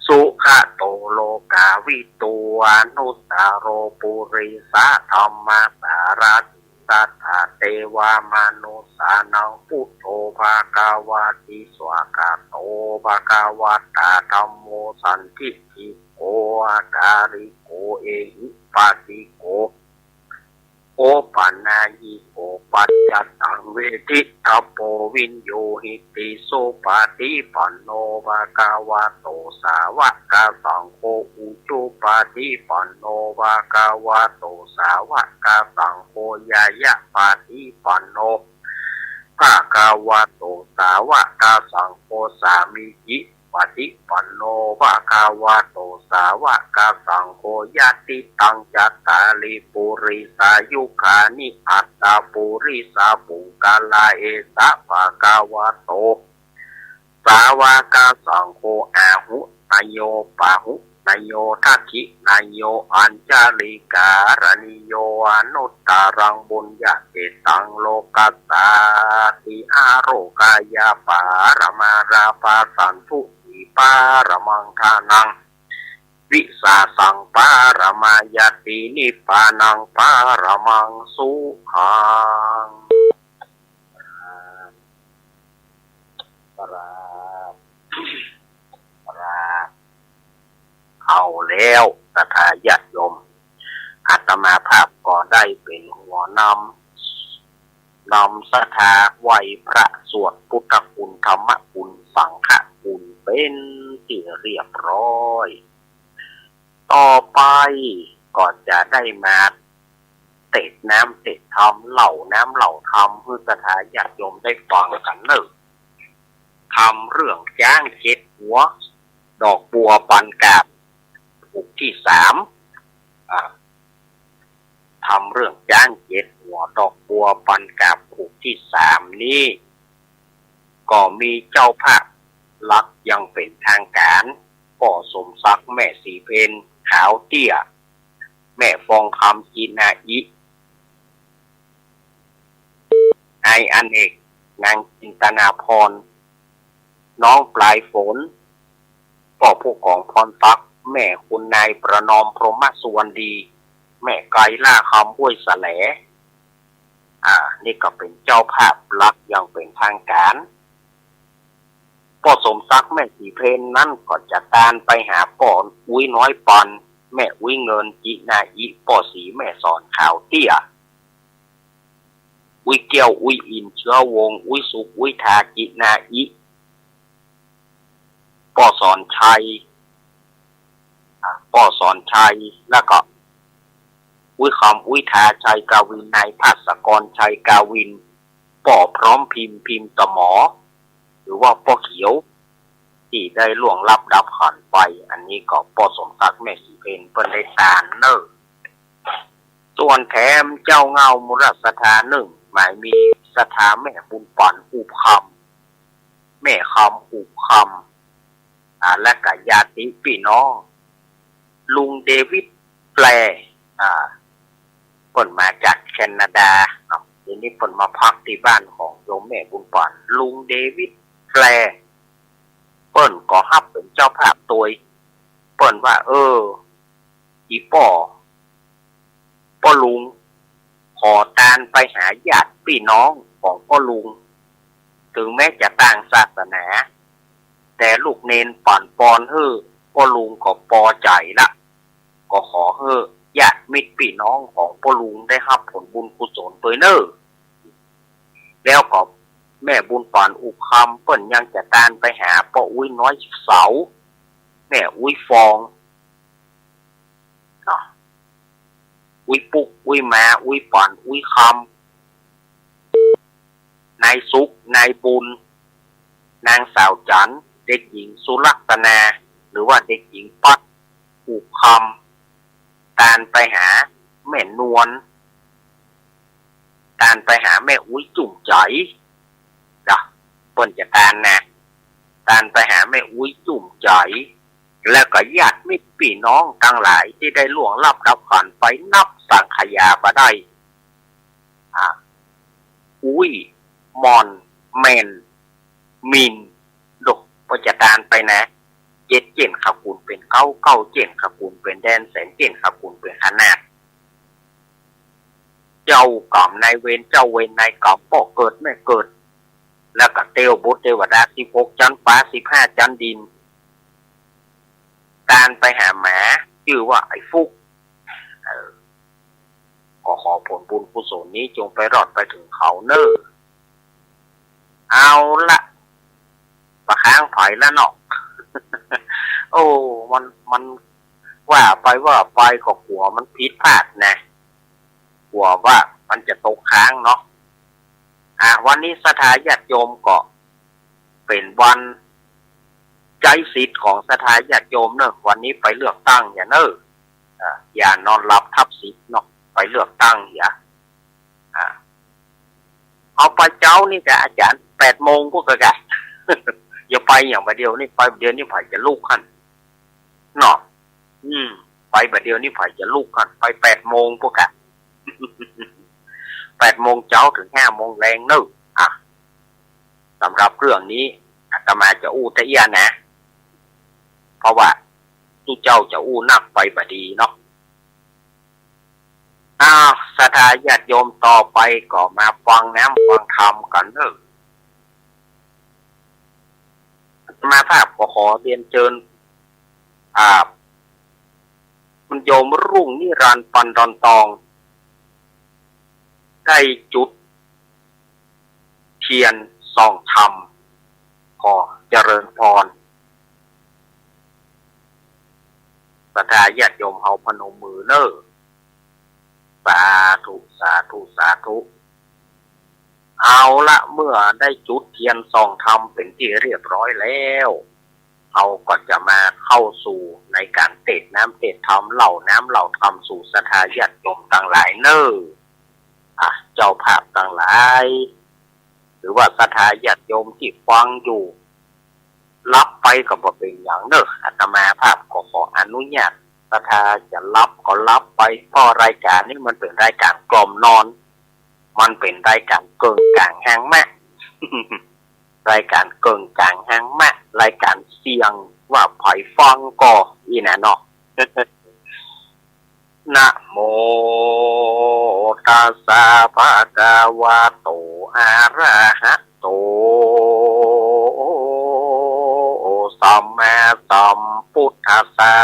สุขโตโลกาวิตูอนุตตโรปุริสะธรรมสารติสัทธาเทวามนุสานังพุทโธภะคะวะติสวากาโตภะคะวะตาธัมโมสันทิฏฐิโกอาการิโกเอหิปัสสิโกโอปันนายิโกปัจจตังเวทิทัพโพวินโยหิติโสปฏิปันโนภะคะวะโตสาวกสังโฆอุจุปฏิปันโนภะคะวะโตสาวกสังโฆยายะปฏิปันโนภะคะวะโตสาวกสังโฆสามิจิปฏิปันโนภะคะวะโตสาวกสังโฆญาติตังจัตตาลิปุริสายุคานิอัตตาปุริสาปุกาลาเอสะภะคะวะโตสาวกสังโฆอาหุนายโยปะหุนายโยทัคขินายโยอัญจาลิการณิโยอนุตตรังบุญญาเกตังโลกัสสาติอาโรกายาปารมาราภาสันทุปารมังทานังวิสาสังปารมายตินิพพานังปารมังสุขังเอาแล้วศรัทธาญาติโยมอาตมาภาพก็ได้เป็นหัวนำศรัทธาไหวพระสวดพุทธคุณธรรมคุณสังฆคุณเป็นที่เรียบร้อยต่อไปก็จะได้มาเตะน้ำเตะธรรมเหล่าน้ำเหล่าธรรมเพื่อศรัทธาญาติโยมได้ฟังกันเนอะทำเรื่องจ้างเช็ดหัวดอกบัวปันกาบผูกที่3ทำเรื่องจ้างเจ็ดหัวดอกบัวปันกาบผูกที่3นี้ก็มีเจ้าภาพลักยังเป็นทางการพ่อสมศักดิ์แม่สีเพนขาวเตี้ยแม่ฟองคำจีนาอิไออันเอกนางจินตนาพรน้องปลายฝนพ่อผู้กองพรตักแม่คุณนายประนอมพรหมสุวรรณดีแม่ไกรล่าคำห้วยแสลนี่ก็เป็นเจ้าภาพลักยังเป็นทางการพ่อสมศักดิ์แม่สีเพนนั่นก็จะตานไปหาป่ออุ้ยน้อยปอนแม่อุ้ยเงินจีนาอิป่อสีแม่สอนขาวเตี้ยอุ้ยเกี้ยวอุ้ยอินเชื้อวงอุ้ยสุกอุ้ยทาจีนาอิป่อสอนชัยแล้วก็อุ้ยคำอุ้ยทาชัยกาวินนายภาสกรชัยกาวินป่อพร้อมพิมพ์ตะหมอหรือว่าป่อเขียวที่ได้ล่วงลับดับขันไปอันนี้ก็ป่อสมศักดิ์แม่สีเพนเปิ้นได้ตานเนอส่วนแถมเจ้าเงามุรสถา1หมายมีสถาแม่บุญปันอุบคำแม่คำอุบคำและก็ญาติพี่น้องลุงเดวิดแปลเปิ้นมาจากแคนาดาทีนี้เปิ้นมาพักที่บ้านของโยมแม่บุญปันลุงเดวิดแปลเปิ้นก็ฮับเป็นเจ้าภาพตัวเปิ้นว่าอีป่อลุงขอตานไปหาญาติพี่น้องของพ่อลุงถึงแม้จะต่างศาสนาแต่ลูกเนนปั่นปอนพ่อลุงก็พอใจละก็ขอญาติมิตรพี่น้องของพ่อลุงได้รับผลบุญกุศลตัวเนอแล้วก็แม่บุญปั่นอุคำเปิ้นยังจะตานไปหาพ่ออุ้ยน้อยเสาแม่อุ้ยฟองอุ้ยปุกอุ้ยมาอุ้ยปั่นอุ้ยคำนายสุกนายบุญนางสาวจันเด็กหญิงสุลักษณาหรือว่าเด็กหญิงปัดอุคำตานไปหาแม่นวลตานไปหาแม่อุ้ยจุ่มใจเปิ้นจะตานไปหาแม่อุ้ยจุ่มใจแล้วก็ญาติมิตรพี่น้องทั้งหลายที่ได้ล่วงลับดับขันไปนับสังขยาบ่ได้อุ้ยมอนแมน มินดกประจการไปนะเจ็ดเจนขกุลเป็นเก้าเก้าเจนขกุลเป็นแดนแสนเจนขกุลเป็นขนาดเจ้ากรรมนายเวรเจ้าเวรนายกรรมพ่อเกิดไม่เกิดแล้วก็เทวบุตรเทวดา16ชั้นฟ้า15ชั้นดินการไปหาหมาชื่อว่าไอ้ฟุกก็ขอผลบุญกุศลนี้จงไปรอดไปถึงเขาเนอเอาละประค้างถอยละเนาะ โอ้มันว่าไปก็กลัวมันผิดพลาดนะกลัวว่ามันจะตกค้างเนาะวันนี้ศรัทธาญาติโยมก็เป็นวันใจสิทธิ์ของศรัทธาญาติโยมเนอะวันนี้ไปเลือกตั้งอย่าเนอะอย่านอนหลับทับสิทธิ์เนาะไปเลือกตั้งอย่าเอาไปเจ้านี่กับอาจารย์8 โมงพวกกะกะ อย่าไปอย่างประเดียวนี่ไปเดียวนี่ฝ่ายจะลูกขันเนาะไปประเดียวนี่ฝ่ายจะลูกขันไป8 โมงพวกกะ 8 โมงเช้าถึง5 โมงแรงเนอะสำหรับเรื่องนี้อาตมาจะอู้ตะเอียนะเพราะว่าที่เจ้าจะอู้นักไปบดีเนาะศรัทธาญาติโยมต่อไปก็มาฟังน้ำฟังธรรมกันเนอะมาภาพก็ขอเรียนเชิญคุณโยมรุ่งนิรันดร์ปันดอนตองได้จุดเทียนส่องธรรมขอเจริญพรศรัทธาญาติโยมเฮาพนมมือเนอสาธุสาธุสาธุเอาละเมื่อได้จุดเทียนส่องธรรมเป็นที่เรียบร้อยแล้วเราก็จะมาเข้าสู่ในการเทศน้ำเทศธรรมเหล่าน้ำเหล่าธรรมสู่ศรัทธาญาติโยมต่างหลายเนอเจ้าภาพต่างหลายหรือว่าศรัทธาญาติโยมที่ฟังอยู่รับไปก็บ่เป็นอย่างเนอะอาตมาภาพขออนุญาตศรัทธาจะรับก็รับไปเพราะรายการนี้มันเป็นรายการกล่อมนอนมันเป็นรายการเกิงกลางหางแม่ รายการเกิงกลางหางแม่รายการเสียงว่าไผ่ฟังก็อีน่ะเนาะ นะโมตัสสะภะคะวะโตอะระหะโตสัมมาสัมพุทธัสสะ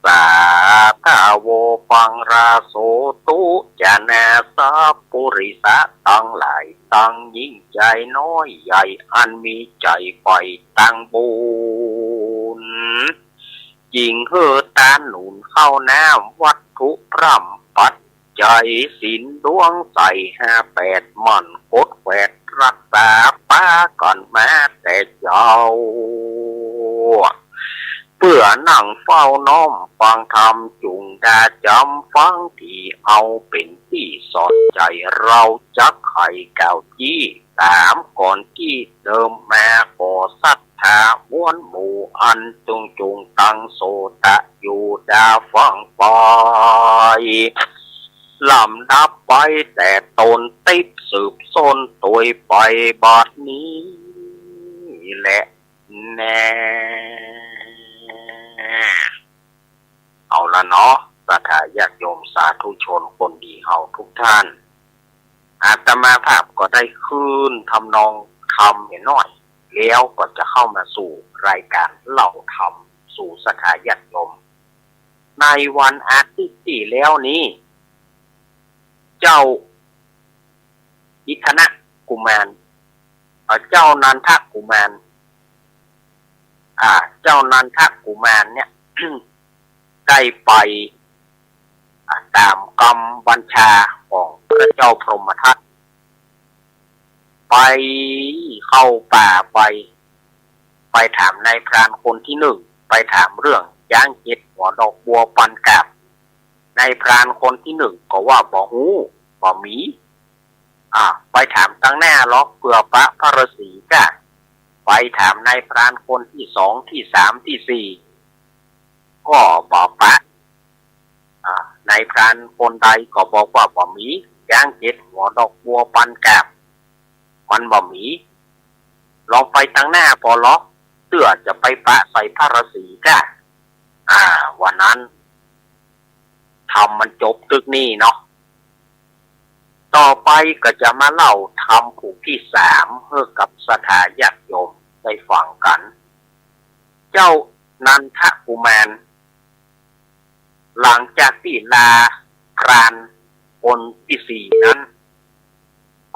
สาธาโวปังราโสตุจานาสัพปุริสะตั้งหลายตั้งยิ่งใจน้อยใหญ่อันมีใจไฟตั้งบุญจิงเฮือตาหนุนเข้าน้ำวัตถุพร่ำปัดใจสินดวงใส58มันกดแขวดรักษาป้าก่อนมาแต่เจ้าเพื่อนั่งเฝ้าน้อมฟังธรรมจุงดาจำฟังที่เอาเป็นที่สอนใจเราจักไข่เก่าจี้ตามก่อนที่เดิมมาก่อศรัทธามวลหมู่อันจงตั้งโสตะอยู่ดาฟังไปลำดับไปแต่ตนติดสืบซนตัวไปบัดนี้แหละแน่เอาละเนาะศรัทธาญาติโยมสาธุชนคนดีเฮาทุกท่านอาตมาภาพก็ได้คืนทำนองธรรมหน่อยแล้วก็จะเข้ามาสู่รายการเล่าธรรมสู่ศรัทธาญาติโยมในวันอาทิตย์ที่แล้วนี้เจ้าอิทนะกุมารเจ้านันทกุมารเจ้านันทกุมารเนี่ย ได้ไปตามกรรมบัญชาของพระเจ้าพรหมทัตไปเข้าป่าไปถามนายพรานคนที่1ไปถามเรื่องย่างเจ็ดหัวดอกบัวปันกาบนายพรานคนที่1ก็ว่าบ่ฮู้บ่มีไปถามตั้งหน้าล็อกเพื่อพระฤาษีกะไปถามนายพรานคนที่2ที่3ที่4ก็บอกปะนายพรานคนใดก็บอกว่าบ่มีย่างเจ็ดหัวดอกบัวปันกาบ มันบ่มีลองไปทางหน้าพอล็อกเตื้อจะไปปะใส่พระฤาษีก้าวันนั้นทำมันจบตึกนี่เนาะต่อไปก็จะมาเล่าทำผูกที่3เพื่อกับสถาญาติโยมได้ฟังกันเจ้านันทกุมารหลังจากที่ลาครานคนที่4นั้น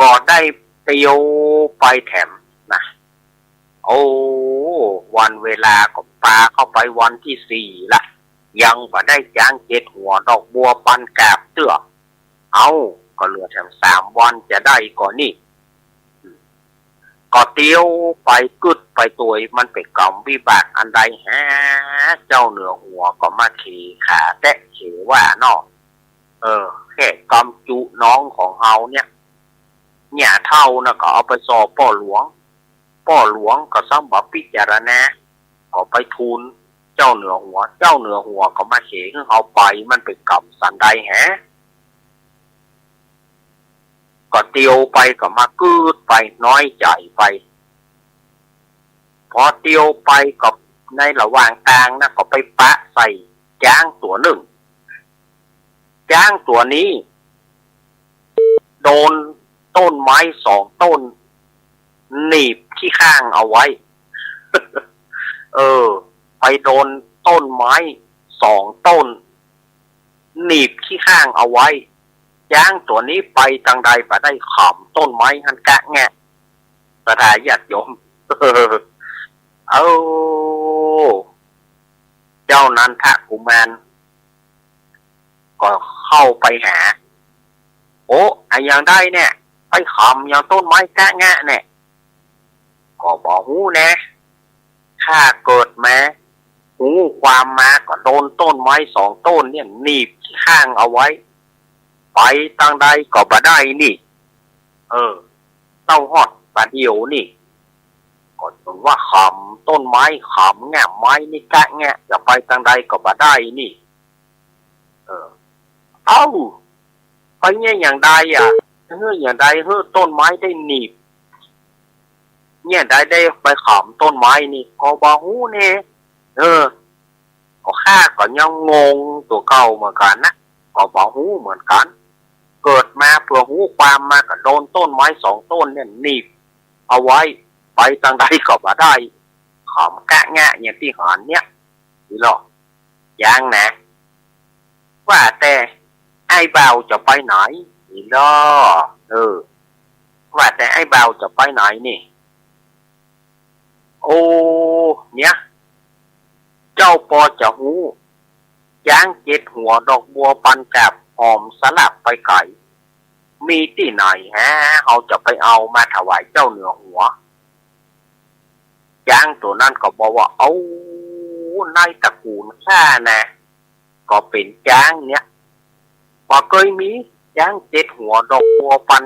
ก็ได้เตียวไปแถมนะโอ้วันเวลาก็ปาเข้าไปวันที่4ละยังบ่ได้จ้าง7หัวดอกบัวปันกาบเตื้อเอาก็เหลือแถม3วันจะได้ก่อนนี่ก็เตียวไปกึดไปตัวมันเป็นกรรมวิบากอันใดฮะเจ้าเหนือหัวก็มาขี่ขาแตะเขว่าเนาะแค่กรรมจุน้องของเฮาเนี่ยเท่านะก็เอาไปสอบพ่อหลวงก็ซ้ำบ่พิจารณาก็ไปทูลเจ้าเหนือหัวก็มาเขให้เฮาไปมันเป็นกรรมสันใดฮะก็เตียวไปก็มากืดไปน้อยใจไปพอเตียวไปก็ในระหว่างทางนะก็ไปปะใส่จ้างตัวหนึ่งจ้างตัวนี้โดนต้นไม้2ต้นหนีบที่ข้างเอาไว้ ไปโดนต้นไม้2ต้นหนีบที่ข้างเอาไว้จ้างตัวนี้ไปทางใดไปได้ขำต้นไม้หันกะแงะสถาญาติโยม เจ้านันทกุมารก็เข้าไปหาโอ้ไอ้อย่างได้เนี่ยไปขำอย่างต้นไม้กะแงะเนี่ยก็บอกหูนะถ้าเกิดมาหูความมาก็โดนต้นไม้2ต้นเนี่ยหนีบข้างเอาไว้ไปทางใดก็บ่ได้นี่เต้าฮอดปลาเดียวนี่ก็จนว่าขำต้นไม้ขำแง่ไม้นี่กะแง่จะไปทางใดก็บ่ได้นี่ไปเนี่ยอย่างใดอย่างใดต้นไม้ได้หนีบเนี่ยได้ไปขำต้นไม้นี่ก็บ่ฮู้แน่ก็ข้าก็ยังงงตัวเก่าเหมือนกันนะก็บ่ฮู้เหมือนกันเกิดมาเพื่อหูความมาก็โดนต้นไม้2ต้นเนี่ยหนีบเอาไว้ไปทางใดก็บ่ได้ขำกะแงะอย่างที่หอนเนี่ยนี่หรอกยังนะว่าแต่ไอ้บ่าวจะไปไหนนี่หรอว่าแต่ไอ้บ่าวจะไปไหนนี่โอ้เนี่ยเจ้าปอจะหูจ้าง7หัวดอกบัวปันกับหอมสลับไปไก่มีที่ไหนฮะเอาจะไปเอามาถวายเจ้าเหนือหัวจ้างตัวนั้นก็บอกว่าเอาในตระกูลข้านะก็เป็นจ้างเนี่ยบ่เคยมีจ้าง7หัวดอกบัวปัน